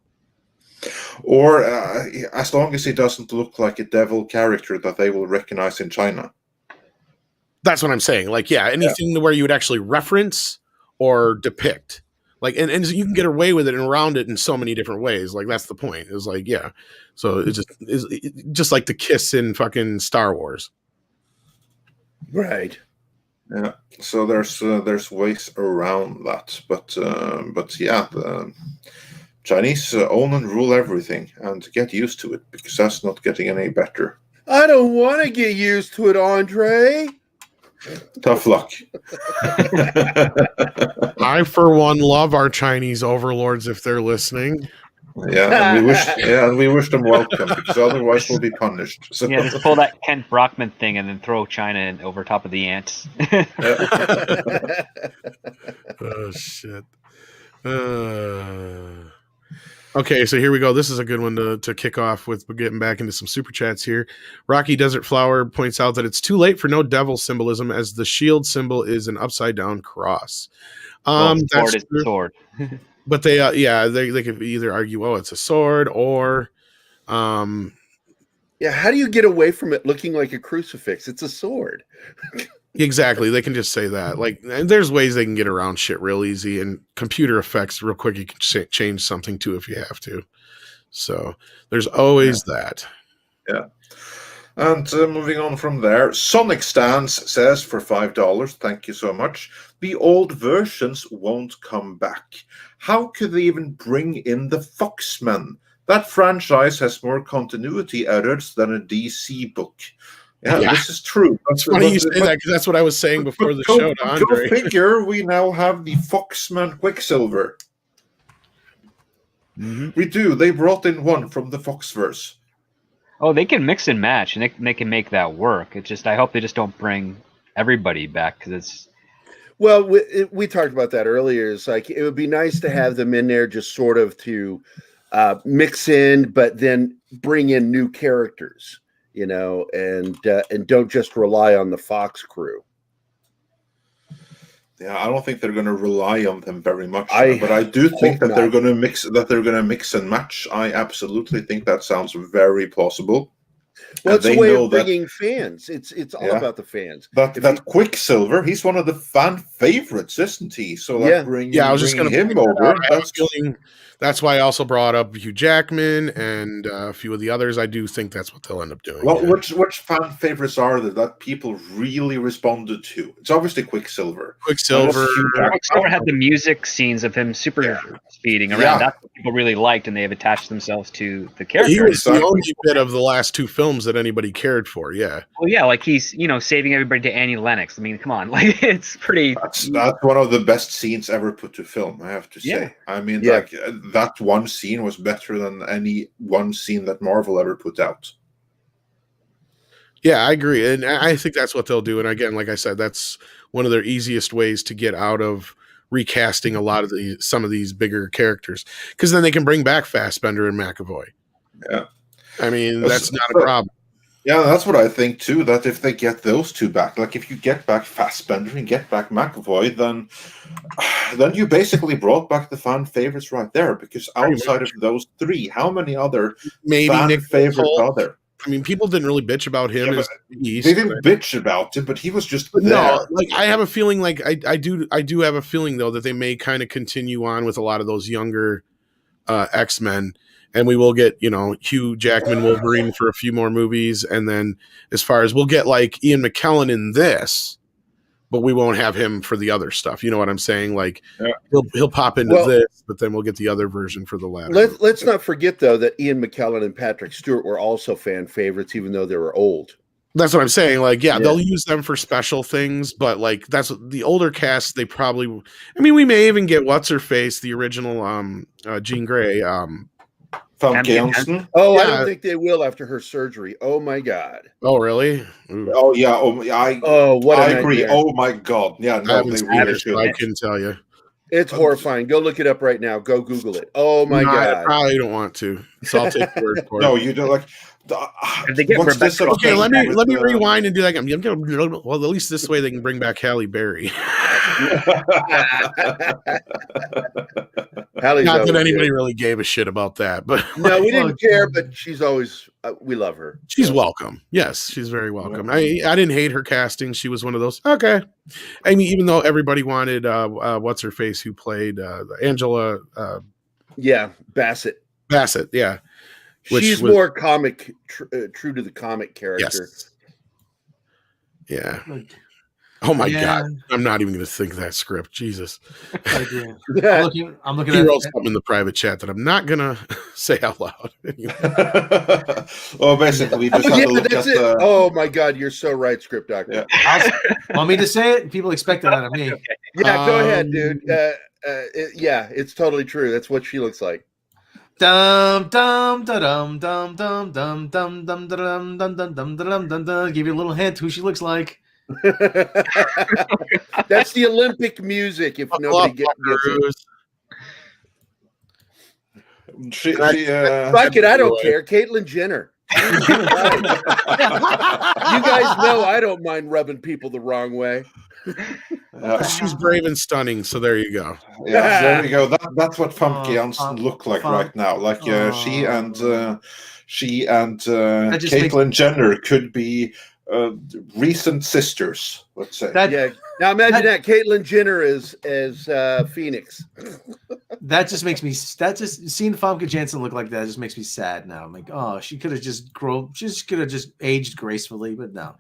Or as long as he doesn't look like a devil character that they will recognize in China. That's what I'm saying. Like, anything where you would actually reference or depict. Like, and you can get away with it and around it in so many different ways. Like, that's the point. It's like, yeah. So it's just like the kiss in fucking Star Wars. Right. Yeah. So there's ways around that, but the Chinese own and rule everything, and get used to it, because that's not getting any better. I don't want to get used to it, Andre. Tough luck. I, for one, love our Chinese overlords if they're listening. Yeah, and we wish them welcome because otherwise we'll be punished. So. Yeah, just pull that Kent Brockman thing and then throw China in over top of the ants. Oh shit. Okay, so here we go. This is a good one to kick off with. We're getting back into some super chats here. Rocky Desert Flower points out that it's too late for no devil symbolism, as the shield symbol is an upside down cross. Sword is a sword. But they could either argue, oh, it's a sword, or Yeah, how do you get away from it looking like a crucifix? It's a sword. exactly. They can just say that. Like, and there's ways they can get around shit real easy, and computer effects real quick. You can change something too if you have to. So there's always that. Yeah. And moving on from there, Sonic Stance says for $5, thank you so much, the old versions won't come back. How could they even bring in the Foxmen? That franchise has more continuity errors than a DC book. Yeah, this is true. It's funny you say that, because that's what I was saying before the show to Andre. Go figure, we now have the Foxman Quicksilver. Mm-hmm. We do. They brought in one from the Foxverse. Oh, they can mix and match, and they can make that work. It's just, I hope they just don't bring everybody back, because it's... Well, we talked about that earlier. It's like it would be nice to have them in there just sort of to mix in, but then bring in new characters, you know, and don't just rely on the Fox crew. Yeah, I don't think they're going to rely on them very much, but I do think that they're going to mix. That they're going to mix and match. I absolutely think that sounds very plausible. Well, it's a way of bringing fans. It's all about the fans. That Quicksilver, he's one of the fan favorites, isn't he? So bringing I was just going to him over. That's why I also brought up Hugh Jackman and a few of the others. I do think that's what they'll end up doing. Well, which fan favorites are there that people really responded to? It's obviously Quicksilver. Quicksilver had the music scenes of him super speeding around. Yeah. That's what people really liked, and they have attached themselves to the character. He was the only bit of the last two films that anybody cared for. Yeah. Well, yeah, like he's saving everybody to Annie Lennox. I mean, come on, like it's pretty. That's one of the best scenes ever put to film. I have to say. Yeah. I mean, like that one scene was better than any one scene that Marvel ever put out. Yeah, I agree. And I think that's what they'll do. And again, like I said, that's one of their easiest ways to get out of recasting a lot of some of these bigger characters, because then they can bring back Fassbender and McAvoy. Yeah. I mean, that's not a problem. Yeah, that's what I think too, that if they get those two back, like if you get back Fassbender and get back McAvoy, then you basically brought back the fan favorites right there, because outside of those three, how many other fan favorites are there? I mean, people didn't really bitch about him. They didn't bitch about him, but he was just there. No, like I have a feeling, like I do have a feeling though that they may kind of continue on with a lot of those younger X-Men. And we will get, Hugh Jackman Wolverine for a few more movies. And then as far as we'll get like Ian McKellen in this, but we won't have him for the other stuff. You know what I'm saying? Like he'll pop into this, but then we'll get the other version for the latter. Let's not forget, though, that Ian McKellen and Patrick Stewart were also fan favorites, even though they were old. That's what I'm saying. Like, they'll use them for special things, but like that's the older cast. They probably, we may even get what's-her-face, the original Jean Grey, Van Gelston. Oh, I don't think they will after her surgery. Oh my God. Oh really? Ooh. Oh yeah. I agree. Oh my God. Yeah. No, they really should. I can tell you. It's horrifying. Go look it up right now. Go Google it. Oh my God. I probably don't want to. So I'll take the word for it. No, you don't like. If they get Rebecca, okay, let me rewind and do that again. Well, at least this way they can bring back Halle Berry. Not that anybody really gave a shit about that, but no, we didn't care. But she's always we love her. She's welcome. Yes, she's very welcome. I didn't hate her casting. She was one of those. Okay, I mean, even though everybody wanted what's her face who played Angela. Bassett. Bassett. Yeah. She's more comic, true to the comic character. Yes. Yeah. Oh my God! I'm not even going to think that script. Jesus. I'm looking. He wrote something in the private chat that I'm not going to say out loud. Well, basically, we just have to look at the... Oh my God! You're so right, script doctor. Want me to say it? People expect it out of me. Yeah, go ahead, dude. It's totally true. That's what she looks like. Dum dum da dum dum dum dum dum dum dum dum dum dum dum dum dum. Give you a little hint who she looks like. That's the Olympic music. If nobody gets it, fuck it, I don't care. Caitlyn Jenner. You guys know I don't mind rubbing people the wrong way. She's brave and stunning, so there you go. Yeah, there you go. That's what Famke Janssen look like right now. Like she and Caitlyn Jenner could be recent sisters. Let's say. Yeah. Now imagine that Caitlyn Jenner as Phoenix. That just makes me. That just seeing Famke Janssen look like that just makes me sad now. I'm like, oh, she could have just grown. She could have just aged gracefully, but no.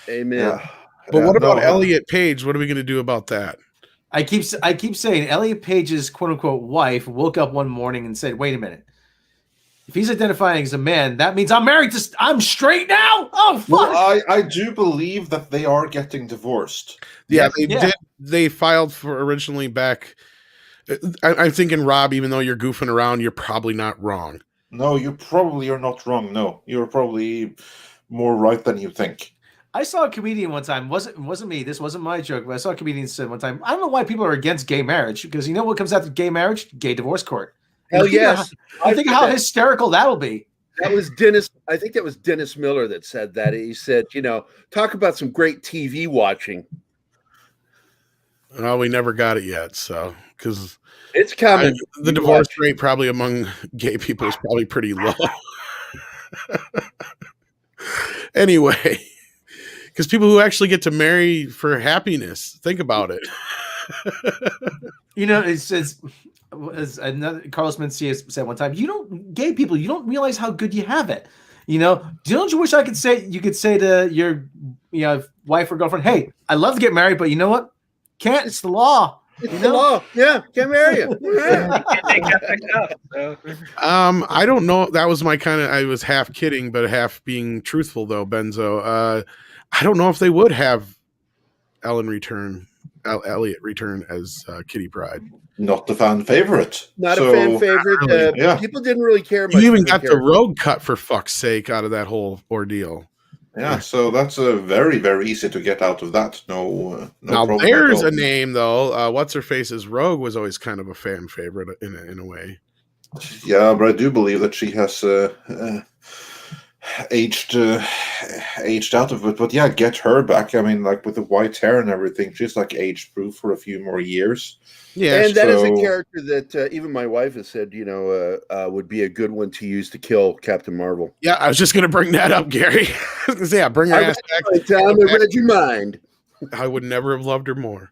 Amen. Yeah. But what about Elliot Page? What are we going to do about that? I keep saying Elliot Page's quote unquote wife woke up one morning and said, "Wait a minute. If he's identifying as a man, that means I'm married to. I'm straight now. Oh fuck!" Well, I do believe that they are getting divorced. Yeah, they did. They filed for originally back. I'm thinking, Rob, even though you're goofing around, you're probably not wrong. No, you probably are not wrong. No, you're probably more right than you think. I saw a comedian one time. Wasn't me. This wasn't my joke. But I saw a comedian say one time, I don't know why people are against gay marriage, because you know what comes after gay marriage? Gay divorce court. Hell yes. I think how hysterical that'll be. That was Dennis. I think that was Dennis Miller that said that. He said, talk about some great TV watching. Well, we never got it yet, so because it's coming. The divorce rate probably among gay people is probably pretty low. Anyway, because people who actually get to marry for happiness, think about it. As another Carlos Mencia said one time, gay people, you don't realize how good you have it. Don't you wish you could say to your wife or girlfriend, hey, I love to get married, but you know what? Can't. It's the law. It's the law. Yeah, can't marry you. I don't know. That was my kind of. I was half kidding, but half being truthful, though. Benzo. I don't know if they would have Elliot return as Kitty Pryde. Not the fan favorite. Not a fan favorite. People didn't really care much. You even got the road cut, for fuck's sake, out of that whole ordeal. Yeah, so that's very, very easy to get out of that. No now problem. There's a name though. What's her face's Rogue was always kind of a fan favorite in a way. Yeah, but I do believe that she has aged out of it. But yeah, get her back. I mean, like with the white hair and everything, she's like age proof for a few more years. Yeah, and that is a character that even my wife has said, would be a good one to use to kill Captain Marvel. Yeah, I was just going to bring that up, Gary. Yeah, bring her ass back. I read your mind. I would never have loved her more.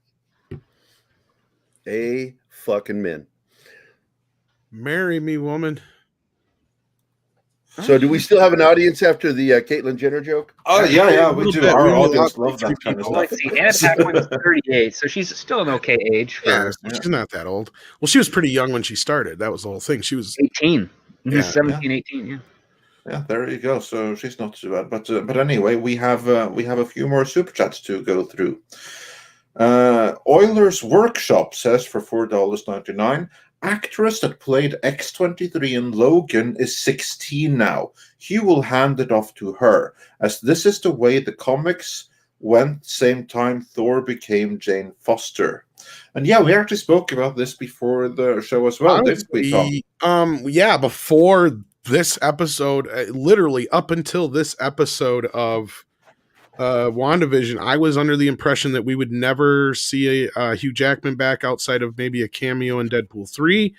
A fucking men. Marry me, woman. So, do we still have an audience after the Caitlyn Jenner joke? Oh yeah, we do. Our audience love that kind of stuff. Let's see, Anna Paquin is 38, so she's still an okay age. She's not that old. Well, she was pretty young when she started. That was the whole thing. She was 18. Yeah. 17, 18, yeah. Yeah, there you go. So she's not too bad. But anyway, we have a few more super chats to go through. Oilers Workshop says for $4.99. Actress that played X-23 in Logan is 16 now. Hugh will hand it off to her, as this is the way the comics went same time Thor became Jane Foster. And yeah, we actually spoke about this before the show as well, didn't we, Tom? Yeah, before this episode, literally up until this episode of WandaVision, I was under the impression that we would never see a Hugh Jackman back outside of maybe a cameo in Deadpool 3.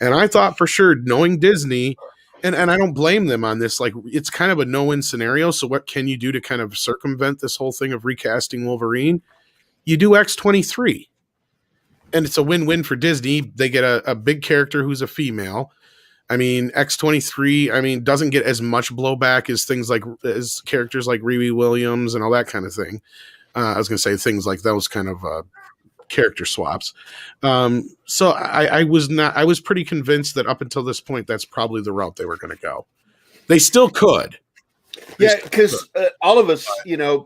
And I thought for sure, knowing Disney, and I don't blame them on this, like it's kind of a no-win scenario. So what can you do to kind of circumvent this whole thing of recasting Wolverine? You do X-23. And it's a win-win for Disney. They get a big character who's a female. I mean, X-23, doesn't get as much blowback as as characters like Riri Williams and all that kind of thing. I was going to say things like those kind of character swaps. So I was pretty convinced that up until this point, that's probably the route they were going to go. They still could. Yeah, because all of us,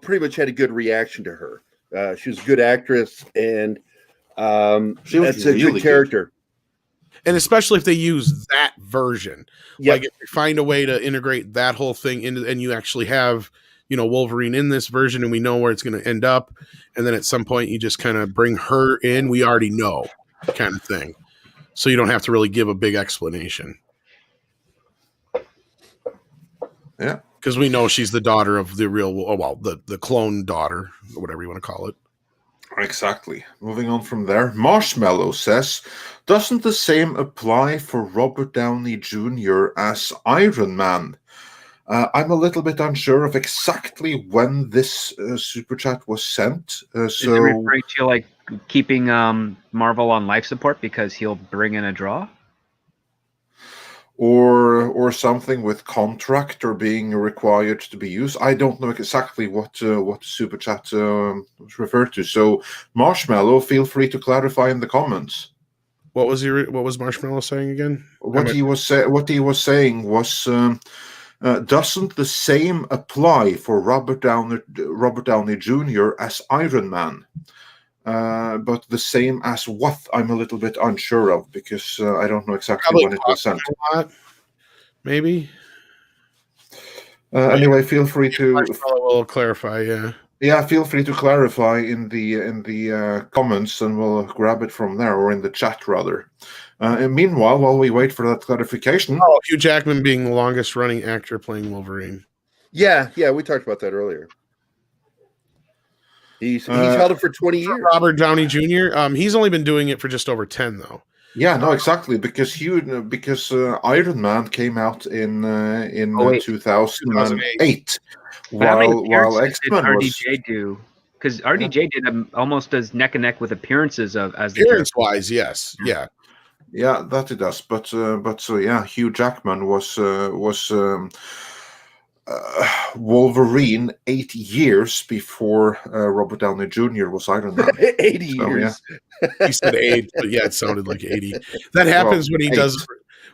pretty much had a good reaction to her. She was a good actress, and that's a good character. And especially if they use that version. Yep. Like if you find a way to integrate that whole thing into, and you actually have, Wolverine in this version and we know where it's going to end up. And then at some point you just kind of bring her in. We already know kind of thing. So you don't have to really give a big explanation. Yeah. Because we know she's the daughter of the real, the clone daughter, or whatever you want to call it. Exactly. Moving on from there, Marshmallow says, doesn't the same apply for Robert Downey Jr. as Iron Man? I'm a little bit unsure of exactly when this super chat was sent. Is it referring to like keeping Marvel on life support because he'll bring in a draw? Or something with contract or being required to be used. I don't know exactly what super chat was referred to. So Marshmallow, feel free to clarify in the comments. What was Marshmallow saying again? What he was saying was, doesn't the same apply for Robert Downey Jr. as Iron Man? But the same as what, I'm a little bit unsure of because I don't know exactly Probably when it was sent. Maybe. Anyway, feel free to. We'll clarify. Yeah, feel free to clarify in the comments, and we'll grab it from there, or in the chat rather. And meanwhile, while we wait for that clarification, Hugh Jackman being the longest running actor playing Wolverine. Yeah, we talked about that earlier. He's held it for 20 years. Robert Downey Jr. He's only been doing it for just over 10 though. Yeah, no, exactly, because Iron Man came out in 2008, while X-Men was. RDJ do? Because RDJ did almost as neck and neck with appearances as the appearance-wise, yes, yeah, that it does. But so yeah, Hugh Jackman was Wolverine 8 years before Robert Downey Jr. was Iron Man. 80 years. Yeah. He said 8, but yeah, it sounded like 80. That happens when he 8. does.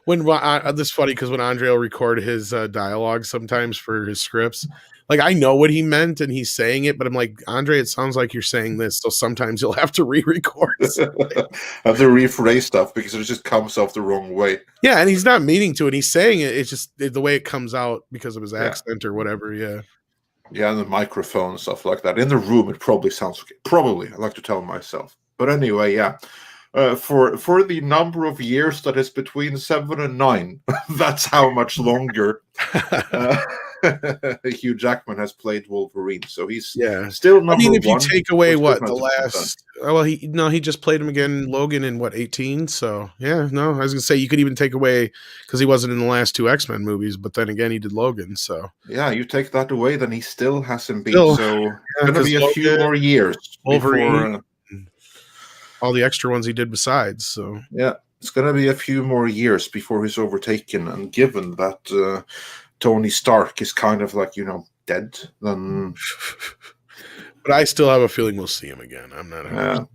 This is funny because when Andre will record his dialogue sometimes for his scripts, like I know what he meant and he's saying it, but I'm like, Andre, it sounds like you're saying this, so sometimes you'll have to re-record. Have to rephrase stuff because it just comes off the wrong way. Yeah, and he's not meaning to, and he's saying it. It's just the way it comes out because of his accent or whatever. Yeah. Yeah, and the microphone and stuff like that. In the room, it probably sounds okay. Probably, I like to tell myself. But anyway, yeah. For the number of years that is between 7 and 9, that's how much longer Hugh Jackman has played Wolverine. So he's still number one. I mean, if you take away the last, he just played him again, Logan, in 18. So yeah, no, I was gonna say you could even take away because he wasn't in the last 2 X-Men movies, but then again he did Logan. So yeah, you take that away, then he still hasn't been. So it's gonna be a few more years. Wolverine. Before, all the extra ones he did besides. So yeah, it's gonna be a few more years before he's overtaken. And given that Tony Stark is kind of like dead, then. But I still have a feeling we'll see him again. I'm not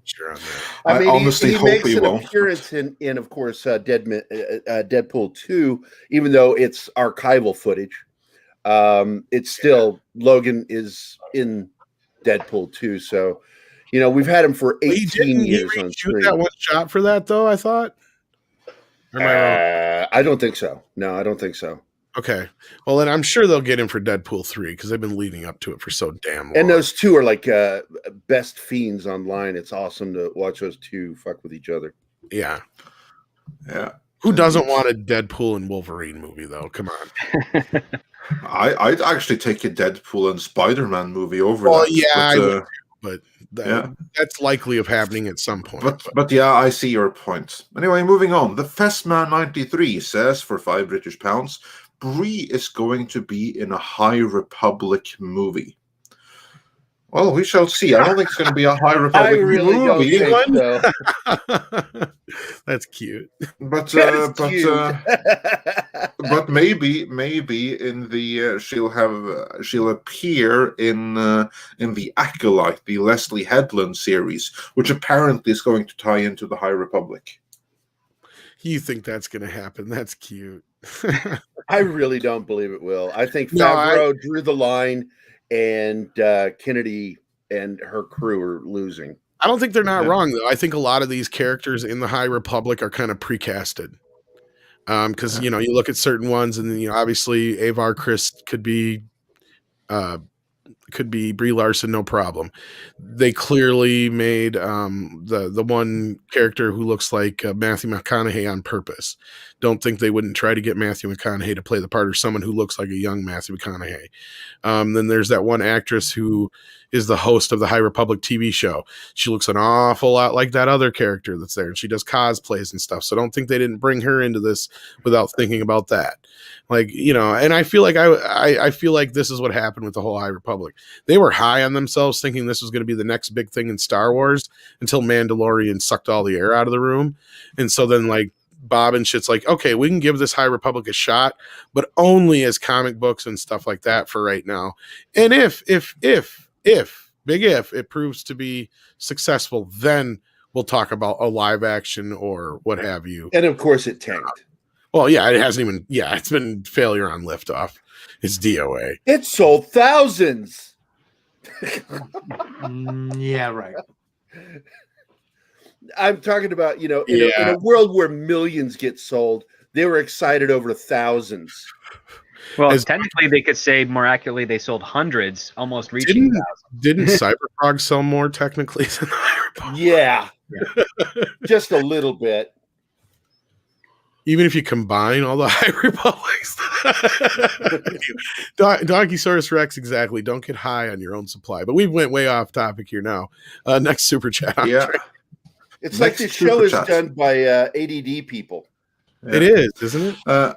sure on that. I mean, honestly hope he won't. Appearance in of course, Deadpool 2, even though it's archival footage. It's still Logan is in Deadpool 2, so. We've had him for 18 years on screen. That one shot for that, though, I thought? Or am I wrong? I don't think so. No, I don't think so. Okay. Well, then I'm sure they'll get him for Deadpool 3 because they've been leading up to it for so damn long. And those two are like best fiends online. It's awesome to watch those two fuck with each other. Yeah. Yeah. Who doesn't want a Deadpool and Wolverine movie, though? Come on. I'd actually take a Deadpool and Spider-Man movie over that. Yeah, but that's likely of happening at some point. But yeah, I see your point. Anyway, moving on. The Festman93 says, for £5 Brie is going to be in a High Republic movie. Well, we shall see. I don't think it's going to be a High Republic movie. That's cute. But but maybe in the she'll appear in the Acolyte, the Leslie Headland series, which apparently is going to tie into the High Republic. You think that's going to happen? That's cute. I really don't believe it will. I think Favreau drew the line, and Kennedy and her crew are losing. I don't think they're not Yeah. wrong though. I think a lot of these characters in the High Republic are kind of precasted. Because you look at certain ones, and then obviously Avar Kriss could be Brie Larson, no problem. They clearly made the one character who looks like Matthew McConaughey on purpose. Don't think they wouldn't try to get Matthew McConaughey to play the part, or someone who looks like a young Matthew McConaughey. Then there's that one actress who is the host of the High Republic TV show. She looks an awful lot like that other character that's there, and she does cosplays and stuff. So don't think they didn't bring her into this without thinking about that. And I feel like I feel like this is what happened with the whole High Republic. They were high on themselves, thinking this was going to be the next big thing in Star Wars, until Mandalorian sucked all the air out of the room. And so then Bob and shit's like, okay, we can give this High Republic a shot, but only as comic books and stuff like that for right now. And if it proves to be successful, then we'll talk about a live action or what have you. And of course it tanked. Well, yeah, it hasn't even, it's been failure on liftoff. It's DOA. It sold thousands. Yeah, right. I'm talking about, in a world where millions get sold, they were excited over thousands. Well, technically, they could say more accurately they sold hundreds, almost reaching thousands. Didn't Cyberfrog sell more technically than the High Republic? Yeah. Just a little bit. Even if you combine all the High Republics. Donkeysaurus Rex, exactly. Don't get high on your own supply. But we went way off topic here now. Next super chat. Yeah. It's like this show is done by ADD people. Yeah. It is, isn't it?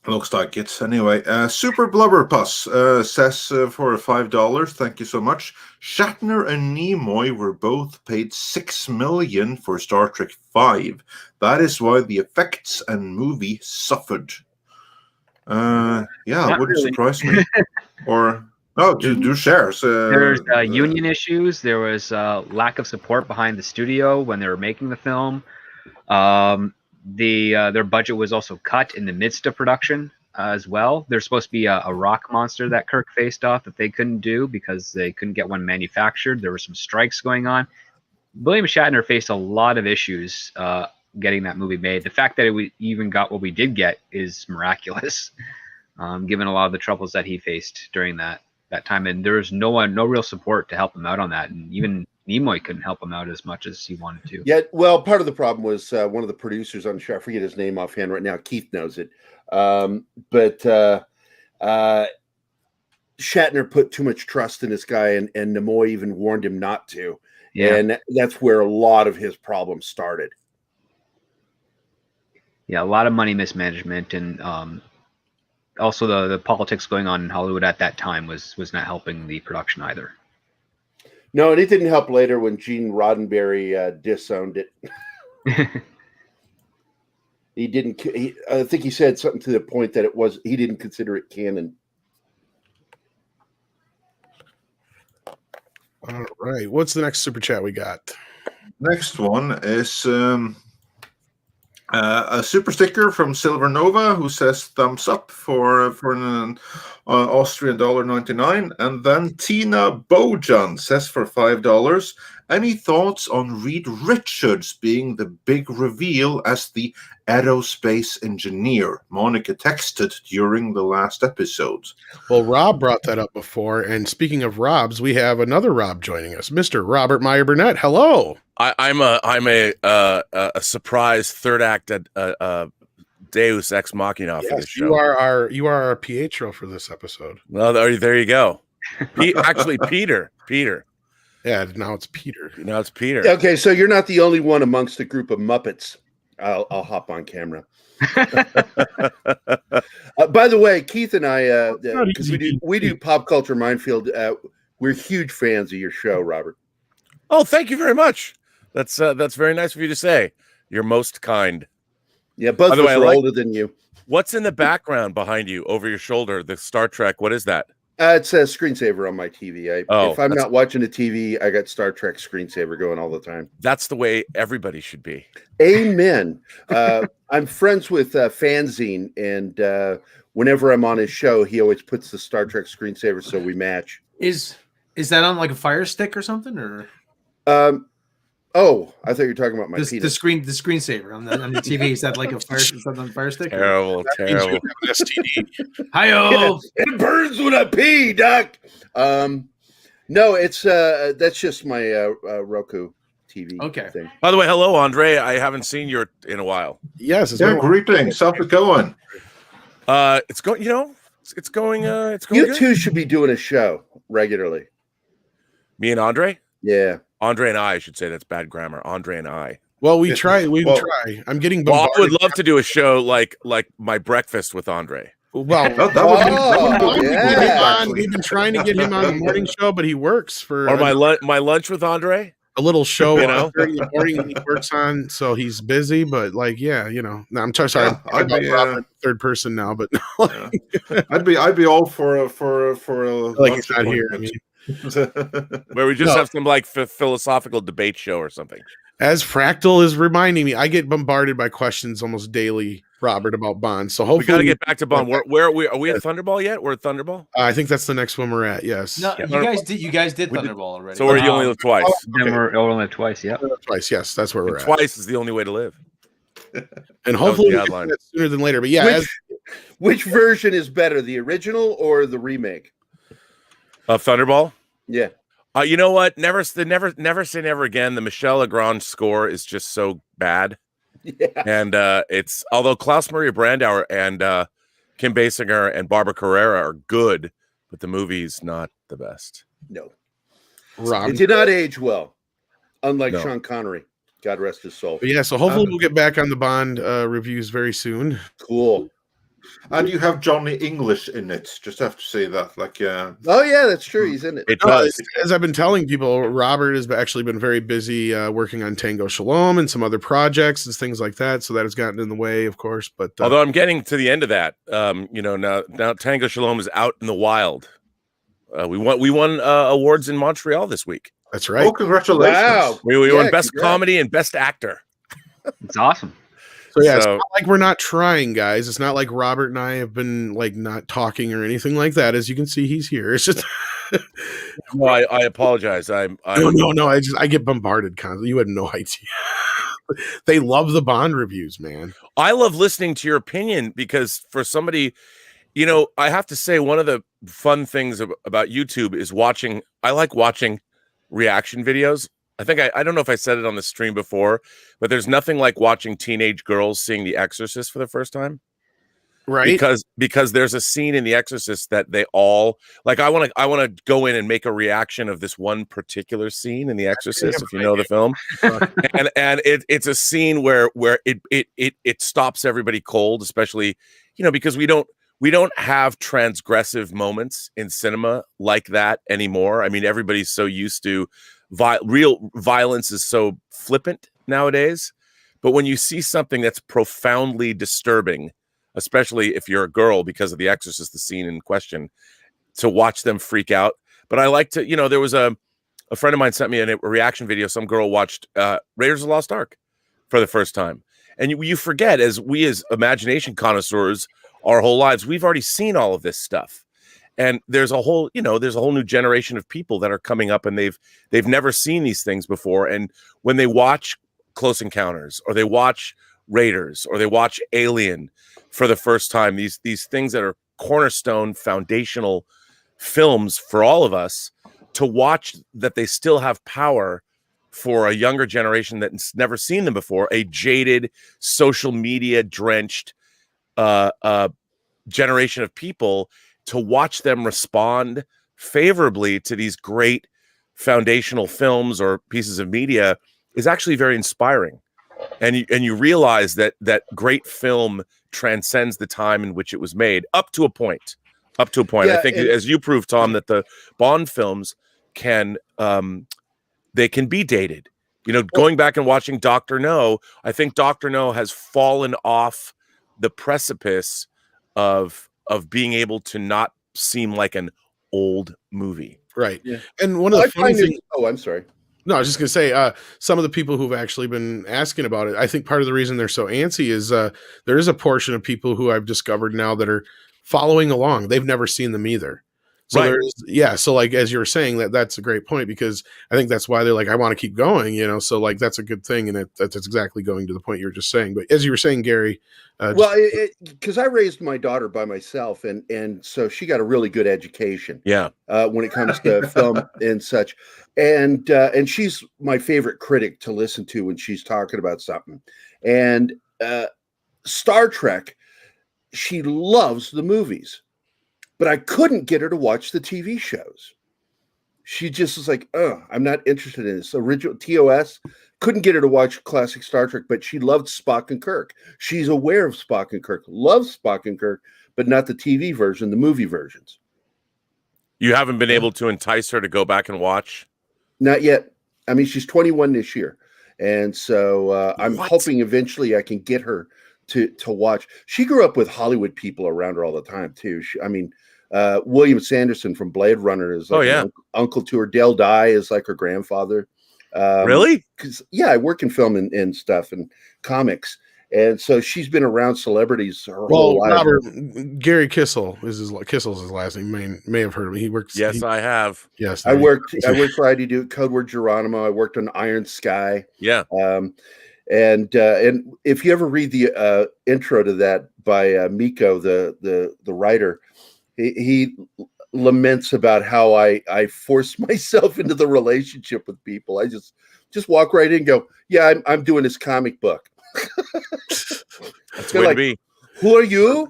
Looks like it. Anyway, Super Blubber Puss says for $5, thank you so much. Shatner and Nimoy were both paid $6 million for Star Trek V. That is why the effects and movie suffered. It wouldn't surprise me. Do share. There's union issues. There was lack of support behind the studio when they were making the film. Their budget was also cut in the midst of production as well. There's supposed to be a rock monster that Kirk faced off that they couldn't do because they couldn't get one manufactured. There were some strikes going on. William Shatner faced a lot of issues getting that movie made. The fact that we even got what we did get is miraculous, given a lot of the troubles that he faced during that time. And there was no real support to help him out on that. And even Nimoy couldn't help him out as much as he wanted to. Yeah, well, part of the problem was one of the producers on the show, I forget his name offhand right now, Keith knows it, but Shatner put too much trust in this guy, and Nimoy even warned him not to. Yeah. And that's where a lot of his problems started. Yeah, a lot of money mismanagement, and also the politics going on in Hollywood at that time was not helping the production either. No, and it didn't help later when Gene Roddenberry disowned it. I think he said something to the point that he didn't consider it canon. All right. What's the next super chat we got? Next one is a super sticker from Silver Nova, who says thumbs up for an Austrian $1.99, and then Tina Bojan says for $5. Any thoughts on Reed Richards being the big reveal as the aerospace engineer? Monica texted during the last episode. Well, Rob brought that up before, and speaking of Robs, we have another Rob joining us, Mr. Robert Meyer Burnett. Hello. I'm a surprise third act Deus Ex Machina for this show. You are our Pietro for this episode. Well, there you go. Actually, Peter. Yeah, now it's Peter. Okay, so you're not the only one amongst a group of Muppets. I'll hop on camera. By the way, Keith and I, because we do Pop Culture Minefield, we're huge fans of your show, Robert. Oh, thank you very much. That's very nice of you to say. You're most kind. Yeah, both of us are older than you. What's in the background behind you, over your shoulder? The Star Trek. What is that? It's a screensaver on my TV. If I'm not watching the TV, I got Star Trek screensaver going all the time. That's the way everybody should be. Amen. I'm friends with Fanzine, and whenever I'm on his show, he always puts the Star Trek screensaver so we match. Is that on like a Fire Stick or something? Or Oh, I thought you were talking about my The penis. screensaver on the TV. Is that like a fire? Is that on fire stick? Terrible, terrible. STD. Hi-yo! It burns when I pee, Doc. No, it's that's just my Roku TV thing. By the way, hello, Andre. I haven't seen you in a while. Yes, it's Greetings. How's it going? It's going. You know, it's going. It's going. You good. two should be doing a show regularly. Me and Andre. Yeah. Andre and I should say that's bad grammar. Andre and I. Well, we try. We try. I'm getting bombarded. Well, I would love to do a show like my breakfast with Andre. Well, that would be great, we've been trying to get him on the morning show, but he works for or my lunch with Andre. A little show, you know, in the morning he works on, so he's busy. But like, yeah, you know, no, I'm sorry. I'm about third person now, but no. I'd be all for a like he's not here. I mean, where we just have some like philosophical debate show or something. As Fractal is reminding me, I get bombarded by questions almost daily, Robert, about Bond. So hopefully we got to get back to Bond. Where are we? Are we at Thunderball yet? We're at Thunderball. I think that's the next one we're at. Yes. No, you guys did Thunderball already. So we're only live twice. Then we're only live twice. Yeah. Twice. Yes, that's where we're at. Twice is the only way to live. And hopefully we get that sooner than later. But yeah, which version is better, the original or the remake of Thunderball? Yeah. You know what? Never say never again. The Michel Legrand score is just so bad. Yeah. And it's although Klaus Maria Brandauer and Kim Basinger and Barbara Carrera are good, but the movie's not the best. No. Rob. It did not age well, unlike Sean Connery. God rest his soul. But yeah, so hopefully we'll get back on the Bond reviews very soon. Cool. And you have Johnny English in it. Just have to say that. Like, oh yeah, that's true. He's in it. It does. As I've been telling people, Robert has actually been very busy working on Tango Shalom and some other projects and things like that. So that has gotten in the way, of course. But although I'm getting to the end of that, you know, now Tango Shalom is out in the wild. We won awards in Montreal this week. That's right. Oh, congratulations! Wow. We won Best Comedy and Best Actor. It's awesome. So yeah, it's not like we're not trying, guys. It's not like Robert and I have been like not talking or anything like that. As you can see, he's here. It's just well, I apologize. No. I get bombarded constantly. You had no idea. They love the Bond reviews, man. I love listening to your opinion because for somebody, you know, I have to say one of the fun things about YouTube is watching. I like watching reaction videos. I think I don't know if I said it on the stream before, but there's nothing like watching teenage girls seeing The Exorcist for the first time. Right. Because there's a scene in The Exorcist that they all like. I want to go in and make a reaction of this one particular scene in The Exorcist, if you know the film. and it's a scene where it stops everybody cold, especially, you know, because we don't have transgressive moments in cinema like that anymore. I mean, everybody's so used to real violence is so flippant nowadays. But when you see something that's profoundly disturbing, especially if you're a girl, because of The Exorcist, the scene in question, to watch them freak out. But I like to, you know, there was a friend of mine sent me a reaction video. Some girl watched Raiders of the Lost Ark for the first time. And you forget, as imagination connoisseurs, our whole lives, we've already seen all of this stuff. And there's a whole new generation of people that are coming up and they've never seen these things before. And when they watch Close Encounters or they watch Raiders or they watch Alien for the first time, these things that are cornerstone foundational films for all of us, to watch that they still have power for a younger generation that's never seen them before, a jaded, social media drenched generation of people, to watch them respond favorably to these great foundational films or pieces of media is actually very inspiring. And you realize that great film transcends the time in which it was made up to a point. Yeah, I think, as you proved, Tom, that the Bond films can be dated. You know, going back and watching Dr. No, I think Dr. No has fallen off the precipice of being able to not seem like an old movie. Right. Yeah. And one of the funny things. Oh, I'm sorry. No, I was just going to say, some of the people who've actually been asking about it, I think part of the reason they're so antsy is there is a portion of people who I've discovered now that are following along. They've never seen them either. So Right. so like as you were saying, that's a great point, because I think that's why they're like, I want to keep going, so like that's a good thing, and that's exactly going to the point you were just saying. But as you were saying, Gary, Well, because I raised my daughter by myself, and so she got a really good education. Yeah. When it comes to film and such, and she's my favorite critic to listen to when she's talking about something. And Star Trek, she loves the movies, but I couldn't get her to watch the TV shows. She just was like, "Oh, I'm not interested in this." Original TOS, couldn't get her to watch classic Star Trek, but she loved Spock and Kirk. She's aware of Spock and Kirk, loves Spock and Kirk, but not the TV version, the movie versions. You haven't been able to entice her to go back and watch? Not yet. I mean, she's 21 this year, and so I'm hoping eventually I can get her to watch. She grew up with Hollywood people around her all the time too. William Sanderson from Blade Runner is like an uncle to her. Dale Dye is like her grandfather. Really? Because I work in film and stuff and comics, and so she's been around celebrities her whole life. Robert, Gerry Kissel Kissel's his last name. May have heard of him. He works. Yes, I have. Yes, I worked for ID Code Word Geronimo. I worked on Iron Sky. Yeah. And if you ever read the intro to that by Miko, the writer, he laments about how I force myself into the relationship with people. I just walk right in and go, yeah, I'm doing this comic book. That's the way to be. Who are you?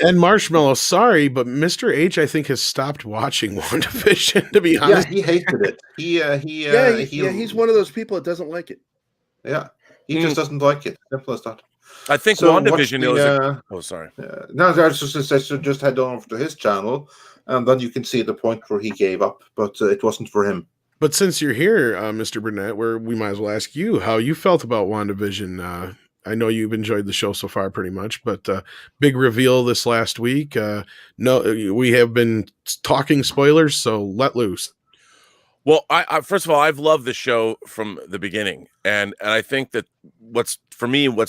And Marshmallow, sorry, but Mr. H, I think, has stopped watching WandaVision, to be honest. Yeah, he hated it. He's one of those people that doesn't like it. Yeah, he just doesn't like it. Simple as that. I think WandaVision is. Sorry. No, I should just head over to his channel, and then you can see the point where he gave up, but it wasn't for him. But since you're here, Mr. Burnett, we might as well ask you how you felt about WandaVision. I know you've enjoyed the show so far pretty much, but big reveal this last week. No, we have been talking spoilers, so let loose. Well, I first of all, I've loved the show from the beginning, and I think that what's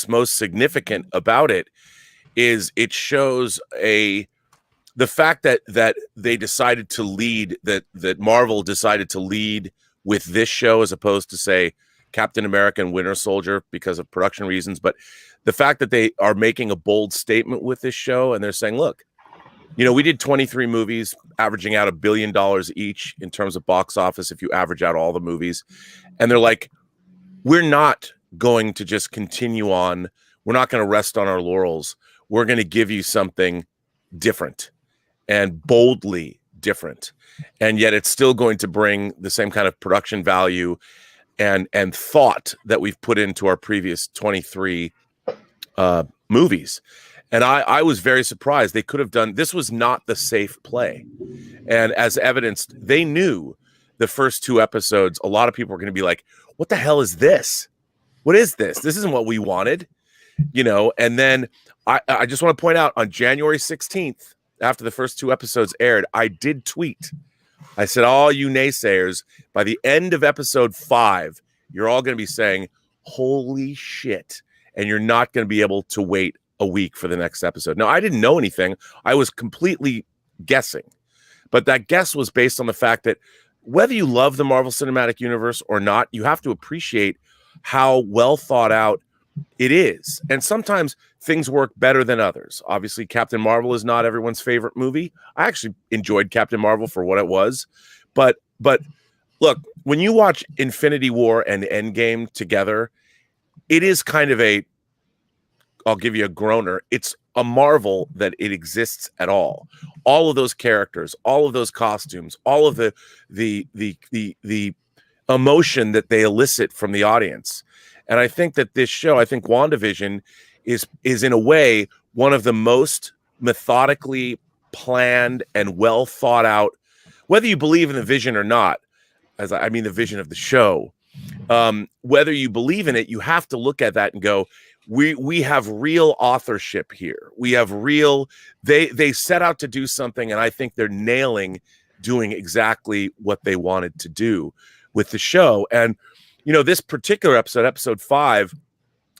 most significant about it is it shows the fact that they decided to lead, that Marvel decided to lead with this show as opposed to, say, Captain America and Winter Soldier because of production reasons, but the fact that they are making a bold statement with this show and they're saying, look, we did 23 movies averaging out $1 billion each in terms of box office if you average out all the movies. And they're like, we're not going to just continue on. We're not going to rest on our laurels. We're going to give you something different and boldly different. And yet it's still going to bring the same kind of production value and thought that we've put into our previous 23 movies. And I was very surprised. They could have done, this was not the safe play. And as evidenced, they knew the first 2 episodes, a lot of people were going to be like, what the hell is this? What is this? This isn't what we wanted, And then I just want to point out, on January 16th, after the first 2 episodes aired, I did tweet. I said, all you naysayers, by the end of episode 5, you're all going to be saying, holy shit. And you're not going to be able to wait a week for the next episode. Now, I didn't know anything. I was completely guessing. But that guess was based on the fact that whether you love the Marvel Cinematic Universe or not, you have to appreciate how well thought out it is. And sometimes things work better than others. Obviously, Captain Marvel is not everyone's favorite movie. I actually enjoyed Captain Marvel for what it was. But look, when you watch Infinity War and Endgame together, it is kind of I'll give you a groaner. It's a marvel that it exists at all. All of those characters, all of those costumes, all of the emotion that they elicit from the audience. And I think that this show, WandaVision is in a way one of the most methodically planned and well thought out, whether you believe in the vision or not, I mean the vision of the show, whether you believe in it, you have to look at that and go, we have real authorship here. We have real, they set out to do something, and I think they're nailing doing exactly what they wanted to do with the show. And this particular episode 5,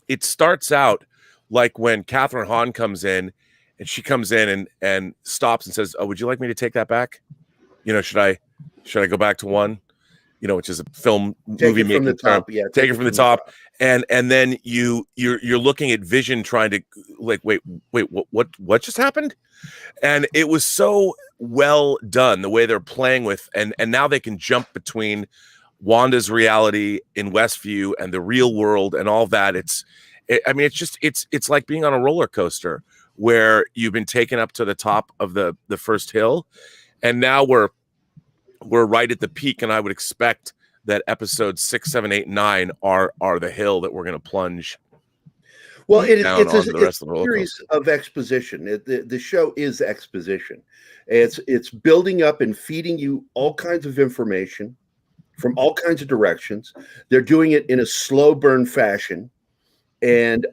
it starts out like when Catherine Hahn comes in and she comes in and stops and says, "Oh, would you like me to take that back? Should I go back to one?" Which is a movie making term. Yeah, take it from the top. And then you're looking at Vision trying to like, wait, what just happened? And it was so well done the way they're playing with, and now they can jump between Wanda's reality in Westview and the real world and all that. It's like being on a roller coaster where you've been taken up to the top of the first hill, and now we're right at the peak, and I would expect that episodes 6, 7, 8, 9 are the hill that we're going to plunge. Well, it's a series of exposition. The show is exposition. It's building up and feeding you all kinds of information from all kinds of directions. They're doing it in a slow burn fashion. And,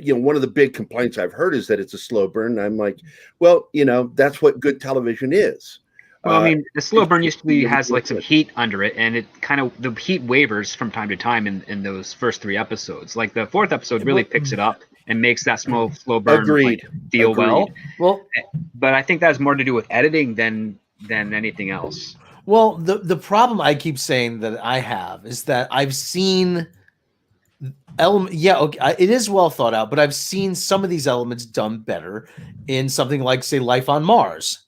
one of the big complaints I've heard is that it's a slow burn. I'm like, well, that's what good television is. Well, I mean, the slow burn usually has like some heat under it, and it the heat wavers from time to time in those first 3 episodes. Like the 4th episode really picks it up and makes that slow burn feel well. Well, but I think that has more to do with editing than anything else. Well, the problem I keep saying that I have is that I've seen it is well thought out, but I've seen some of these elements done better in something like, say, Life on Mars.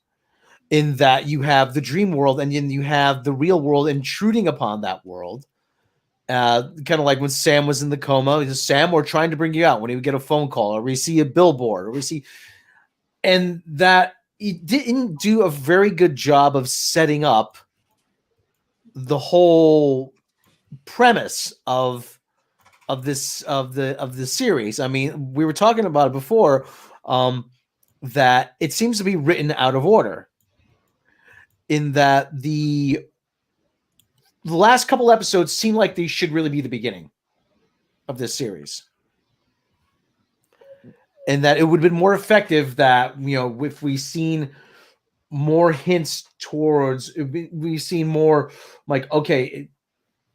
In that you have the dream world and then you have the real world intruding upon that world. Kind of like when Sam was in the coma. Sam, we're trying to bring you out, when he would get a phone call, or we see a billboard, or we see... And that he didn't do a very good job of setting up the whole premise of the series. I mean, we were talking about it before, that it seems to be written out of order. In that the last couple episodes seem like they should really be the beginning of this series. And that it would have been more effective that, if we seen more hints towards, we've seen more like, okay,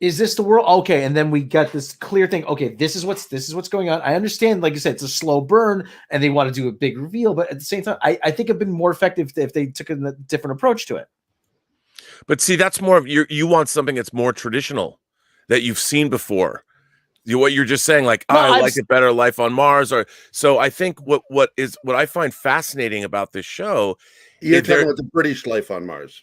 is this the world? Okay. And then we got this clear thing. Okay, this is what's going on. I understand, like you said, it's a slow burn and they want to do a big reveal, but at the same time, I think it'd been more effective if they took a different approach to it. But see, that's more of you want something that's more traditional that you've seen before. What you're just saying, like, I like it better, Life on Mars, or so. I think what I find fascinating about this show. You're talking about the British Life on Mars,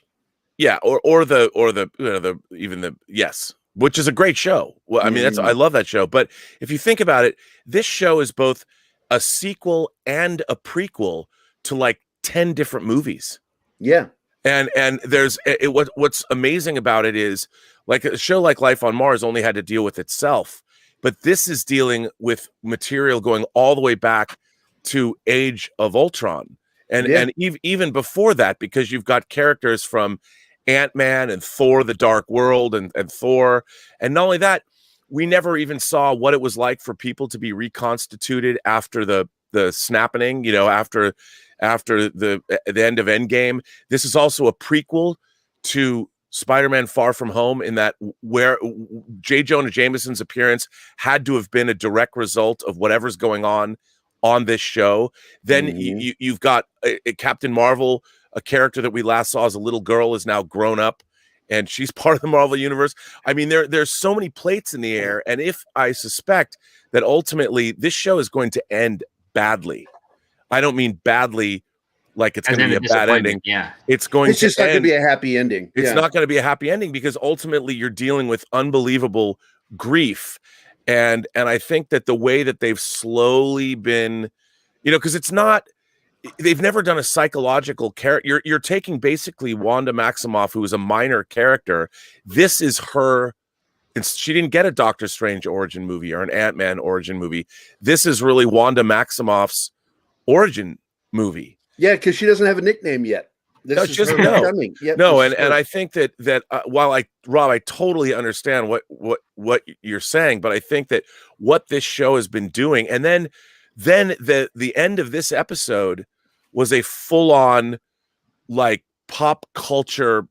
yeah, or the yes, which is a great show. Well, I mean, I love that show. But if you think about it, this show is both a sequel and a prequel to like 10 different movies. Yeah. And there's what's amazing about it is, like, a show like Life on Mars only had to deal with itself, but this is dealing with material going all the way back to Age of Ultron, and even before that, because you've got characters from Ant-Man and Thor: The Dark World and Thor, and not only that, we never even saw what it was like for people to be reconstituted after the snapping, after the end of Endgame. This is also a prequel to Spider-Man Far From Home, in that where J. Jonah Jameson's appearance had to have been a direct result of whatever's going on this show. Then you've got a Captain Marvel, a character that we last saw as a little girl is now grown up, and she's part of the Marvel universe. I mean, there's so many plates in the air, and if I suspect that ultimately this show is going to end badly. I don't mean badly like it's going to be a bad ending. Yeah, it's just not going to be a happy ending. It's not going to be a happy ending, because ultimately you're dealing with unbelievable grief, and I think that the way that they've slowly been, because it's not, they've never done a psychological character. You're taking basically Wanda Maximoff, who is a minor character. This is her. She didn't get a Doctor Strange origin movie or an Ant-Man origin movie. This is really Wanda Maximoff's origin movie. Yeah, because she doesn't have a nickname yet. No, she doesn't know. Yep, no, and I think that while Rob, I totally understand what you're saying, but I think that what this show has been doing, and then the end of this episode was a full-on like pop culture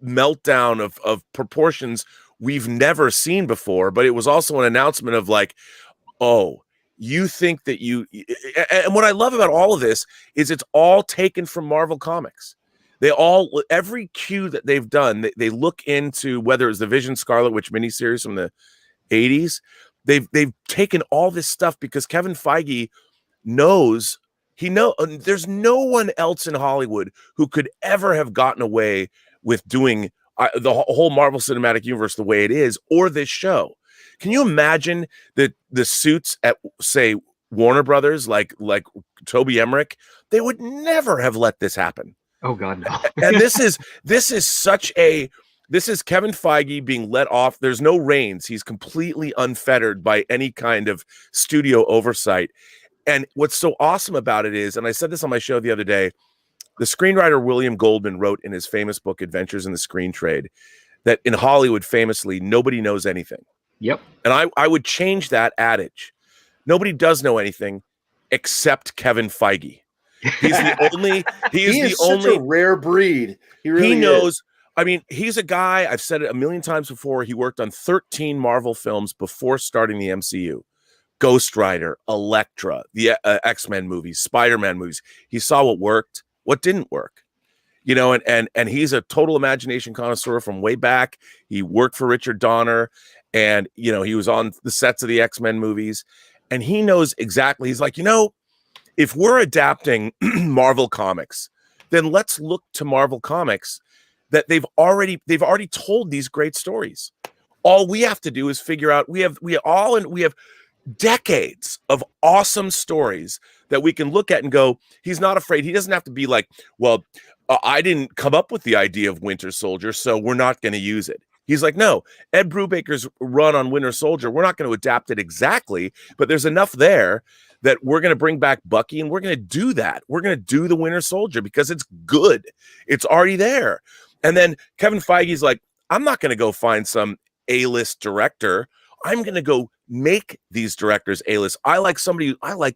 meltdown of proportions we've never seen before. But it was also an announcement of like, oh, you think that and what I love about all of this is it's all taken from Marvel Comics. Every cue that they've done, they look into, whether it's the Vision Scarlet Witch miniseries from the 80s, they've taken all this stuff because Kevin Feige knows there's no one else in Hollywood who could ever have gotten away with doing the whole Marvel Cinematic Universe the way it is, or this show. Can you imagine the suits at, say, Warner Brothers, like Toby Emmerich? They would never have let this happen. Oh God, no. And this is Kevin Feige being let off. There's no reins. He's completely unfettered by any kind of studio oversight. And what's so awesome about it is, and I said this on my show the other day, the screenwriter William Goldman wrote in his famous book, Adventures in the Screen Trade, that in Hollywood, famously, nobody knows anything. Yep. And I would change that adage. Nobody does know anything except Kevin Feige. He's the only. He is such a rare breed. He really knows. is. I mean, he's a guy. I've said it a million times before. He worked on 13 Marvel films before starting the MCU. Ghost Rider, Elektra, the X-Men movies, Spider-Man movies. He saw what worked, what didn't work. You know, and he's a total imagination connoisseur from way back. He worked for Richard Donner, and you know, he was on the sets of the X-Men movies, and he knows exactly. He's like, you know, if we're adapting Marvel Comics, then let's look to Marvel Comics that they've already told these great stories. All we have to do is figure out we have decades of awesome stories that we can look at and go, he's not afraid. He doesn't have to be like, well, I didn't come up with the idea of Winter Soldier, so we're not going to use it. He's like, no, Ed Brubaker's run on Winter Soldier, we're not going to adapt it exactly, but there's enough there that we're going to bring back Bucky, and we're going to do that. We're going to do the Winter Soldier because it's good. It's already there. And then Kevin Feige's like, I'm not going to go find some A-list director. I'm going to go make these directors A-list. I like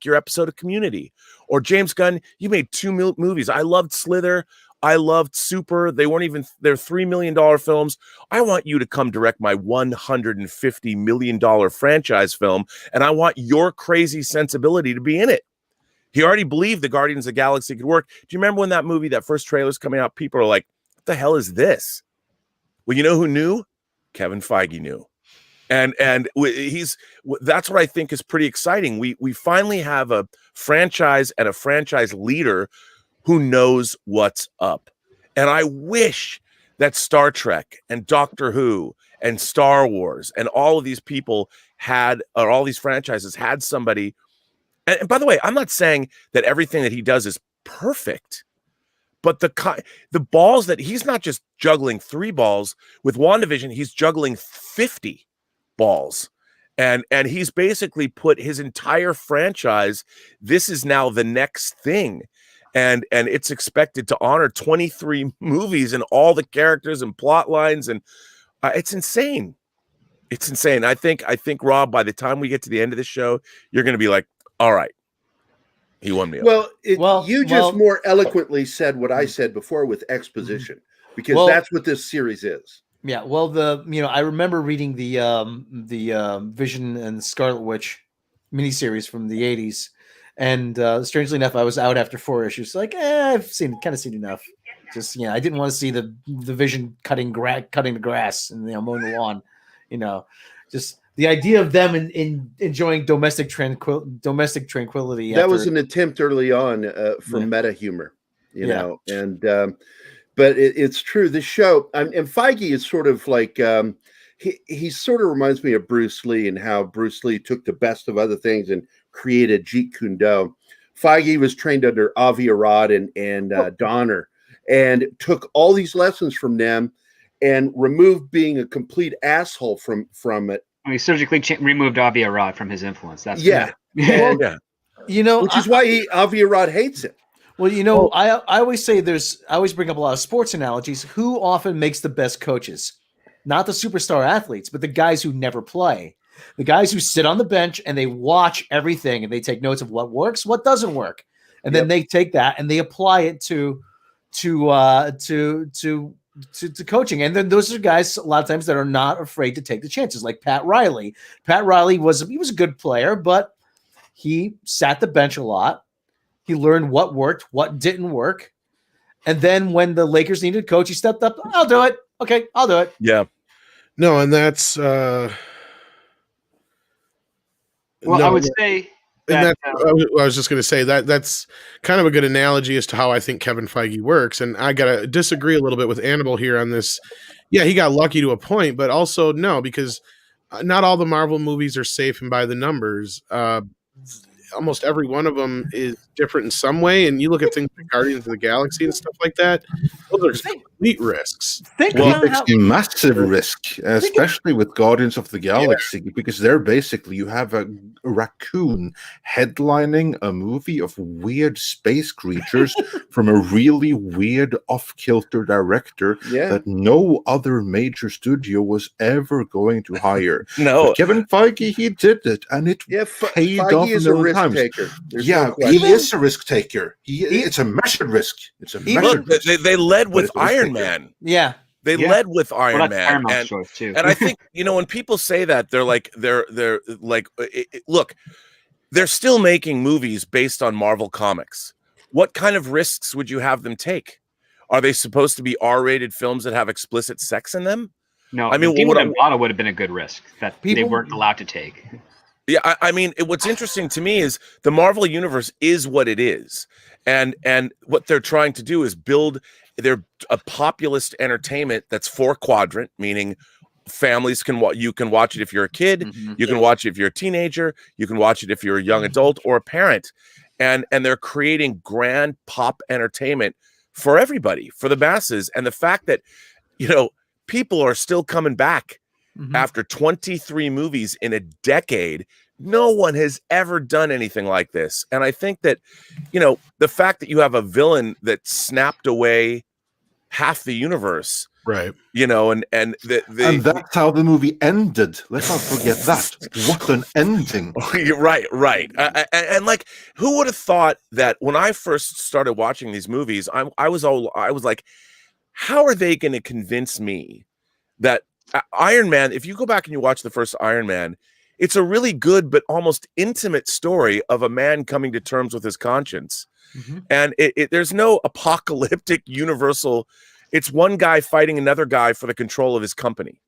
your episode of Community. Or James Gunn, you made 2 movies. I loved Slither. I loved Super. They're $3 million films. I want you to come direct my $150 million franchise film, and I want your crazy sensibility to be in it. He already believed the Guardians of the Galaxy could work. Do you remember when that movie, that first trailer's coming out, people are like, what the hell is this? Well, you know who knew? Kevin Feige knew. And that's what I think is pretty exciting. We finally have a franchise and a franchise leader who knows what's up. And I wish that Star Trek and Doctor Who and Star Wars and all of these people or all these franchises had somebody. And by the way, I'm not saying that everything that he does is perfect, but the balls that he's not just juggling 3 balls with WandaVision, he's juggling 50 balls. And he's basically put his entire franchise, this is now the next thing. And it's expected to honor 23 movies and all the characters and plot lines. And it's insane. It's insane. I think, Rob, by the time we get to the end of the show, you're going to be like, all right, he won me. You just more eloquently said what I said before with exposition, because that's what this series is. Yeah, well, I remember reading the Vision and Scarlet Witch miniseries from the 80s, and strangely enough, I was out after 4 issues. Like, I've seen enough. Just I didn't want to see the Vision cutting the grass and mowing the lawn. Just the idea of them in enjoying domestic tranquility. That was an attempt early on for meta humor, you know, and. But it's true. The show, and Feige is sort of like, he sort of reminds me of Bruce Lee and how Bruce Lee took the best of other things and created Jeet Kune Do. Feige was trained under Avi Arad and Donner, and took all these lessons from them and removed being a complete asshole from it. He surgically removed Avi Arad from his influence. That's yeah. Which is why Avi Arad hates it. Well, I always say I always bring up a lot of sports analogies. Who often makes the best coaches? Not the superstar athletes, but the guys who never play. The guys who sit on the bench and they watch everything and they take notes of what works, what doesn't work. And then they take that and they apply it to coaching. And then those are guys a lot of times that are not afraid to take the chances, like Pat Riley. Pat Riley was a good player, but he sat the bench a lot. He learned what worked, what didn't work. And then when the Lakers needed a coach, he stepped up. I'll do it. Okay, I'll do it. Yeah. No, and that's Well, no, I would say and that that's I was just going to say that's kind of a good analogy as to how I think Kevin Feige works. And I got to disagree a little bit with Annabelle here on this. Yeah, he got lucky to a point, but also no, because not all the Marvel movies are safe and by the numbers. Almost every one of them is different in some way. And you look at things like Guardians of the Galaxy and stuff like that; those are complete risks. Think He about takes how, a massive risk, especially with Guardians of the Galaxy, because they're basically, you have a raccoon headlining a movie of weird space creatures from a really weird off-kilter director Yeah. that no other major studio was ever going to hire. No. But Kevin Feige, he did it, and it Yeah, paid off Feige a is a million risk times. taker. There's Yeah, no question. he is a risk taker. It's a measured risk. It's a measured Look, risk. they led with But it's a risk Iron taker. Man. yeah. They Yeah. led with Iron well, that's Man, Paramount's choice too. and I think when people say that, they're like look, they're still making movies based on Marvel comics. What kind of risks would you have them take? Are they supposed to be R-rated films that have explicit sex in them? no, I mean, Demon what- and Bottle would have been a good risk that they People- weren't allowed to take. Yeah, I mean, what's interesting to me is the Marvel universe is what it is, and what they're trying to do is build a populist entertainment that's 4-quadrant, meaning families you can watch it if you're a kid, Mhm. you can watch it if you're a teenager, you can watch it if you're a young adult or a parent, and they're creating grand pop entertainment for everybody, for the masses, and the fact that people are still coming back. Mhm. After 23 movies in a decade, no one has ever done anything like this. And I think that, the fact that you have a villain that snapped away half the universe, Right. And that's how the movie ended. Let's not forget that. What an ending. You're right. And like, who would have thought that when I first started watching these movies, I was like, how are they going to convince me that Iron Man, if you go back and you watch the first Iron Man, it's a really good but almost intimate story of a man coming to terms with his conscience. Mhm. And there's no apocalyptic universal. It's one guy fighting another guy for the control of his company.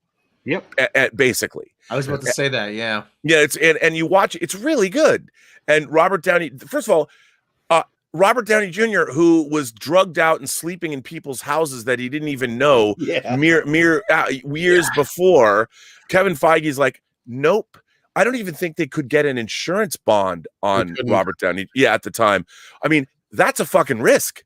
Yep. Basically. I was about to say that. Yeah. Yeah, and you watch it, it's really good. And Robert Downey, first of all, Robert Downey Jr., who was drugged out and sleeping in people's houses that he didn't even know mere years before. Kevin Feige's like, nope. I don't even think they could get an insurance bond on Robert Downey. Yeah, at the time. I mean, that's a fucking risk.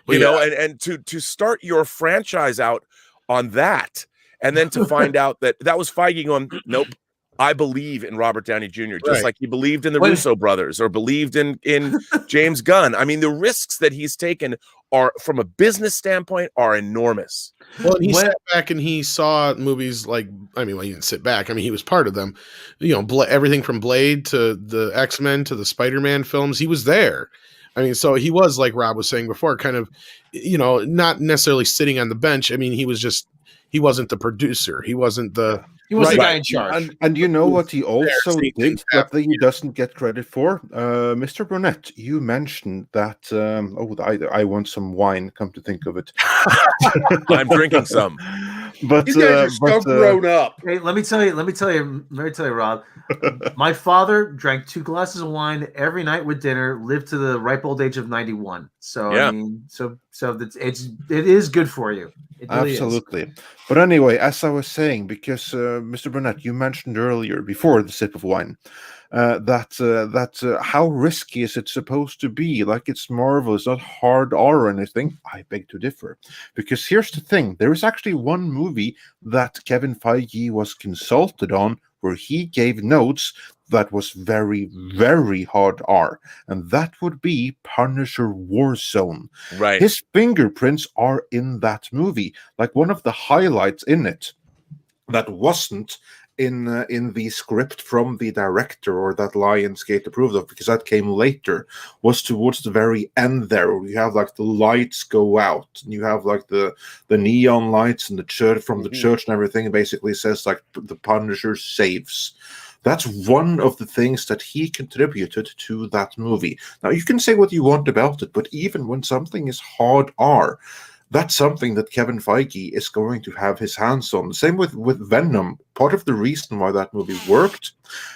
And to start your franchise out on that, and then to find out that was Feige going, nope. I believe in Robert Downey Jr. just like he believed in the Russo brothers or believed in James Gunn. I mean, the risks that he's taken are, from a business standpoint, are enormous. Well, he sat back and he saw movies like, he didn't sit back. He was part of them. Everything from Blade to the X-Men to the Spider-Man films, he was there. So he was, like Rob was saying before, kind of, not necessarily sitting on the bench. he wasn't the producer. He wasn't the... He was the guy in charge. And you know what he also did that he doesn't get credit for? Mr. Burnett, you mentioned that, I want some wine, come to think of it. I'm drinking some. But you guys are so grown up. Hey, let me tell you, Rob. My father drank 2 glasses of wine every night with dinner, lived to the ripe old age of 91. So yeah. It is good for you. It really Absolutely. is. But anyway, as I was saying, because Mr. Burnett, you mentioned earlier before the sip of wine, that how risky is it supposed to be? Like, it's Marvel, it's not hard R or anything. I beg to differ, because here's the thing: there is actually one movie that Kevin Feige was consulted on where he gave notes that was very, very hard R, and that would be Punisher Warzone. Right. His fingerprints are in that movie. Like, one of the highlights in it that wasn't in the script from the director, or that Lionsgate approved of, because that came later, was towards the very end there, where you have like the lights go out and you have like the neon lights and the church from the church and everything. It basically says like the Punisher saves. That's one of the things that he contributed to that movie. Now, you can say what you want about it, but even when something is hard R, that's something that Kevin Feige is going to have his hands on. Same with Venom. Part of the reason why that movie worked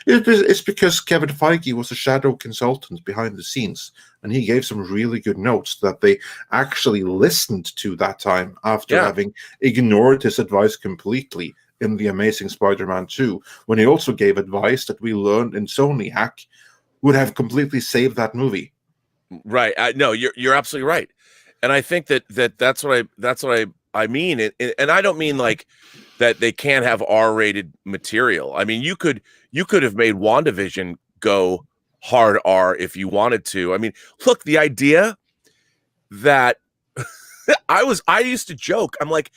is because Kevin Feige was a shadow consultant behind the scenes, and he gave some really good notes that they actually listened to that time after having ignored his advice completely in The Amazing Spider-Man 2, when he also gave advice that we learned in Soniac would have completely saved that movie. Right. No, you're absolutely right. And I think that's what I mean. And I don't mean like that they can't have R-rated material. I mean, you could have made WandaVision go hard R if you wanted to. I mean, look, the idea that I used to joke, I'm like,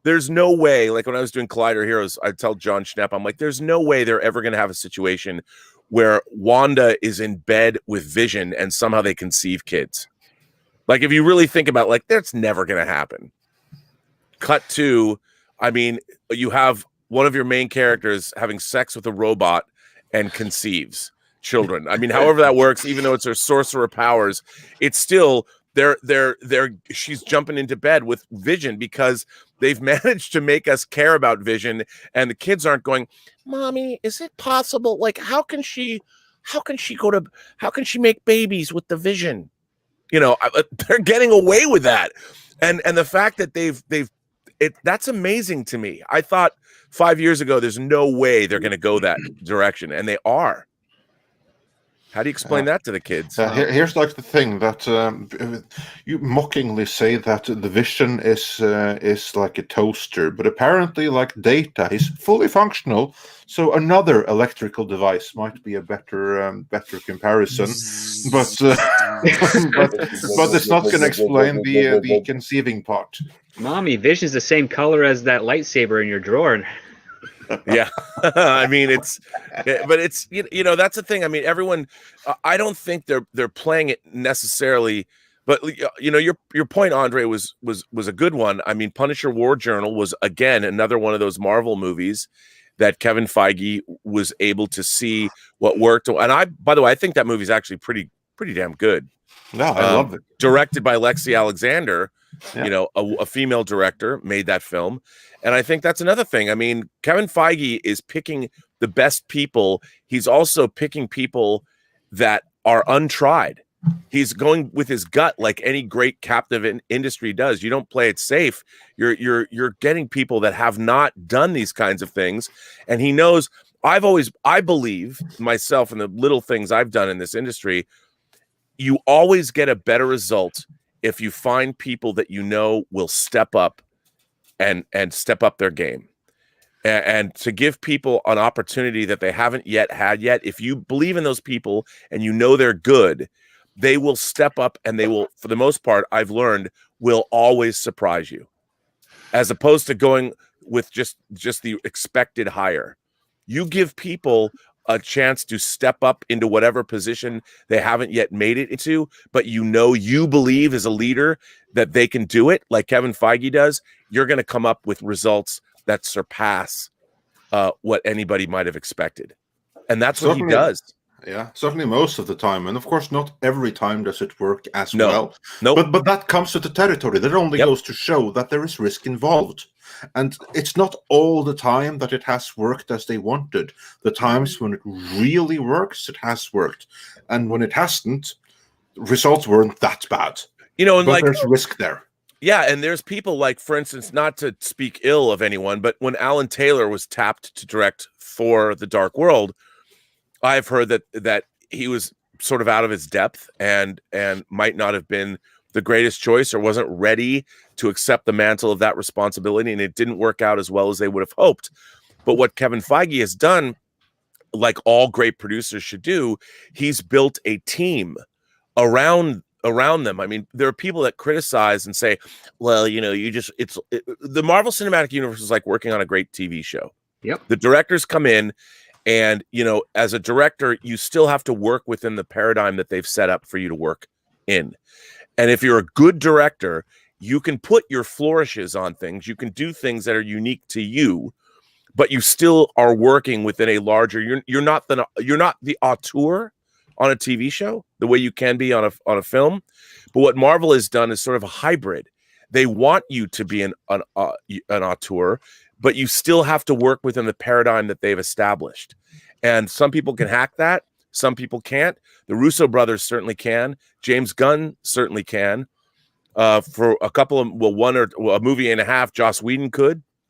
there's no way, like when I was doing Collider Heroes, I'd tell John Schnepp, I'm like, there's no way they're ever going to have a situation where Wanda is in bed with Vision and somehow they conceive kids. Like, if you really think about it, like, that's never going to happen. Cut to, I mean, you have one of your main characters having sex with a robot and conceives children. I mean, however that works, even though it's her sorcerer powers, it's still she's jumping into bed with Vision because they've managed to make us care about Vision, and the kids aren't going, "Mommy, is it possible? Like, how can she make babies with the Vision?" You know, they're getting away with that, and the fact that that's amazing to me. I thought 5 years ago there's no way they're going to go that direction, and they are. How do you explain that to the kids? Here's like the thing that you mockingly say that the Vision is like a toaster, but apparently, like, Data is fully functional. So another electrical device might be a better comparison, but it's not going to explain the conceiving part. Mommy, Vision's the same color as that lightsaber in your drawer. Yeah. I mean, but it's, you know, that's the thing. I mean, everyone, I don't think they're playing it necessarily, but you know, your point, Andre, was a good one. I mean, Punisher War Journal was, again, another one of those Marvel movies that Kevin Feige was able to see what worked. And by the way, I think that movie is actually pretty damn good. Yeah, I love it. Directed by Lexi Alexander, you know, a female director made that film. And I think that's another thing. I mean, Kevin Feige is picking the best people. He's also picking people that are untried. He's going with his gut, like any great captive industry does. You don't play it safe. You're getting people that have not done these kinds of things. And he knows, I believe myself in the little things I've done in this industry, you always get a better result if you find people that you know will step up and step up their game, and to give people an opportunity that they haven't had yet. If you believe in those people and you know they're good, they will step up, and they will, for the most part, I've learned, will always surprise you, as opposed to going with just the expected hire. You give people a chance to step up into whatever position they haven't yet made it into, but you believe as a leader that they can do it, like Kevin Feige does, you're going to come up with results that surpass what anybody might have expected. And that's what he does. Yeah, certainly most of the time. And of course, not every time does it work as No. well. Nope. But that comes with the territory. That only goes to show that there is risk involved. And it's not all the time that it has worked as they wanted. The times when it really works, it has worked. And when it hasn't, results weren't that bad. You know, and but like, there's risk there. Yeah, and there's people like, for instance, not to speak ill of anyone, but when Alan Taylor was tapped to direct Thor: The Dark World, I've heard that he was sort of out of his depth and might not have been the greatest choice, or wasn't ready to accept the mantle of that responsibility, and it didn't work out as well as they would have hoped. But what Kevin Feige has done, like all great producers should do, he's built a team around them. I mean, there are people that criticize and say, well, you know, the Marvel Cinematic Universe is like working on a great TV show. Yep. The directors come in, and, you know, as a director, you still have to work within the paradigm that they've set up for you to work in. And if you're a good director, you can put your flourishes on things. You can do things that are unique to you, but you still are working within a larger. You're not the auteur on a TV show the way you can be on a film. But what Marvel has done is sort of a hybrid. They want you to be an auteur, but you still have to work within the paradigm that they've established. And some people can hack that. Some people can't. The Russo brothers certainly can. James Gunn certainly can. For a couple of, a movie and a half, Joss Whedon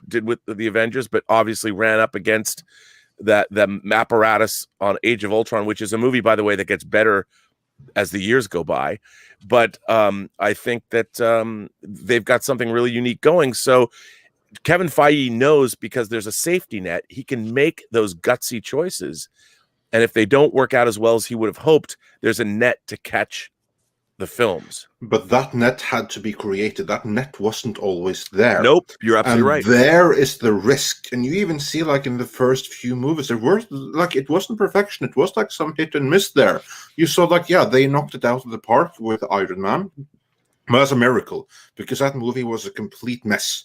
did with the Avengers, but obviously ran up against the apparatus on Age of Ultron, which is a movie, by the way, that gets better as the years go by. But I think that they've got something really unique going. So Kevin Feige knows, because there's a safety net, he can make those gutsy choices. And if they don't work out as well as he would have hoped, there's a net to catch the films. But that net had to be created. That net wasn't always there. Nope, you're absolutely right. There is the risk. And you even see, like, in the first few movies, there were, like, it wasn't perfection. It was like some hit and miss there. You saw, like, yeah, they knocked it out of the park with Iron Man. But that's a miracle, because that movie was a complete mess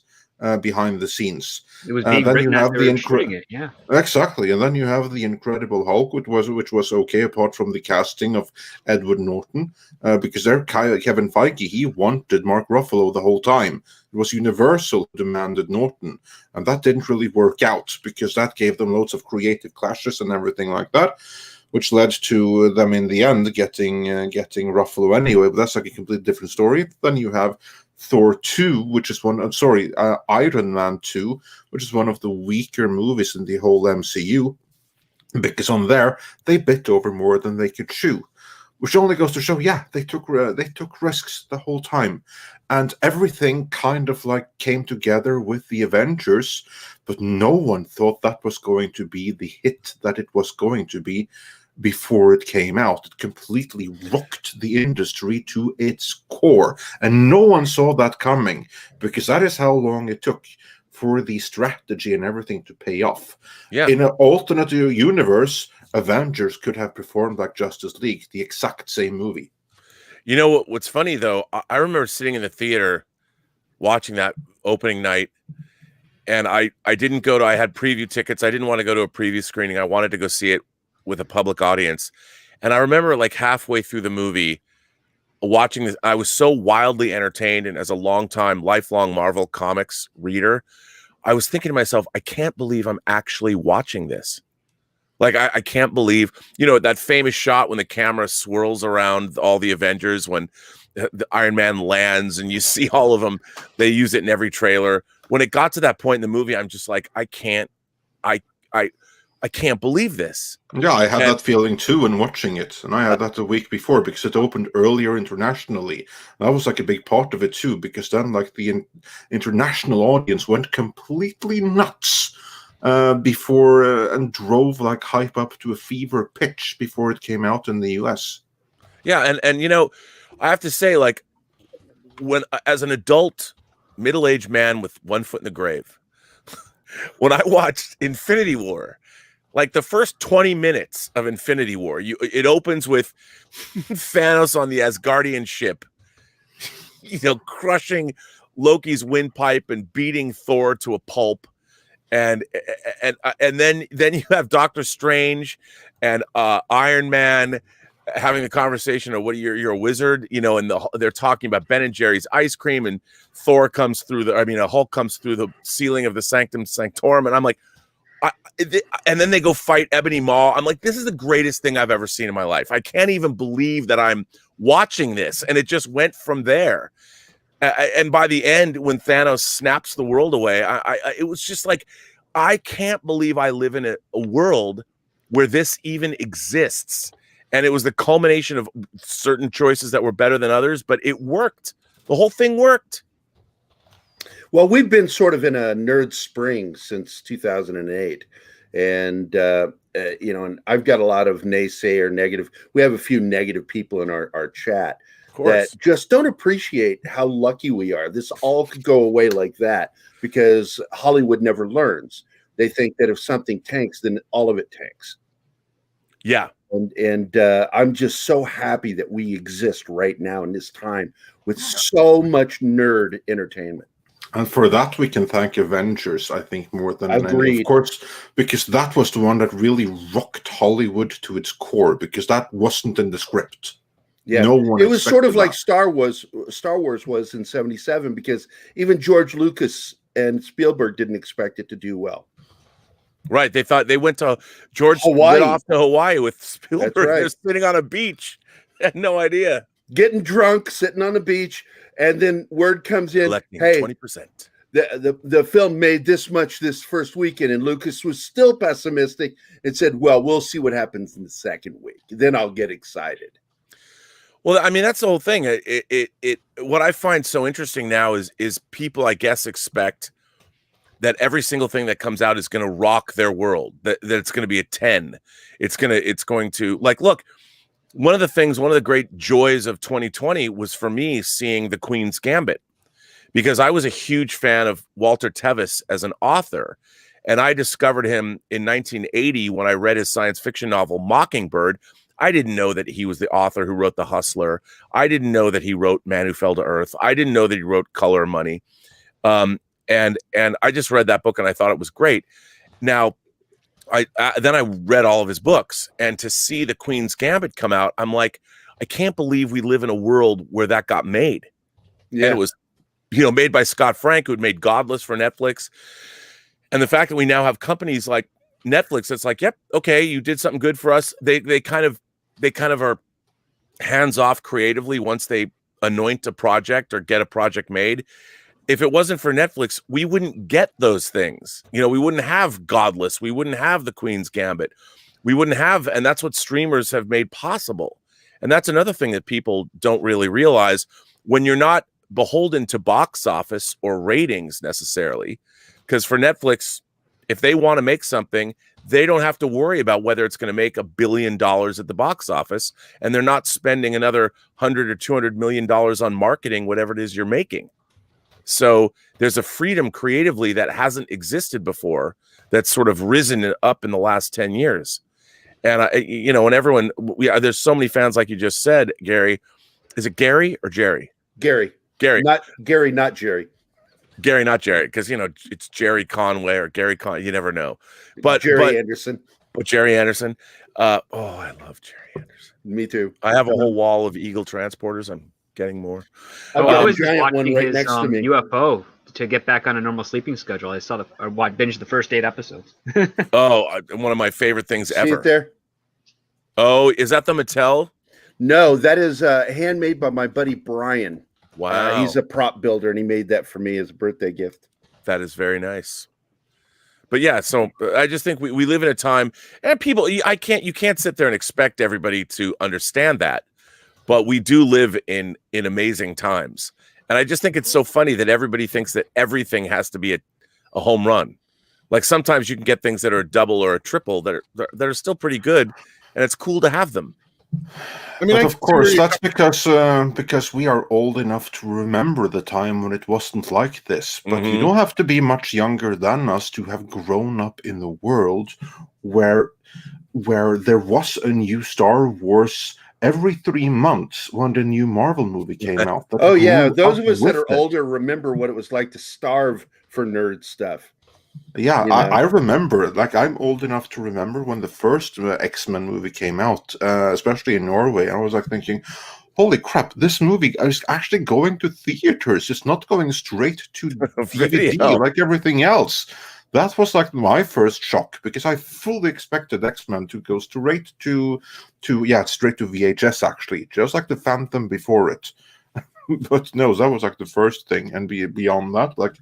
behind the scenes. It was being written as they were shooting it, yeah. Exactly, and then you have the Incredible Hulk, which was okay apart from the casting of Edward Norton, because there Kevin Feige, he wanted Mark Ruffalo the whole time. It was Universal who demanded Norton, and that didn't really work out, because that gave them loads of creative clashes and everything like that, which led to them in the end getting Ruffalo anyway. But that's like a completely different story. Then you have Thor 2, which is Iron Man 2, which is one of the weaker movies in the whole MCU, because on there they bit over more than they could chew, which only goes to show, yeah, they took risks the whole time, and everything kind of like came together with the Avengers, but no one thought that was going to be the hit that it was going to be. Before it came out, it completely rocked the industry to its core, and no one saw that coming, because that is how long it took for the strategy and everything to pay off. Yeah. In an alternate universe, Avengers could have performed like Justice League, the exact same movie. You know what's funny though? I remember sitting in the theater watching that opening night, and I didn't go to. I had preview tickets. I didn't want to go to a preview screening. I wanted to go see it with a public audience. And I remember, like, halfway through the movie watching this, I was so wildly entertained, and as a lifelong Marvel comics reader, I was thinking to myself, I can't believe I'm actually watching this. Like, I can't believe, that famous shot when the camera swirls around all the Avengers when the Iron Man lands and you see all of them. They use it in every trailer. When it got to that point in the movie, I'm just like, I can't believe this. Yeah, I had that feeling too when watching it, and I had that the week before because it opened earlier internationally. That was like a big part of it too, because then like the international audience went completely nuts before and drove like hype up to a fever pitch before it came out in the US. Yeah, and I have to say, like, when as an adult middle-aged man with one foot in the grave, when I watched Infinity War, like the first 20 minutes of Infinity War, it opens with Thanos on the Asgardian ship, crushing Loki's windpipe and beating Thor to a pulp, and then you have Doctor Strange and Iron Man having the conversation of you're a wizard, and they're talking about Ben and Jerry's ice cream, and Thor comes through Hulk comes through the ceiling of the Sanctum Sanctorum, and I'm like, and then they go fight Ebony Maw. I'm like, this is the greatest thing I've ever seen in my life. I can't even believe that I'm watching this. And it just went from there. And by the end, when Thanos snaps the world away, it was just like, I can't believe I live in a world where this even exists. And it was the culmination of certain choices that were better than others, but it worked. The whole thing worked. Well, we've been sort of in a nerd spring since 2008. And, and I've got a lot of naysayer negative. We have a few negative people in our chat that just don't appreciate how lucky we are. This all could go away like that because Hollywood never learns. They think that if something tanks, then all of it tanks. Yeah. And I'm just so happy that we exist right now in this time with so much nerd entertainment. And for that, we can thank Avengers, I think, more than any, Agreed. of course, because that was the one that really rocked Hollywood to its core, because that wasn't in the script. Yeah, No one it was sort of expected like that. Star Wars was in '77, because even George Lucas and Spielberg didn't expect it to do well. Right. They thought they went to Hawaii. went off to Hawaii with Spielberg. That's right. They're sitting on a beach. Had no idea. Getting drunk, sitting on the beach, and then word comes in, Collecting hey, 20%. the film made this much this first weekend, and Lucas was still pessimistic and said, well, we'll see what happens in the second week. Then I'll get excited. Well, I mean, that's the whole thing. What I find so interesting now is people, I guess, expect that every single thing that comes out is going to rock their world, that it's going to be a 10. It's going to, like, look, one of the great joys of 2020 was for me seeing The Queen's Gambit, because I was a huge fan of Walter Tevis as an author. And I discovered him in 1980 when I read his science fiction novel, Mockingbird. I didn't know that he was the author who wrote The Hustler. I didn't know that he wrote Man Who Fell to Earth. I didn't know that he wrote Color of Money. And I just read that book and I thought it was great. Now, then I read all of his books, and to see The Queen's Gambit come out, I'm like, I can't believe we live in a world where that got made. Yeah. And it was, made by Scott Frank, who had made Godless for Netflix. And the fact that we now have companies like Netflix that's like, yep, okay, you did something good for us. They kind of are hands off creatively once they anoint a project or get a project made. If it wasn't for Netflix, we wouldn't get those things. We wouldn't have Godless. We wouldn't have The Queen's Gambit. We wouldn't have, and that's what streamers have made possible. And that's another thing that people don't really realize. When you're not beholden to box office or ratings necessarily, because for Netflix, if they want to make something, they don't have to worry about whether it's going to make $1 billion at the box office, and they're not spending another $100 or $200 million on marketing, whatever it is you're making. So there's a freedom creatively that hasn't existed before, that's sort of risen up in the last 10 years. And and everyone, there's so many fans, like you just said, Gary. Is it Gary or Jerry? Gary, not Gary, not Jerry. Gary, not Jerry, because it's Jerry Conway or Gary Con. You never know. But Jerry Anderson. But Jerry Anderson. I love Jerry Anderson. Me too. I have a whole wall of Eagle transporters. I'm getting more. I was watching one right his next to me. UFO to get back on a normal sleeping schedule. I saw binged the first 8 episodes. One of my favorite things ever. See it there? Oh, is that the Mattel? No, that is handmade by my buddy Brian. Wow. He's a prop builder, and he made that for me as a birthday gift. That is very nice. But yeah, so I just think we live in a time, and people, you can't sit there and expect everybody to understand that, but we do live in amazing times. And I just think it's so funny that everybody thinks that everything has to be a home run. Like sometimes you can get things that are a double or a triple that are still pretty good, and it's cool to have them. I mean, of course, that's because we are old enough to remember the time when it wasn't like this. But you don't have to be much younger than us to have grown up in the world where there was a new Star Wars every 3 months when the new Marvel movie came out. Oh yeah, those of us that are older remember what it was like to starve for nerd stuff. Yeah, I remember. Like, I'm old enough to remember when the first X-Men movie came out, especially in Norway. I was like thinking, holy crap, this movie is actually going to theaters. It's not going straight to DVD like everything else. That was like my first shock, because I fully expected X-Men to go straight to VHS, actually, just like the Phantom before it. But no, that was like the first thing, and beyond that, like,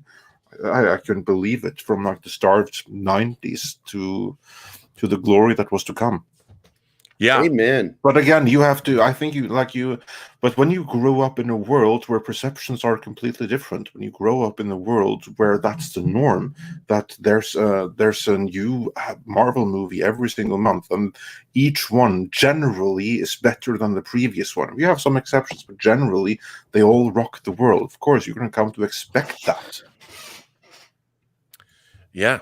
I couldn't believe it, from like the starved 90s to the glory that was to come. Yeah. Amen. But again, you have to, I think but when you grow up in a world where perceptions are completely different, when you grow up in a world where that's the norm, that there's a new Marvel movie every single month, and each one generally is better than the previous one. We have some exceptions, but generally they all rock the world. Of course, you're going to come to expect that. Yeah.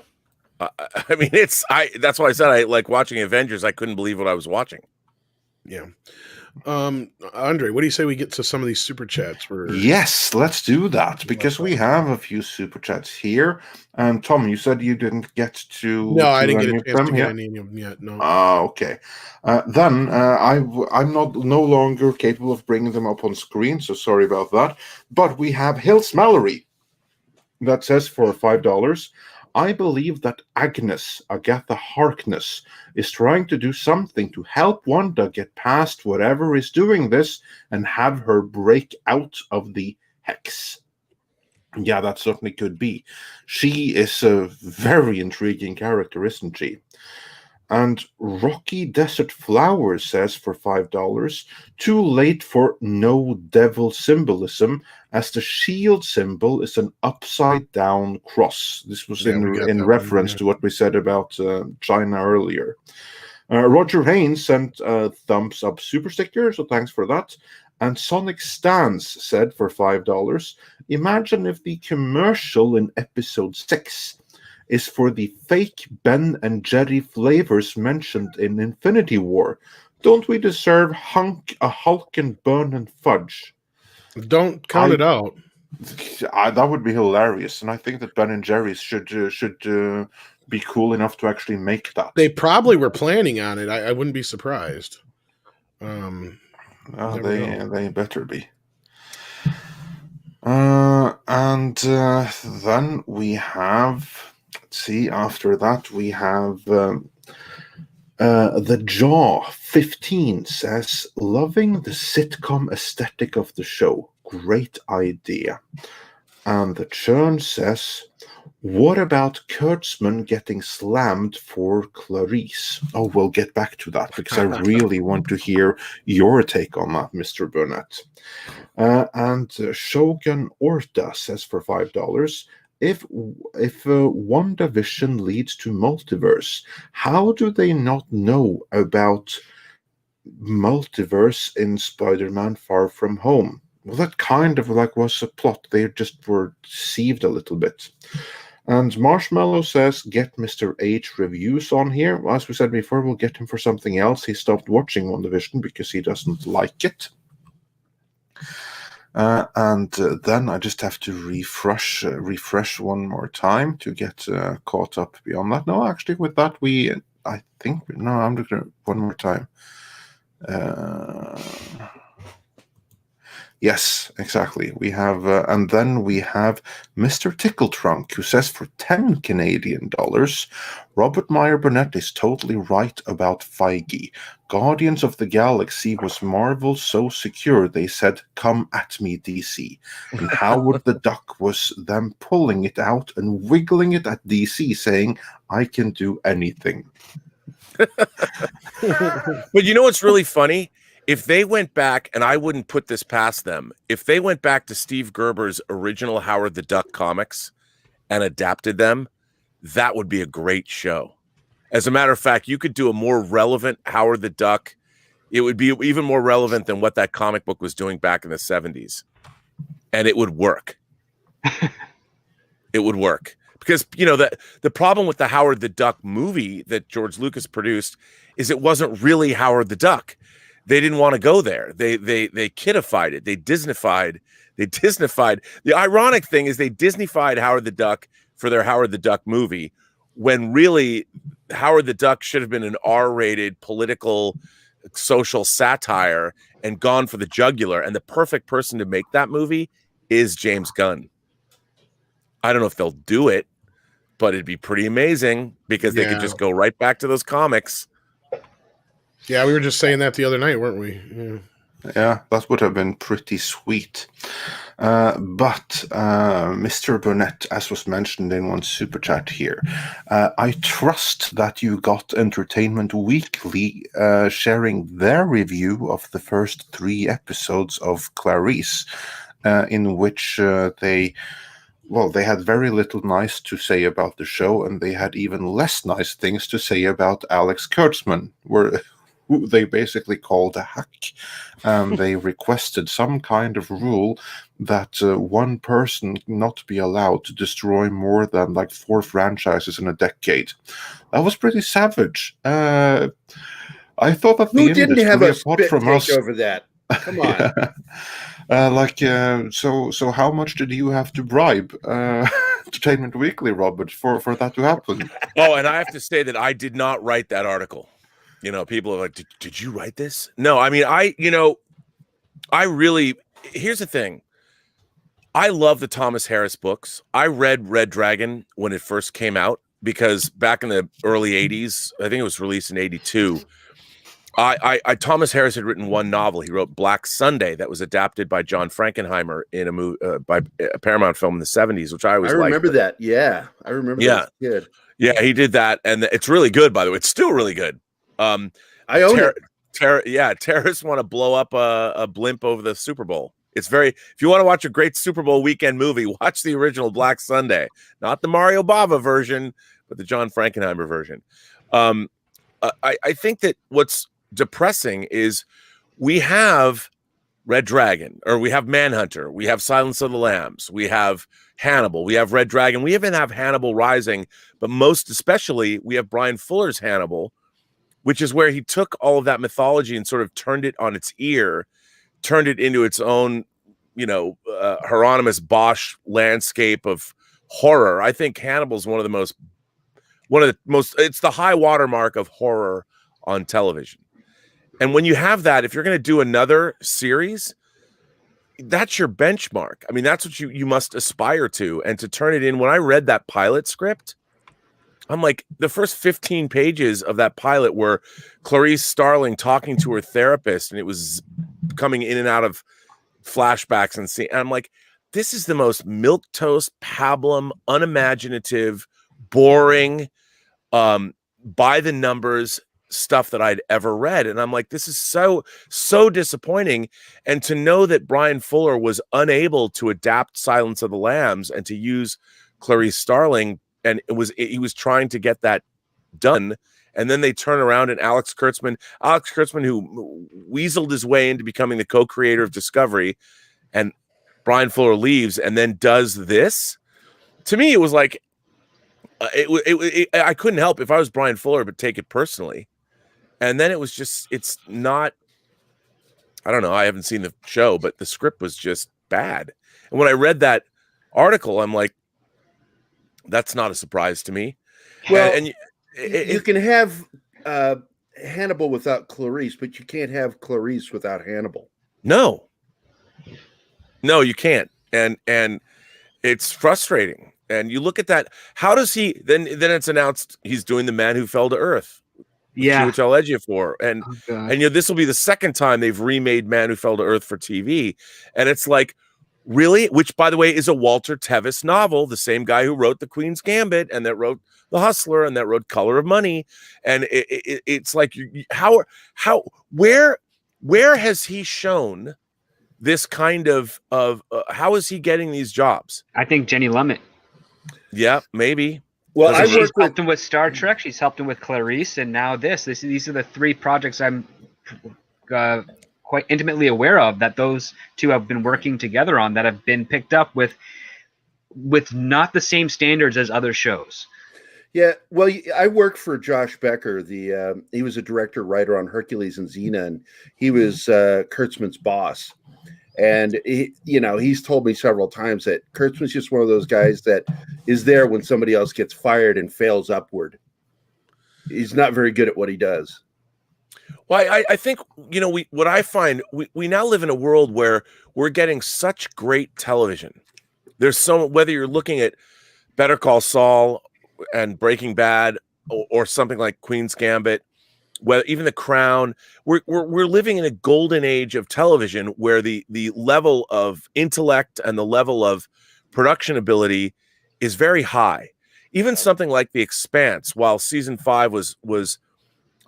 I mean, that's why I said I like watching Avengers. I couldn't believe what I was watching. Yeah. Andre, what do you say we get to some of these super chats? Yes, let's do that because we have a few super chats here. And Tom, you said you didn't get to. No, I didn't get a any of chance to them get yet? any of them yet. No. Okay. Then I'm no longer capable of bringing them up on screen, so sorry about that. But we have Hills Mallory that says for $5, I believe that Agnes, Agatha Harkness, is trying to do something to help Wanda get past whatever is doing this and have her break out of the hex. Yeah, that certainly could be. She is a very intriguing character, isn't she? And Rocky Desert Flower says for $5, too late for no devil symbolism, as the shield symbol is an upside down cross. This was in reference to what we said about China earlier. Roger Haynes sent a thumbs up super sticker, so thanks for that. And Sonic Stans said for $5, imagine if the commercial in episode 6 is for the fake Ben and Jerry flavors mentioned in Infinity War. Don't we deserve a Hulk and Burn and Fudge? Don't count it out. That would be hilarious, and I think that Ben and Jerry's should be cool enough to actually make that. They probably were planning on it. I wouldn't be surprised. They better be. And then we have. Let's see, after that we have The Jaw 15 says, loving the sitcom aesthetic of the show. Great idea. And The Churn says, what about Kurtzman getting slammed for Clarice? Oh, we'll get back to that because I really want to hear your take on that, Mr. Burnett. And Shogun Orta says for $5, if WandaVision leads to multiverse, how do they not know about multiverse in Spider-Man Far From Home? Well, that kind of was a plot. They just were deceived a little bit. And Marshmallow says, get Mr. H reviews on here. As we said before, we'll get him for something else. He stopped watching WandaVision because he doesn't like it. And then I just have to refresh one more time to get caught up beyond that. No, actually, with that, I'm looking at one more time. Yes, exactly. We have, and then we have Mr. Tickletrunk, who says for $10 Canadian, Robert Meyer Burnett is totally right about Feige. Guardians of the Galaxy was Marvel so secure they said, come at me, DC. And Howard the Duck was them pulling it out and wiggling it at DC, saying, I can do anything. But you know what's really funny? If they went back, and I wouldn't put this past them, if they went back to Steve Gerber's original Howard the Duck comics and adapted them, that would be a great show. As a matter of fact, you could do a more relevant Howard the Duck. It would be even more relevant than what that comic book was doing back in the 70s. And it would work. It would work. Because, the problem with the Howard the Duck movie that George Lucas produced is it wasn't really Howard the Duck. They didn't want to go there. They kidified it. They Disneyfied. The ironic thing is they Disneyfied Howard the Duck for their Howard the Duck movie, when really Howard the Duck should have been an R-rated political social satire and gone for the jugular. And the perfect person to make that movie is James Gunn. I don't know if they'll do it, but it'd be pretty amazing because they could just go right back to those comics. Yeah, we were just saying that the other night, weren't we? Yeah, that would have been pretty sweet. But Mr. Burnett, as was mentioned in one super chat here, I trust that you got Entertainment Weekly sharing their review of the first 3 episodes of Clarice, in which they had very little nice to say about the show, and they had even less nice things to say about Alex Kurtzman, who they basically called a hack. They requested some kind of rule that one person not be allowed to destroy more than 4 franchises in a decade. That was pretty savage. I thought that Who the didn't industry, have a apart spit from take us, over that? Come on. so how much did you have to bribe Entertainment Weekly, Robert, for that to happen? Oh, and I have to say that I did not write that article. You know, people are like, did you write this? No, I mean, I really, here's the thing. I love the Thomas Harris books. I read Red Dragon when it first came out because back in the early 80s, I think it was released in 82. Thomas Harris had written one novel. He wrote Black Sunday that was adapted by John Frankenheimer in a movie by a Paramount film in the 70s, which I always liked. I remember that. Yeah, I remember that as a kid. Yeah, he did that, and it's really good. By the way, it's still really good. I own it. Terrorists want to blow up a blimp over the Super Bowl. It's very. If you want to watch a great Super Bowl weekend movie, watch the original Black Sunday, not the Mario Bava version, but the John Frankenheimer version. I think that what's depressing is we have Red Dragon, or we have Manhunter, we have Silence of the Lambs, we have Hannibal, we have Red Dragon, we even have Hannibal Rising, but most especially we have Brian Fuller's Hannibal, which is where he took all of that mythology and sort of turned it on its ear, turned it into its own, Hieronymus Bosch landscape of horror. I think Hannibal's one of the most, it's the high watermark of horror on television. And when you have that, if you're going to do another series, that's your benchmark. I mean, that's what you must aspire to. And to turn it in, when I read that pilot script, I'm like, the first 15 pages of that pilot were Clarice Starling talking to her therapist, and it was coming in and out of flashbacks and I'm like, this is the most milquetoast, pablum, unimaginative, boring, by the numbers stuff that I'd ever read. And I'm like, this is so disappointing. And to know that Brian Fuller was unable to adapt Silence of the Lambs and to use Clarice Starling, and he was trying to get that done, and then they turn around and Alex Kurtzman, who weaseled his way into becoming the co-creator of Discovery, and Brian Fuller leaves and then does this. To me, it was like, I couldn't help, if I was Brian Fuller, but take it personally. And then it was just, it's not, I don't know, I haven't seen the show, but the script was just bad. And when I read that article, I'm like, that's not a surprise to me. Well, and you can have Hannibal without Clarice, but you can't have Clarice without Hannibal. No, you can't. And it's frustrating. And you look at that. How does he then it's announced he's doing The Man Who Fell to Earth. Yeah, which I'll edge you for. And this will be the second time they've remade Man Who Fell to Earth for TV. And it's like, really? Which, by the way, is a Walter Tevis novel, the same guy who wrote The Queen's Gambit and that wrote The Hustler and that wrote Color of Money. And it's like, where has he shown this kind of how is he getting these jobs? I think Jenny Lumet. Yeah, maybe. Well, she's helped him with Star Trek. She's helped him with Clarice, and now these are the three projects I'm quite intimately aware of that those two have been working together on, that have been picked up with not the same standards as other shows. Yeah, well, I worked for Josh Becker. He was a director writer on Hercules and Xena, and he was Kurtzman's boss. And he's told me several times that Kurtzman's just one of those guys that is there when somebody else gets fired and fails upward. He's not very good at what he does. Well, I think, what I find, we now live in a world where we're getting such great television. There's whether you're looking at Better Call Saul and Breaking Bad or something like Queen's Gambit, whether even The Crown, we're living in a golden age of television where the level of intellect and the level of production ability is very high. Even something like The Expanse, while season 5 was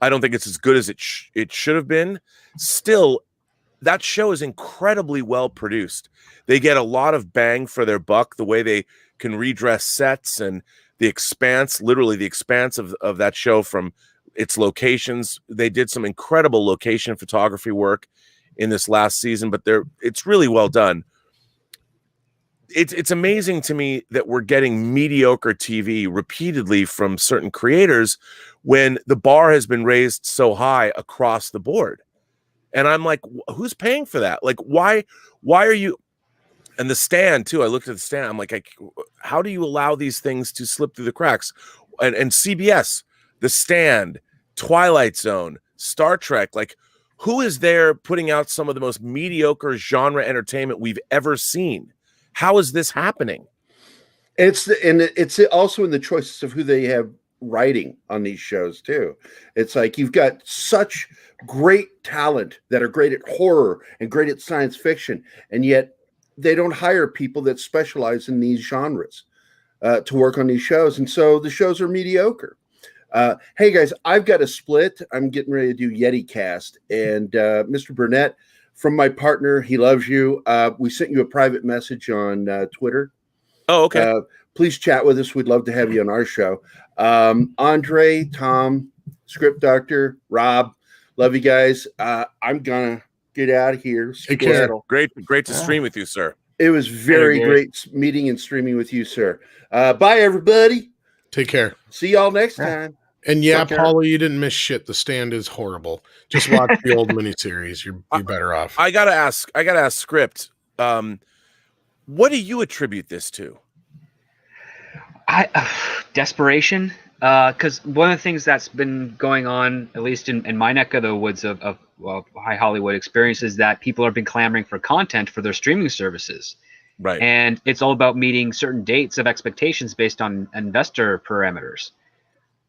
I don't think it's as good as it should have been, still that show is incredibly well produced. They get a lot of bang for their buck, the way they can redress sets, and The Expanse, literally the expanse of that show from its locations. They did some incredible location photography work in this last season, but it's really well done. it's amazing to me that we're getting mediocre TV repeatedly from certain creators when the bar has been raised so high across the board. And I'm like, who's paying for that? Like, why are you? And the Stand too. I looked at the Stand. I'm like, how do you allow these things to slip through the cracks? And CBS, the Stand, Twilight Zone, Star Trek, like, who is there putting out some of the most mediocre genre entertainment we've ever seen? How is this happening? It's also in the choices of who they have writing on these shows too. It's like you've got such great talent that are great at horror and great at science fiction, and yet they don't hire people that specialize in these genres to work on these shows, and so the shows are mediocre. Hey guys, I've got a split. I'm getting ready to do Yeti Cast, and Mr. Burnett, from my partner, he loves you. We sent you a private message on Twitter. Oh, okay. Please chat with us. We'd love to have you on our show. Andre, Tom, Script Doctor, Rob, love you guys. I'm gonna get out of here. Take care. Great to stream with you, sir. It was very great meeting and streaming with you, sir. Bye, everybody. Take care. See y'all next time. And yeah, Paulo, you didn't miss shit. The Stand is horrible. Just watch the old miniseries. You're better off. I gotta ask Script. What do you attribute this to? Desperation. Because one of the things that's been going on, at least in my neck of the woods of high Hollywood experience, is that people have been clamoring for content for their streaming services. Right. And it's all about meeting certain dates of expectations based on investor parameters.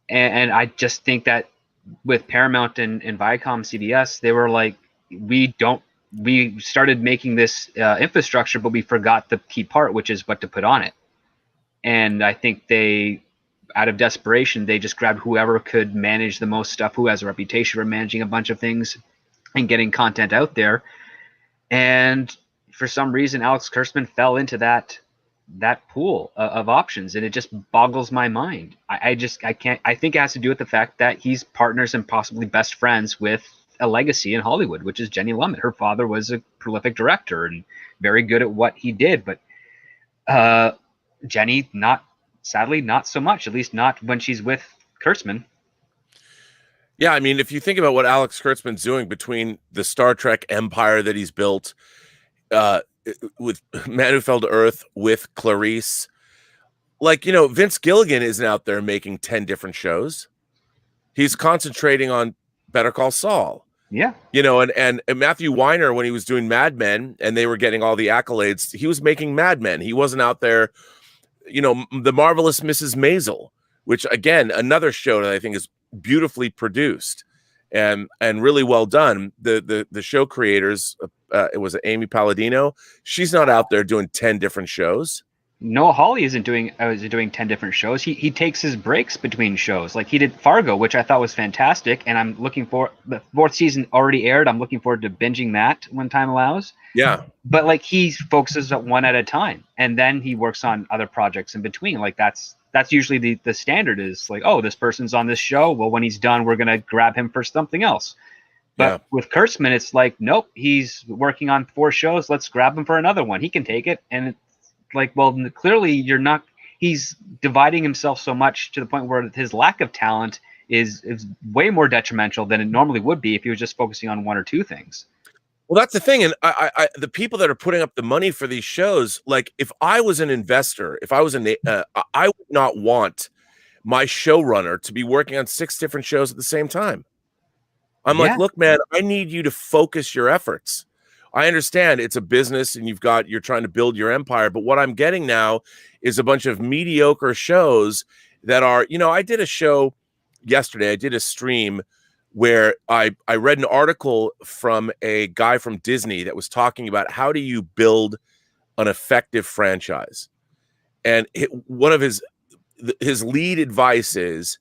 And I just think that with Paramount and Viacom CBS, they were like, we started making this infrastructure, but we forgot the key part, which is what to put on it. And I think they, out of desperation, they just grabbed whoever could manage the most stuff, who has a reputation for managing a bunch of things and getting content out there. And for some reason, Alex Kurtzman fell into that pool of options, and it just boggles my mind. I can't. I think it has to do with the fact that he's partners and possibly best friends with a legacy in Hollywood, which is Jenny Lumet. Her father was a prolific director and very good at what he did, but Jenny, sadly, not so much, at least not when she's with Kurtzman. Yeah, I mean, if you think about what Alex Kurtzman's doing between the Star Trek empire that he's built, with Man Who Fell to Earth, with Clarice, like, Vince Gilligan isn't out there making 10 different shows. He's concentrating on Better Call Saul. Yeah. And Matthew Weiner, when he was doing Mad Men and they were getting all the accolades, he was making Mad Men. He wasn't out there, The Marvelous Mrs. Maisel, which, again, another show that I think is beautifully produced and really well done. The show creators, it was Amy Palladino. She's not out there doing 10 different shows. Noah Hawley isn't doing 10 different shows. He takes his breaks between shows. Like he did Fargo, which I thought was fantastic, and I'm looking for the 4th season already aired. I'm looking forward to binging that when time allows. Yeah. But like he focuses on one at a time, and then he works on other projects in between. Like that's usually the standard is like, oh, this person's on this show. Well, when he's done, we're gonna grab him for something else. But with Kurtzman, it's like, nope, he's working on 4 shows. Let's grab him for another one. He can take it. And it's like, well, clearly you're not. He's dividing himself so much to the point where his lack of talent is way more detrimental than it normally would be if he was just focusing on 1 or 2 things. Well, that's the thing. And I the people that are putting up the money for these shows, like if I was an investor, if I was I would not want my showrunner to be working on 6 different shows at the same time. I'm like, look, man, I need you to focus your efforts. I understand it's a business and you're trying to build your empire. But what I'm getting now is a bunch of mediocre shows that are, I did a show yesterday. I did a stream where I read an article from a guy from Disney that was talking about how do you build an effective franchise. And one of his lead advice is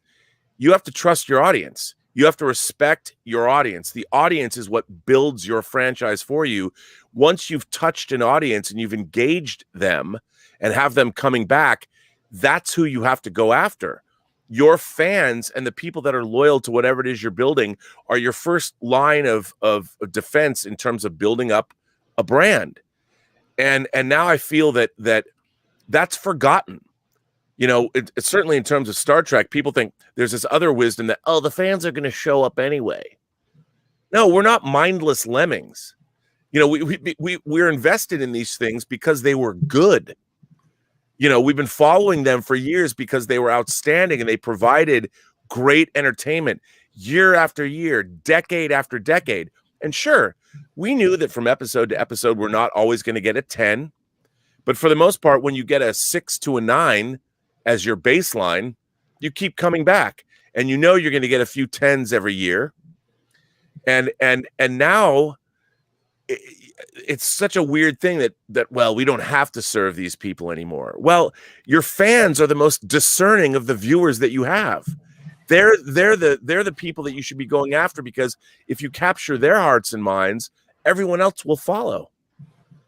you have to trust your audience. You have to respect your audience. The audience is what builds your franchise for you. Once you've touched an audience and you've engaged them and have them coming back, that's who you have to go after. Your fans and the people that are loyal to whatever it is you're building are your first line of defense in terms of building up a brand. and now I feel that that's forgotten. You know, it's certainly in terms of Star Trek, people think there's this other wisdom that, oh, the fans are going to show up anyway. No, we're not mindless lemmings. You know, we're invested in these things because they were good. You know, we've been following them for years because they were outstanding and they provided great entertainment year after year, decade after decade. And sure, we knew that from episode to episode, we're not always going to get a 10. But for the most part, when you get a 6 to a 9 as your baseline, you keep coming back, and you know you're going to get a few 10s every year. And now it's such a weird thing that well, we don't have to serve these people anymore. Well, your fans are the most discerning of the viewers that you have. They're the people that you should be going after, because if you capture their hearts and minds, everyone else will follow.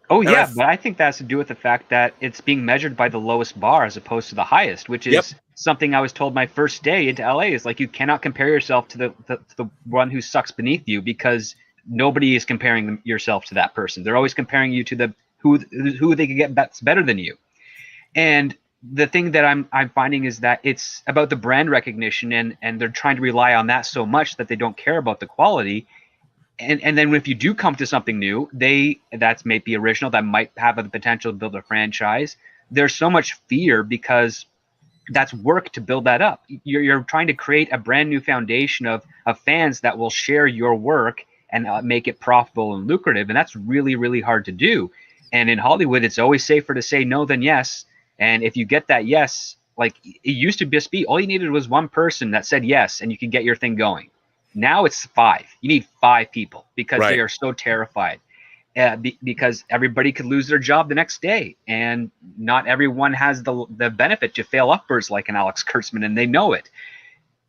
Oh, yeah, but I think that has to do with the fact that it's being measured by the lowest bar as opposed to the highest, which is something I was told my first day into LA is like, you cannot compare yourself to the one who sucks beneath you, because nobody is comparing yourself to that person. They're always comparing you to who they can get that's better than you. And the thing that I'm finding is that it's about the brand recognition, and they're trying to rely on that so much that they don't care about the quality. And then if you do come to something new, that's maybe original, that might have the potential to build a franchise. There's so much fear because that's work to build that up. You're trying to create a brand new foundation of fans that will share your work and make it profitable and lucrative. And that's really, really hard to do. And in Hollywood, it's always safer to say no than yes. And if you get that yes, like it used to just be, all you needed was one person that said yes, and you can get your thing going. Now it's 5. You need 5 people because they are so terrified because everybody could lose their job the next day. And not everyone has the benefit to fail upwards like an Alex Kurtzman, and they know it.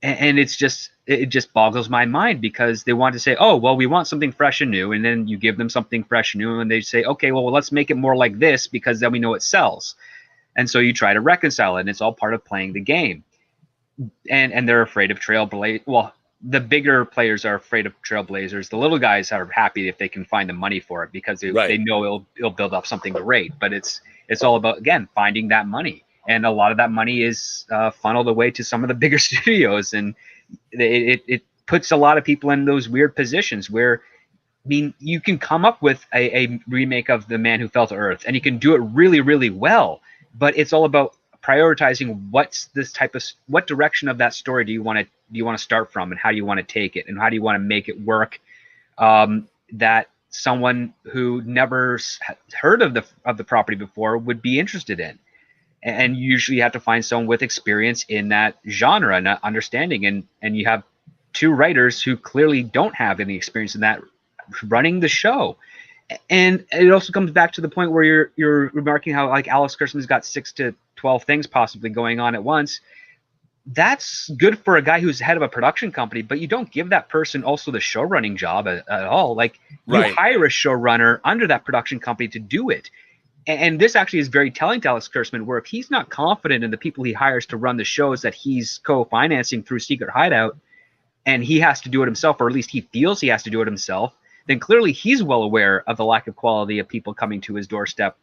And it just boggles my mind because they want to say, oh, well, we want something fresh and new. And then you give them something fresh and new, and they say, okay, well, let's make it more like this because then we know it sells. And so you try to reconcile it, and it's all part of playing the game. And they're afraid of trailblazers. Well, the bigger players are afraid of trailblazers. The little guys are happy if they can find the money for it because they know it'll build up something great. But it's all about, again, finding that money. And a lot of that money is funneled away to some of the bigger studios. And it puts a lot of people in those weird positions where, I mean, you can come up with a remake of The Man Who Fell to Earth, and you can do it really, really well. But it's all about prioritizing what direction of that story do you want to start from, and how do you want to take it, and how do you want to make it work that someone who never heard of the property before would be interested in. And usually you have to find someone with experience in that genre and understanding, and you have 2 writers who clearly don't have any experience in that running the show. And it also comes back to the point where you're remarking how, like, Alex Kurtzman's got 6 to 12 things possibly going on at once. That's good for a guy who's head of a production company, but you don't give that person also the show running job at all. Like, you hire a showrunner under that production company to do it. And this actually is very telling to Alex Kurtzman, where if he's not confident in the people he hires to run the shows that he's co-financing through Secret Hideout, and he has to do it himself, or at least he feels he has to do it himself, then clearly he's well aware of the lack of quality of people coming to his doorstep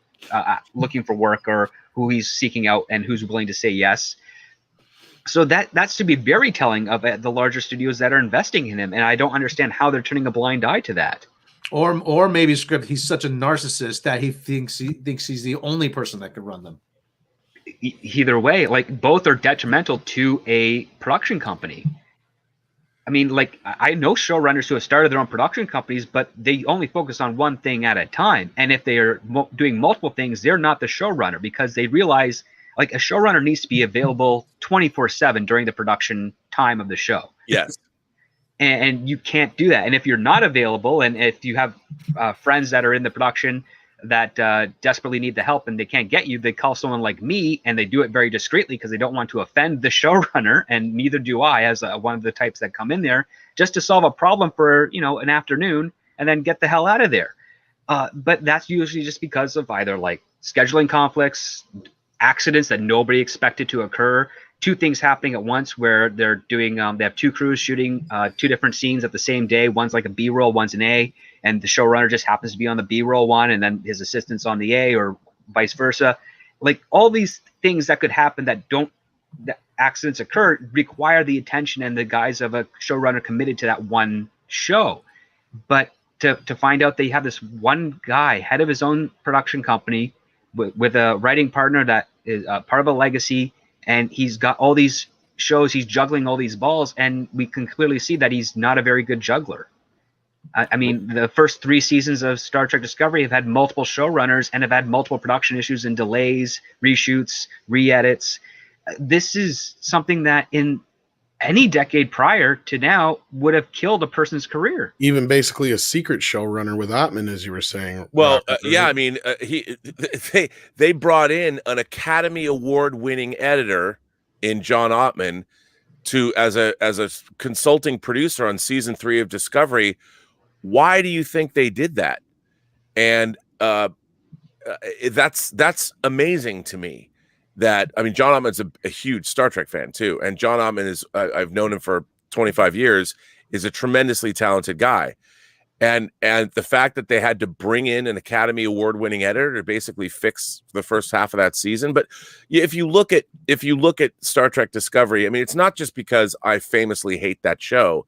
looking for work, or who he's seeking out and who's willing to say yes. So that's to be very telling of the larger studios that are investing in him. And I don't understand how they're turning a blind eye to that. Or maybe script, he's such a narcissist that he thinks he's the only person that could run them. Either way, like, both are detrimental to a production company. I mean, like, I know showrunners who have started their own production companies, but they only focus on one thing at a time. And if they are doing multiple things, they're not the showrunner, because they realize, like, a showrunner needs to be available 24/7 during the production time of the show. Yes. And you can't do that. And if you're not available, and if you have friends that are in the production that desperately need the help and they can't get you, they call someone like me, and they do it very discreetly because they don't want to offend the showrunner, and neither do I, as one of the types that come in there just to solve a problem for, an afternoon and then get the hell out of there. But that's usually just because of either, like, scheduling conflicts, accidents that nobody expected to occur, 2 things happening at once where they're doing they have 2 crews shooting 2 different scenes at the same day. One's like a B-roll, one's an A, and the showrunner just happens to be on the B-roll one, and then his assistant's on the A, or vice versa. Like, all these things that could happen that accidents occur require the attention and the guise of a showrunner committed to that one show. But to find out they have this one guy, head of his own production company, with a writing partner that is part of a legacy, and he's got all these shows, he's juggling all these balls, and we can clearly see that he's not a very good juggler. I mean, the first 3 seasons of Star Trek Discovery have had multiple showrunners and have had multiple production issues and delays, reshoots, re-edits. This is something that in any decade prior to now would have killed a person's career. Even basically a secret showrunner with Ottman, as you were saying. Well, yeah, I mean, they brought in an Academy Award winning editor in John Ottman as a consulting producer on season 3 of Discovery. Why do you think they did that? And that's amazing to me. That, I mean, John Ottman's a huge Star Trek fan too, and John Ottman is I've known him for 25 years, is a tremendously talented guy, and the fact that they had to bring in an Academy Award winning editor to basically fix the first half of that season. But if you look at Star Trek Discovery, I mean, it's not just because I famously hate that show,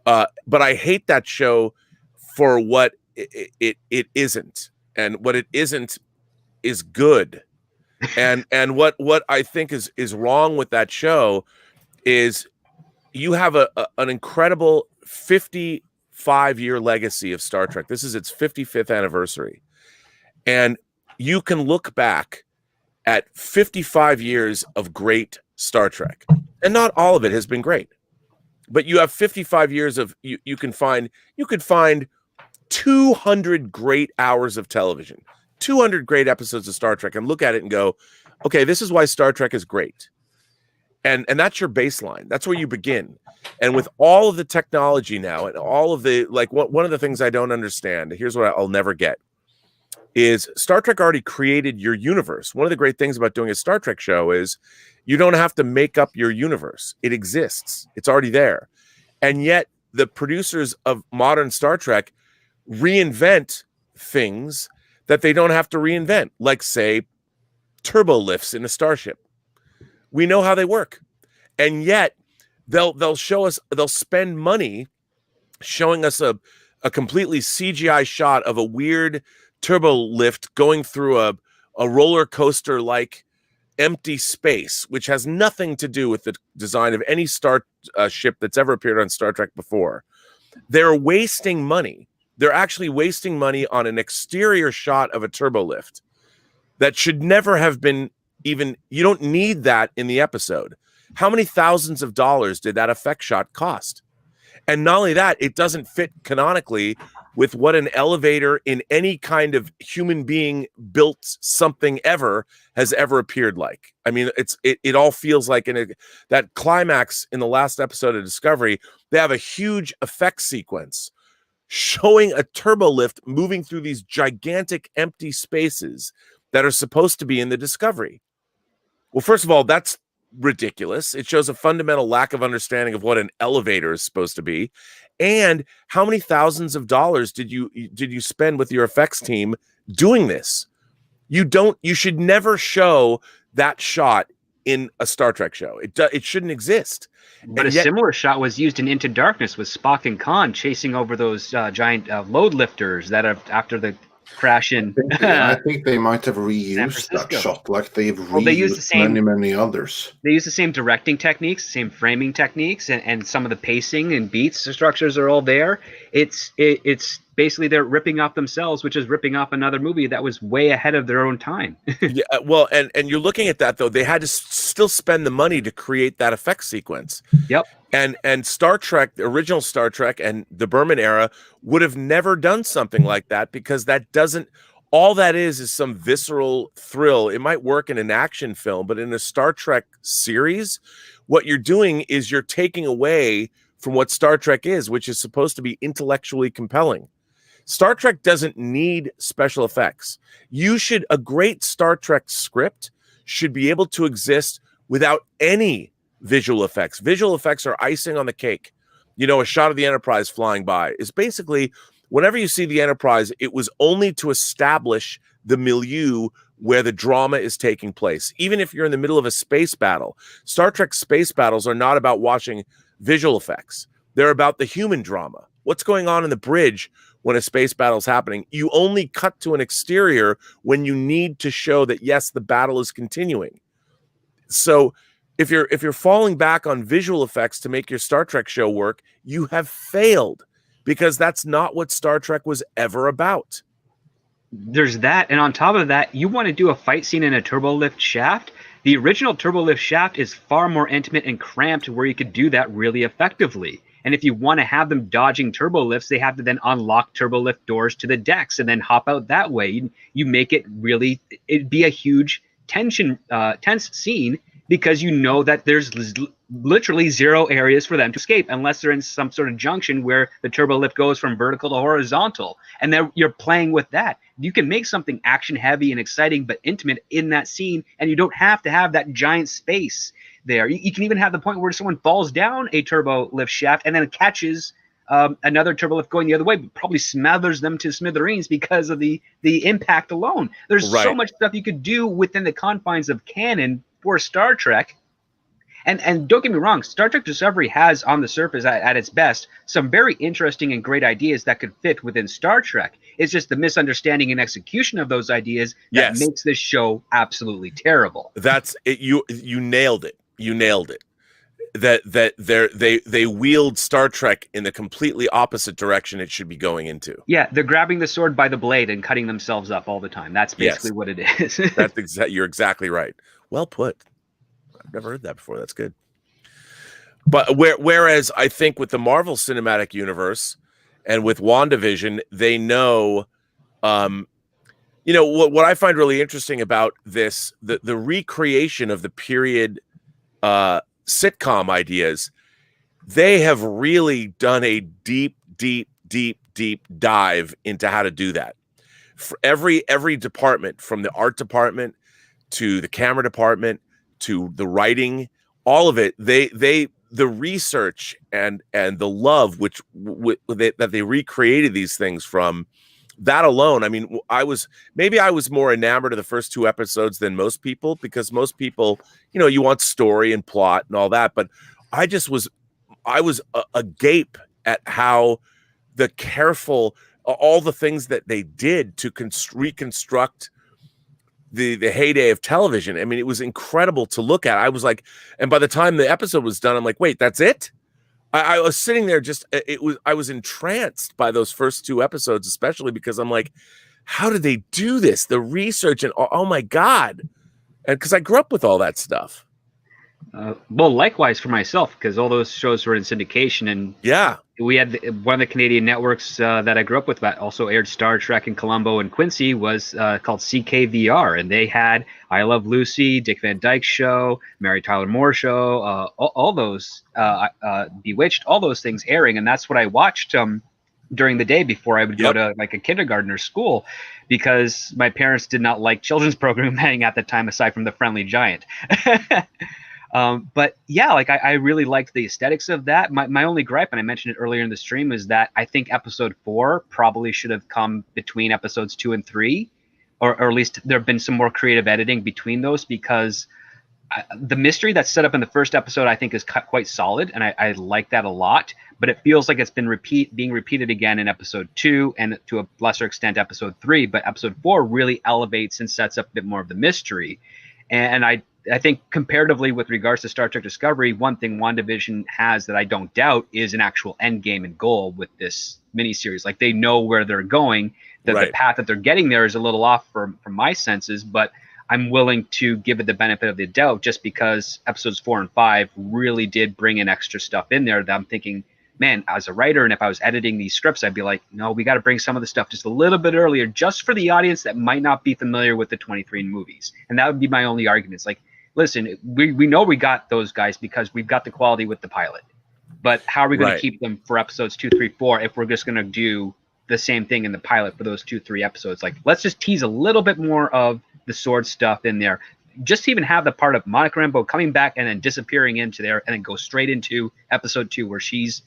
but I hate that show for what it isn't, and what it isn't is good. And what I think is wrong with that show is you have an incredible 55-year legacy of Star Trek. This is its 55th anniversary. And you can look back at 55 years of great Star Trek. And not all of it has been great. But you have 55 years of you could find 200 great hours of television. 200 great episodes of Star Trek, and look at it and go, okay, this is why Star Trek is great. And that's your baseline. That's where you begin. And with all of the technology now and all of the, like, one of the things I don't understand, here's what I'll never get, is Star Trek already created your universe. One of the great things about doing a Star Trek show is you don't have to make up your universe. It exists. It's already there. And yet the producers of modern Star Trek reinvent things that they don't have to reinvent, like, say, turbo lifts in a starship. We know how they work. And yet they'll show us, they'll spend money showing us a completely CGI shot of a weird turbo lift going through a roller coaster like empty space, which has nothing to do with the design of any star ship that's ever appeared on Star Trek before. They're wasting money. They're actually wasting money on an exterior shot of a turbo lift that should never have been even, you don't need that in the episode. How many thousands of dollars did that effect shot cost? And not only that, it doesn't fit canonically with what an elevator in any kind of human being built something ever has ever appeared like. I mean, it all feels like that climax in the last episode of Discovery, they have a huge effect sequence showing a turbo lift moving through these gigantic empty spaces that are supposed to be in the Discovery. Well, first of all, that's ridiculous. It shows a fundamental lack of understanding of what an elevator is supposed to be. And how many thousands of dollars did you spend with your effects team doing this? You should never show that shot in a Star Trek show. It shouldn't exist. But similar shot was used in Into Darkness with Spock and Khan chasing over those giant load lifters that have, after the crash in. I think they might have reused that shot, like they've reused many others. They use the same directing techniques, same framing techniques, and some of the pacing and beats structures are all there. It's basically they're ripping off themselves, which is ripping off another movie that was way ahead of their own time. Yeah, well, and you're looking at that though. They had to still spend the money to create that effect sequence. Yep. And Star Trek, the original Star Trek and the Berman era would have never done something like that, because that doesn't, all that is some visceral thrill. It might work in an action film, but in a Star Trek series, what you're doing is you're taking away from what Star Trek is, which is supposed to be intellectually compelling. Star Trek doesn't need special effects. A great Star Trek script should be able to exist without any visual effects. Visual effects are icing on the cake. You know, a shot of the Enterprise flying by is basically whenever you see the Enterprise, it was only to establish the milieu where the drama is taking place. Even if you're in the middle of a space battle, Star Trek space battles are not about watching visual effects. They're about the human drama. What's going on in the bridge when a space battle is happening? You only cut to an exterior when you need to show that, yes, the battle is continuing. So if you're falling back on visual effects to make your Star Trek show work, you have failed, because that's not what Star Trek was ever about. There's that, and on top of that, you want to do a fight scene in a turbolift shaft. The original turbolift shaft is far more intimate and cramped, where you could do that really effectively. And if you want to have them dodging turbolifts, they have to then unlock turbolift doors to the decks and then hop out that way. You make it really, it'd be a huge tense scene, because you know that there's literally zero areas for them to escape unless they're in some sort of junction where the turbolift goes from vertical to horizontal. And then you're playing with that. You can make something action heavy and exciting but intimate in that scene, and you don't have to have that giant space there. You can even have the point where someone falls down a turbo lift shaft and then catches another turbolift going the other way, but probably smothers them to smithereens because of the impact alone. There's so much stuff you could do within the confines of canon for Star Trek. And don't get me wrong, Star Trek Discovery has, on the surface, at its best, some very interesting and great ideas that could fit within Star Trek. It's just the misunderstanding and execution of those ideas that makes this show absolutely terrible. That's it. You nailed it. You nailed it. That they wield Star Trek in the completely opposite direction it should be going into. Yeah, they're grabbing the sword by the blade and cutting themselves up all the time. That's basically what it is. You're exactly right. Well put. I've never heard that before. That's good. But whereas I think with the Marvel Cinematic Universe and with WandaVision, they know, what I find really interesting about this, the recreation of the period sitcom ideas, they have really done a deep dive into how to do that. For every department, from the art department to the camera department to the writing, all of it, the research and the love that they recreated these things from, that alone. I mean, I was more enamored of the first two episodes than most people, because most people, you want story and plot and all that, but I was agape at how the careful, all the things that they did to reconstruct the heyday of television. I mean, it was incredible to look at. I was like, and by the time the episode was done, I'm like, wait, that's it? I was sitting there I was entranced by those first two episodes, especially because I'm like, how did they do this? The research and oh my God. And because I grew up with all that stuff. Well, likewise for myself, because all those shows were in syndication, and we had one of the Canadian networks that I grew up with that also aired Star Trek in Colombo and Quincy was called CKVR, and they had I Love Lucy, Dick Van Dyke Show, Mary Tyler Moore Show, all those Bewitched, all those things airing, and that's what I watched during the day before I would go to like a kindergarten or school, because my parents did not like children's programming at the time, aside from The Friendly Giant. But yeah, like I really liked the aesthetics of that. My only gripe, and I mentioned it earlier in the stream, is that I think episode 4 probably should have come between episodes 2 and 3, or at least there have been some more creative editing between those, because the mystery that's set up in the first episode, I think, is quite solid, and I like that a lot. But it feels like it's been being repeated again in episode 2, and to a lesser extent episode 3. But episode 4 really elevates and sets up a bit more of the mystery. And I think comparatively with regards to Star Trek Discovery, one thing WandaVision has that I don't doubt is an actual end game and goal with this miniseries. Like, they know where they're going. The path that they're getting there is a little off from my senses, but I'm willing to give it the benefit of the doubt, just because episodes 4 and 5 really did bring in extra stuff in there that I'm thinking, man, as a writer, and if I was editing these scripts, I'd be like, no, we got to bring some of the stuff just a little bit earlier, just for the audience that might not be familiar with the 23 movies. And that would be my only argument. It's like, listen, we know we got those guys because we've got the quality with the pilot. But how are we going to keep them for episodes 2, 3, 4 if we're just going to do the same thing in the pilot for those 2, 3 episodes? Like, let's just tease a little bit more of the sword stuff in there. Just to even have the part of Monica Rambeau coming back and then disappearing into there, and then go straight into episode 2 where she's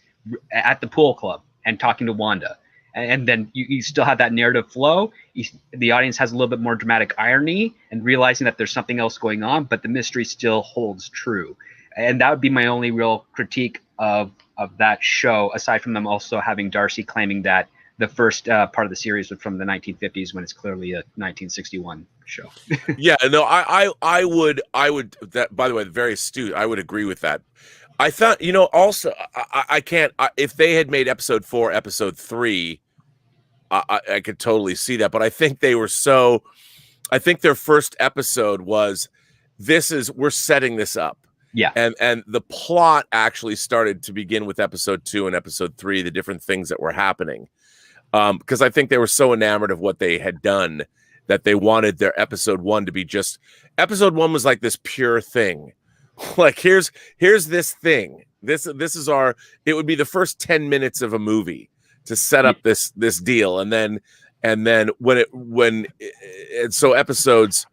at the pool club and talking to Wanda. and then you still have that narrative flow. The audience has a little bit more dramatic irony and realizing that there's something else going on, but the mystery still holds true. And that would be my only real critique of that show, aside from them also having Darcy claiming that the first part of the series was from the 1950s when it's clearly a 1961 show. Yeah, no, I would that, by the way, very astute. I would agree with that. I thought, also I can't, if they had made episode 4 episode 3, I could totally see that, but I think they were I think their first episode was, we're setting this up. Yeah. And the plot actually started to begin with episode 2 and episode 3, the different things that were happening. Because I think they were so enamored of what they had done that they wanted their episode 1 to be episode 1 was like this pure thing. Like, here's this thing. This is it would be the first 10 minutes of a movie to set up this deal. And then so episodes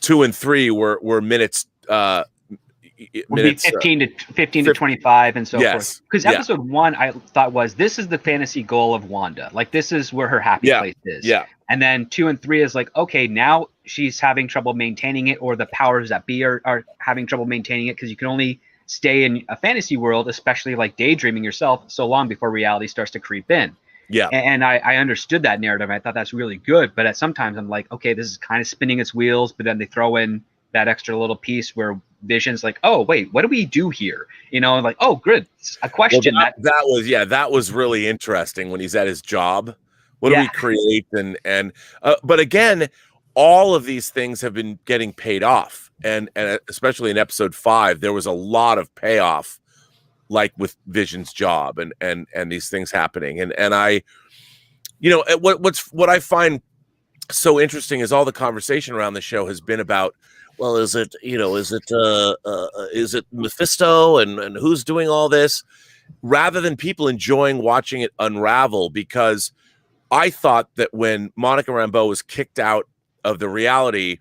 2 and 3 were minutes, would be 15 to 25 and so forth. Because episode 1 I thought this is the fantasy goal of Wanda. Like, this is where her happy place is. Yeah. And then 2 and 3 is like, okay, now she's having trouble maintaining it, or the powers that be are having trouble maintaining it, because you can only stay in a fantasy world, especially like daydreaming yourself, so long before reality starts to creep in. Yeah. And I understood that narrative. I thought that's really good. But sometimes I'm like, okay, this is kind of spinning its wheels, but then they throw in that extra little piece where Vision's like, oh wait, what do we do here? Like, oh good, a question. Well, that was really interesting when he's at his job. What do we create? And but again, all of these things have been getting paid off, and especially in episode 5, there was a lot of payoff, like with Vision's job and these things happening. And I, what I find so interesting is all the conversation around the show has been about, well, is it Mephisto and who's doing all this, rather than people enjoying watching it unravel. Because I thought that when Monica Rambeau was kicked out of the reality,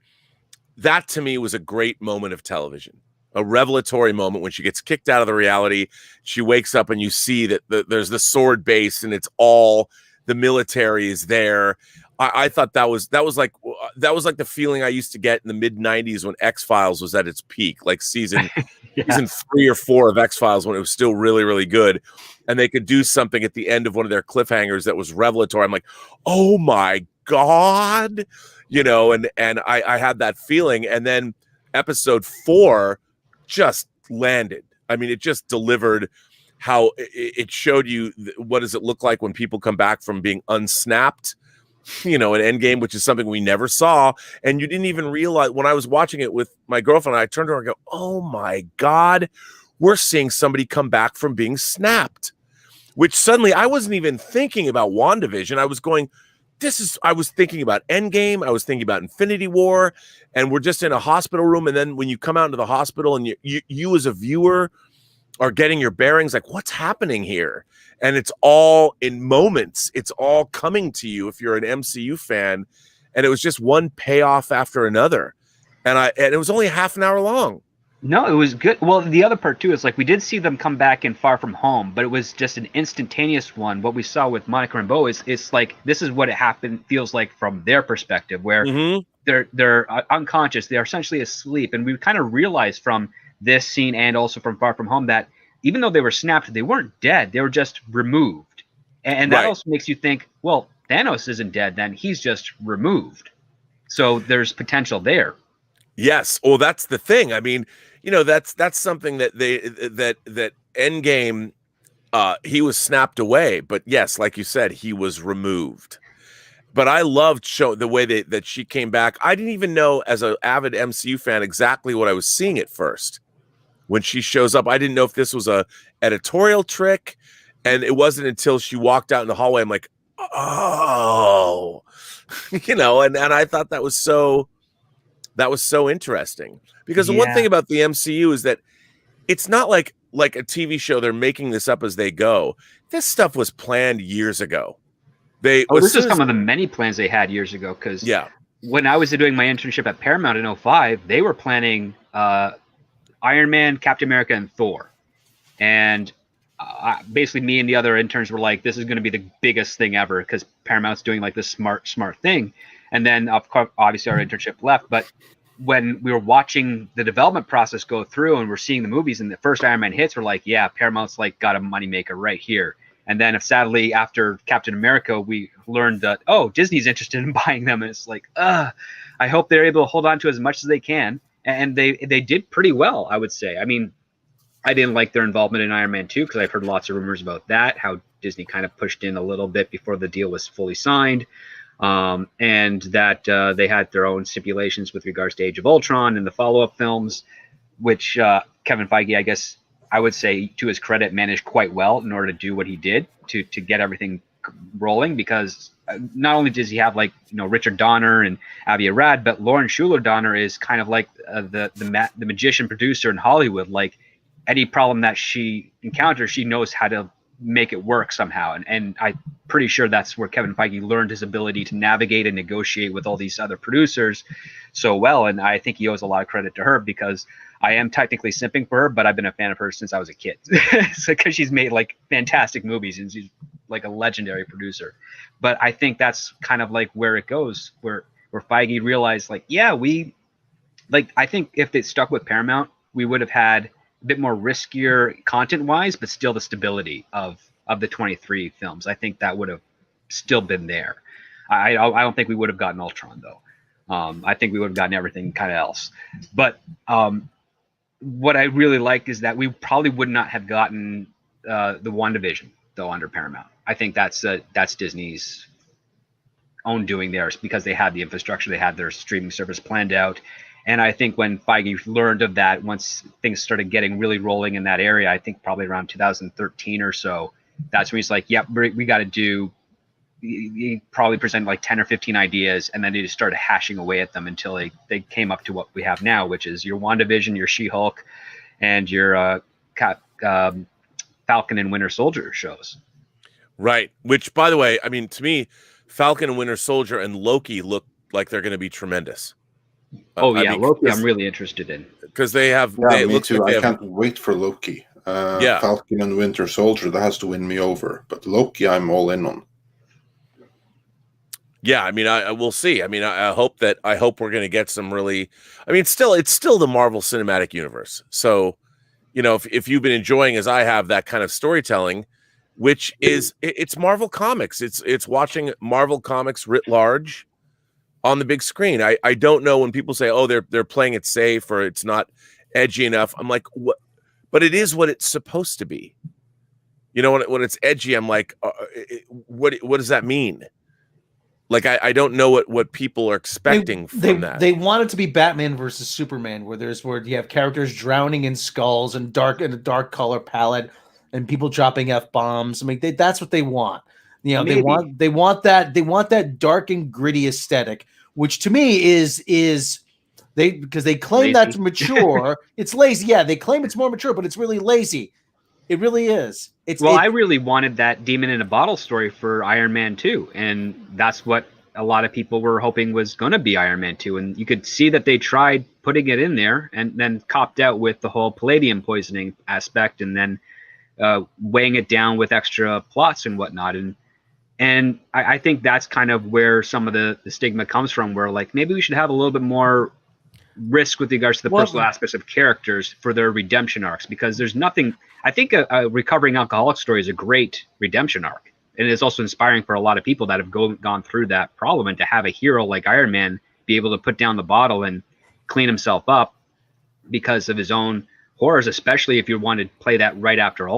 that to me was a great moment of television, a revelatory moment when she gets kicked out of the reality. She wakes up and you see that there's the sword base and it's all the military is there. I thought that was like the feeling I used to get in the mid-90s when X-Files was at its peak, like season 3 or 4 of X-Files, when it was still really, really good. And they could do something at the end of one of their cliffhangers that was revelatory. I'm like, oh my God, and I had that feeling. And then episode 4 just landed. I mean, it just delivered how it showed you what does it look like when people come back from being unsnapped, an Endgame, which is something we never saw. And you didn't even realize, when I was watching it with my girlfriend, I turned to her and go, oh my God, we're seeing somebody come back from being snapped, which suddenly I wasn't even thinking about WandaVision. I was going, I was thinking about Endgame. I was thinking about Infinity War, and we're just in a hospital room. And then when you come out into the hospital and you as a viewer are getting your bearings, like, what's happening here? And it's all in moments. It's all coming to you if you're an MCU fan. And it was just one payoff after another. And it was only half an hour long. No, it was good. Well, the other part too is, like, we did see them come back in Far From Home, but it was just an instantaneous one. What we saw with Monica Rambeau is, it's like, this is what it feels like from their perspective, where they're unconscious. They're essentially asleep. And we kind of realized from this scene and also from Far From Home that even though they were snapped, they weren't dead. They were just removed. And that also makes you think, well, Thanos isn't dead then. He's just removed. So there's potential there. Yes. Well, that's the thing. I mean, that's something that that Endgame, he was snapped away. But yes, like you said, he was removed. But I loved the way that she came back. I didn't even know, as an avid MCU fan, exactly what I was seeing at first. When she shows up, I didn't know if this was a editorial trick, and it wasn't until she walked out in the hallway, I'm like, oh, and I thought that was so interesting, because the one thing about the MCU is that it's not like a TV show. They're making this up as they go. This stuff was planned years ago. This is some of the many plans they had years ago. Because when I was doing my internship at Paramount in 2005, they were planning Iron Man, Captain America, and Thor. And basically me and the other interns were like, this is going to be the biggest thing ever because Paramount's doing like this smart thing. And then of course, obviously our internship left, but when we were watching the development process go through and we're seeing the movies and the first Iron Man hits, we're like, yeah, Paramount's like got a moneymaker right here. And then sadly after Captain America, we learned that, oh, Disney's interested in buying them. And it's like, I hope they're able to hold on to as much as they can. And they did pretty well, I would say. I mean, I didn't like their involvement in Iron Man 2 because I've heard lots of rumors about that, how Disney kind of pushed in a little bit before the deal was fully signed. And that they had their own stipulations with regards to Age of Ultron and the follow-up films, which Kevin Feige, I guess I would say to his credit, managed quite well in order to do what he did to get everything rolling, because not only does he have like, you know, Richard Donner and Avi Arad, but Lauren Schuler Donner is kind of like the magician producer in Hollywood. Like any problem that she encounters, she knows how to make it work somehow. And I'm pretty sure that's where Kevin Feige learned his ability to navigate and negotiate with all these other producers so well. And I think he owes a lot of credit to her, because I am technically simping for her, but I've been a fan of her since I was a kid. So, because she's made like fantastic movies and she's like a legendary producer. But I think that's kind of like where it goes, where Feige realized like, yeah, I think if they stuck with Paramount, we would have had a bit more riskier content wise, but still the stability of the 23 films. I think that would have still been there. I don't think we would have gotten Ultron though. I think we would have gotten everything kind of else. But what I really like is that we probably would not have gotten the WandaVision though under Paramount. I think that's Disney's own doing theirs, because they had the infrastructure, they had their streaming service planned out. And I think when Feige learned of that, once things started getting really rolling in that area, I think probably around 2013 or so, that's when he's like, yep, we got to do, he probably presented like 10 or 15 ideas, and then they just started hashing away at them until they came up to what we have now, which is your WandaVision, your She-Hulk, and your Falcon and Winter Soldier shows. Right. Which, by the way, I mean, to me, Falcon and Winter Soldier and Loki look like they're going to be tremendous. Loki I'm really interested in. Because they have... Yeah, me too. I can't wait for Loki. Falcon and Winter Soldier, that has to win me over. But Loki, I'm all in on. Yeah, I mean, I will see. I mean, I hope we're going to get some really... I mean, it's still the Marvel Cinematic Universe. So, you know, if you've been enjoying, as I have, that kind of storytelling, which is... It's Marvel Comics. It's watching Marvel Comics writ large on the big screen. I don't know when people say, oh, they're playing it safe or it's not edgy enough. I'm like, what? But it is what it's supposed to be. You know, when it's edgy, I'm like, what does that mean? Like, I don't know what people are expecting from that. They want it to be Batman versus Superman, where you have characters drowning in skulls and a dark color palette and people dropping F-bombs. I mean, that's what they want. You know, they want that dark and gritty aesthetic, which to me is because they claim lazy. That's mature. It's lazy. Yeah, they claim it's more mature, but it's really lazy. It really is. I really wanted that demon in a bottle story for Iron Man 2, and that's what a lot of people were hoping was going to be Iron Man 2, and you could see that they tried putting it in there and then copped out with the whole palladium poisoning aspect, and then weighing it down with extra plots and whatnot. And I think that's kind of where some of the stigma comes from, where like maybe we should have a little bit more risk with regards to the personal aspects of characters for their redemption arcs, because there's nothing. I think a recovering alcoholic story is a great redemption arc, and it's also inspiring for a lot of people that have gone through that problem, and to have a hero like Iron Man be able to put down the bottle and clean himself up because of his own horrors, especially if you want to play that right after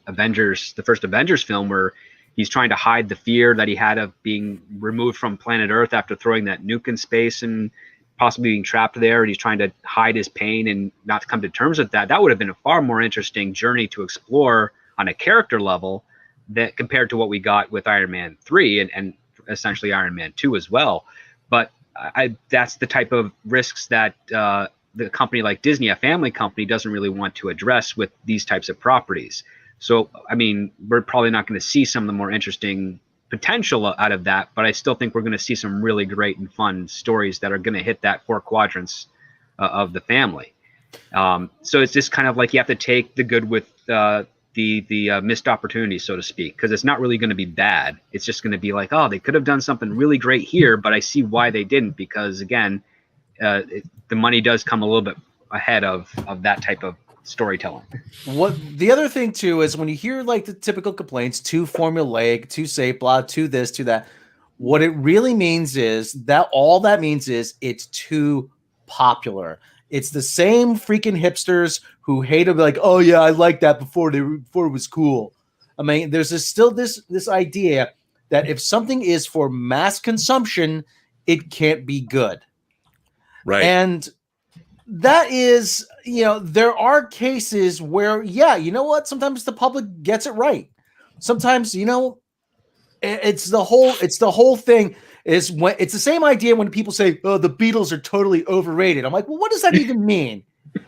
Avengers, the first Avengers film, where he's trying to hide the fear that he had of being removed from planet Earth after throwing that nuke in space and possibly being trapped there, and he's trying to hide his pain and not to come to terms with that. That would have been a far more interesting journey to explore on a character level that compared to what we got with Iron Man 3 and essentially Iron Man 2 as well. But that's the type of risks that the company like Disney, a family company, doesn't really want to address with these types of properties. So, I mean, we're probably not going to see some of the more interesting potential out of that, but I still think we're going to see some really great and fun stories that are going to hit that 4 quadrants of the family. So it's just kind of like you have to take the good with the missed opportunities, so to speak, because it's not really going to be bad. It's just going to be like, oh, they could have done something really great here, but I see why they didn't, because again, the money does come a little bit ahead of that type of storytelling. What the other thing too is when you hear like the typical complaints, too formulaic, too safe, blah, too this, too that. What it really means is that all that means is it's too popular. It's the same freaking hipsters who hate it, like, oh yeah, I liked that before it was cool. I mean, there's still this idea that if something is for mass consumption, it can't be good. Right. And that is, there are cases where, yeah, you know what? Sometimes the public gets it right. Sometimes, it's the whole thing is when it's the same idea when people say, oh, the Beatles are totally overrated. I'm like, well, what does that even mean?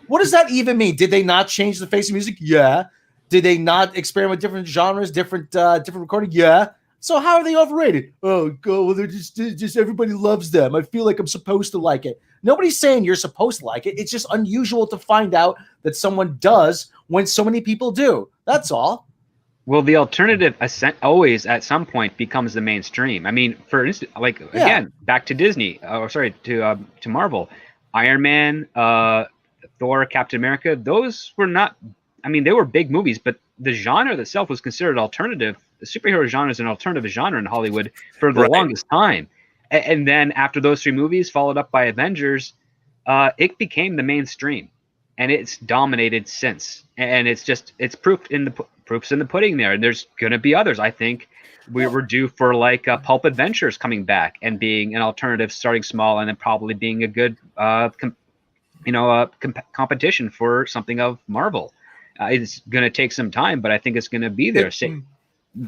What does that even mean? Did they not change the face of music? Yeah. Did they not experiment with different genres, different recording? Yeah. So how are they overrated? Oh, well, they're just everybody loves them. I feel like I'm supposed to like it. Nobody's saying you're supposed to like it. It's just unusual to find out that someone does when so many people do. That's all. Well, the alternative always at some point becomes the mainstream. I mean, for instance, like again, back to Disney, to Marvel, Iron Man, Thor, Captain America. Those were not. I mean, they were big movies, but the genre itself was considered alternative. The superhero genre is an alternative genre in Hollywood for the longest time. And then after those three movies, followed up by Avengers, it became the mainstream, and it's dominated since. And it's proofs in the pudding there. And there's going to be others. I think we were due for like Pulp Adventures coming back and being an alternative, starting small, and then probably being a good, competition for something of Marvel. It's going to take some time, but I think it's going to be there.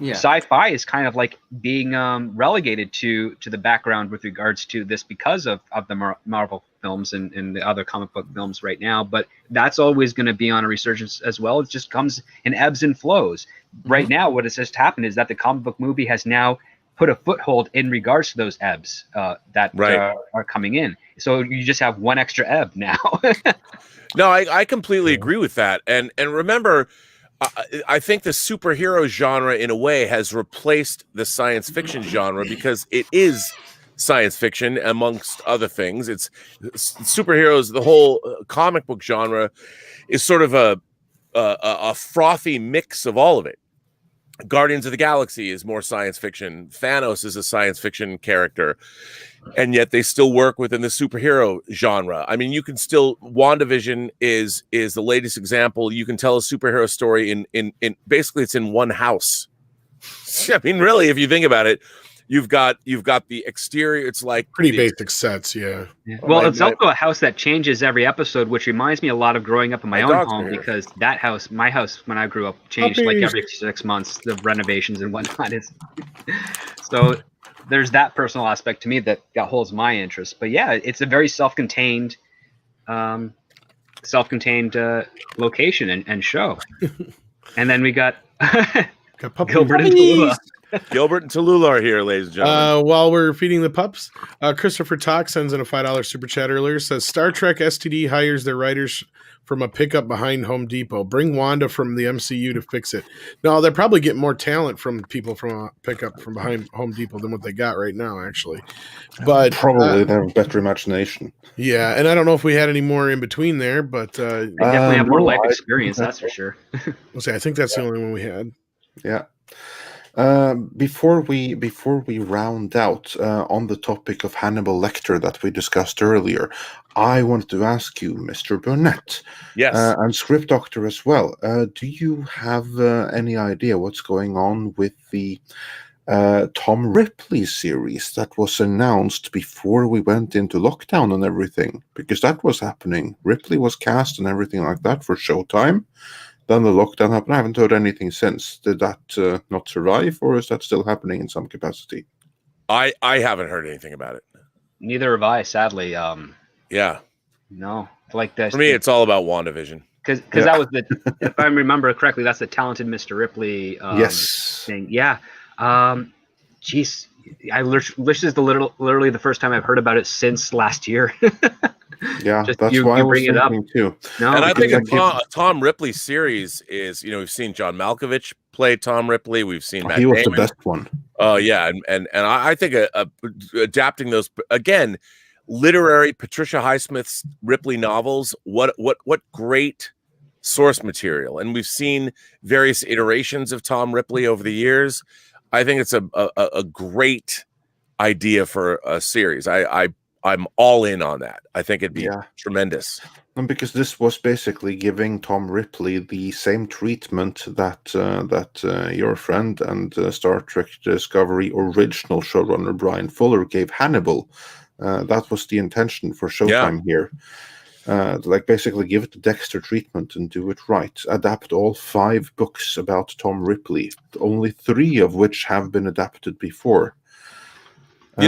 Sci-fi is kind of like being relegated to the background with regards to this because of the Marvel films and the other comic book films right now. But that's always going to be on a resurgence as well. It just comes in ebbs and flows. Right now, what has just happened is that the comic book movie has now put a foothold in regards to those ebbs that are coming in. So you just have one extra ebb now. No, I completely agree with that. And remember, I think the superhero genre in a way has replaced the science fiction genre because it is science fiction amongst other things. It's superheroes. The whole comic book genre is sort of a frothy mix of all of it. Guardians of the Galaxy is more science fiction. Thanos is a science fiction character, and yet they still work within the superhero genre. I mean, you can still WandaVision is the latest example. You can tell a superhero story in basically it's in one house. I mean, really, if you think about it, you've got the exterior. It's like pretty basic sets, yeah. Well, it's also a house that changes every episode, which reminds me a lot of growing up in my own home, because that house, my house when I grew up, changed like every 6 months, the renovations and whatnot. So there's that personal aspect to me that holds my interest. But yeah, it's a very self-contained location and show. And then we got Gilbert and Tallulah. Gilbert and Tallulah are here, ladies and gentlemen. While we're feeding the pups, Christopher Talk sends in a $5 super chat earlier. Says Star Trek STD hires their writers from a pickup behind Home Depot. Bring Wanda from the MCU to fix it. No, they're probably getting more talent from people from a pickup from behind Home Depot than what they got right now, actually. But probably they have a better imagination. Yeah, and I don't know if we had any more in between there, but they definitely have more life experience, that's for sure. I think that's the only one we had. Yeah. Before we round out on the topic of Hannibal Lecter that we discussed earlier, I wanted to ask you, Mr. Burnett, yes, and Script Doctor as well. Do you have any idea what's going on with the Tom Ripley series that was announced before we went into lockdown and everything? Because that was happening. Ripley was cast and everything like that for Showtime. Then the lockdown happened. I haven't heard anything since. Did that not survive, or is that still happening in some capacity? I haven't heard anything about it. Neither have I, sadly. Yeah. No, like that. For me, it's all about WandaVision. Because that was if I remember correctly, that's the Talented Mr. Ripley thing. Yeah. Geez, this is literally the first time I've heard about it since last year. Yeah, Just that's you why I was bring it up. thinking too. No, And I think because a Tom Ripley series is, we've seen John Malkovich play Tom Ripley. We've seen Matt he was the Damon. best one. Oh yeah, and I think adapting those again, literary Patricia Highsmith's Ripley novels. What great source material, and we've seen various iterations of Tom Ripley over the years. I think it's a great idea for a series. I'm all in on that. I think it'd be tremendous. And because this was basically giving Tom Ripley the same treatment that your friend and Star Trek Discovery original showrunner Brian Fuller gave Hannibal. That was the intention for Showtime here. Like basically give it the Dexter treatment and do it right. Adapt all 5 books about Tom Ripley, only 3 of which have been adapted before. I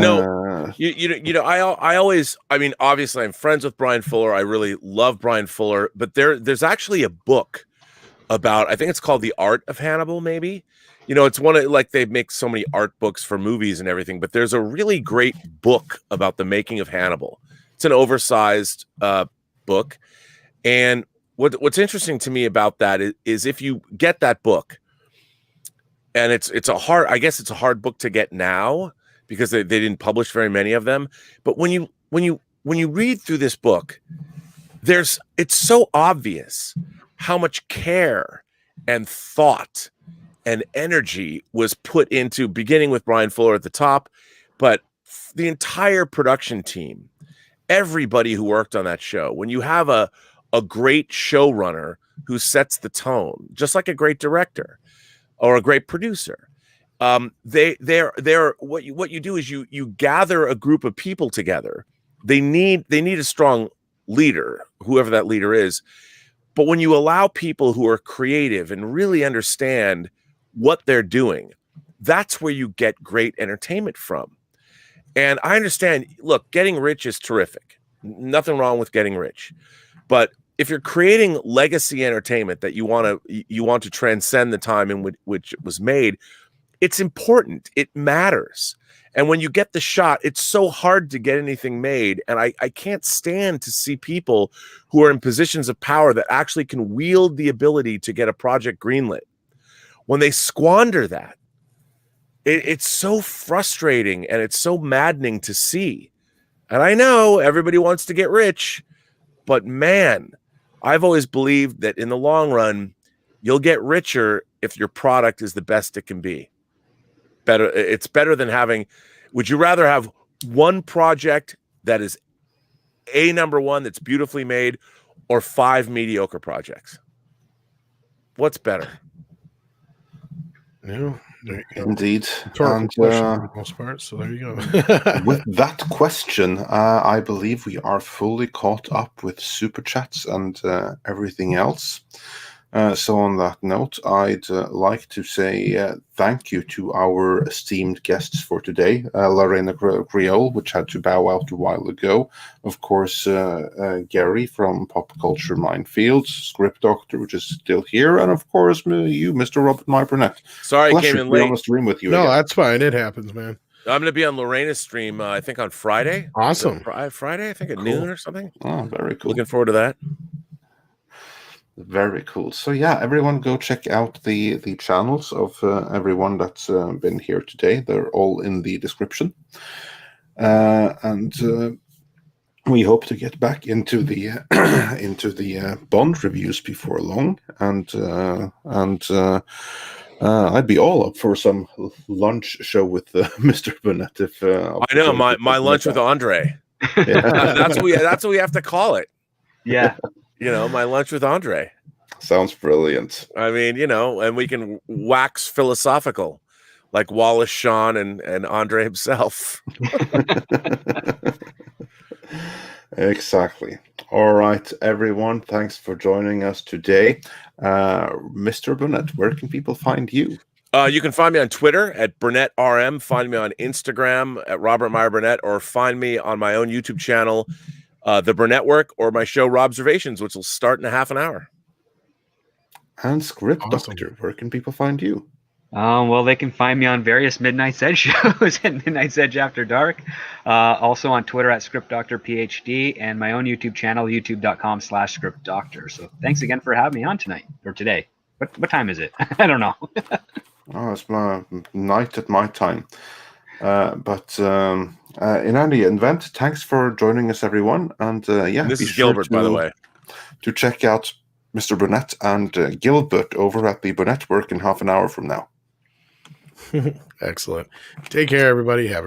always, I mean, obviously I'm friends with Brian Fuller. I really love Brian Fuller, but there's actually a book about, I think it's called The Art of Hannibal, maybe. It's one of, like, they make so many art books for movies and everything, but there's a really great book about the making of Hannibal. It's an oversized book. And what's interesting to me about that is if you get that book, and it's a hard book to get now, because they didn't publish very many of them. But when you read through this book, it's so obvious how much care and thought and energy was put into, beginning with Brian Fuller at the top, but the entire production team, everybody who worked on that show. When you have a great showrunner who sets the tone, just like a great director or a great producer, they're what you do is you gather a group of people together. They need a strong leader, whoever that leader is. But when you allow people who are creative and really understand what they're doing, that's where you get great entertainment from. And I understand, look, getting rich is terrific. Nothing wrong with getting rich. But if you're creating legacy entertainment that you want to transcend the time in which it was made, it's important. It matters. And when you get the shot, it's so hard to get anything made. And I can't stand to see people who are in positions of power that actually can wield the ability to get a project greenlit. When they squander that, it's so frustrating and it's so maddening to see. And I know everybody wants to get rich, but man, I've always believed that in the long run, you'll get richer if your product is the best it can be. It's better than having. Would you rather have one project that is a number one that's beautifully made, or 5 mediocre projects? What's better? No, indeed. And, for the most part, so there you go. With that question, I believe we are fully caught up with super chats and everything else. So on that note, I'd like to say thank you to our esteemed guests for today. Reina Creole, which had to bow out a while ago. Of course, Gerry from Pop Culture Minefield, Script Doctor, which is still here. And of course, you, Mr. Robert My Burnett. Sorry I came in late. On the stream with you No, again. that's fine. It happens, man. I'm going to be on Lorena's stream, I think on Friday. Awesome. Friday, I think at noon or something. Oh, very cool. Looking forward to that. Very cool. So yeah, everyone go check out the channels of everyone that's been here today. They're all in the description. And we hope to get back into the into the Bond reviews before long. And I'd be all up for some lunch show with Mr. Burnett. If I know my lunch with Andre. Yeah. That's what we have to call it. Yeah. My lunch with Andre. Sounds brilliant. I mean, and we can wax philosophical like Wallace Shawn and Andre himself. Exactly. All right, everyone. Thanks for joining us today. Mr. Burnett, where can people find you? You can find me on Twitter at BurnettRM. Find me on Instagram at Robert Meyer Burnett, or find me on my own YouTube channel, The Burnettwork, or my show Robservations, which will start in a half an hour. And Script Awesome. Doctor, where can people find you? Well, they can find me on various Midnight's Edge shows at Midnight's Edge After Dark. Also on Twitter at ScriptDoctorPhD and my own YouTube channel, youtube.com/ScriptDoctor. So thanks again for having me on tonight or today. What time is it? I don't know. Oh, it's my night at my time. But in any event, thanks for joining us, everyone. And This be is sure Gilbert, by the way. to check out Mr. Burnett and Gilbert over at the Burnettwork in half an hour from now. Excellent. Take care, everybody. Have a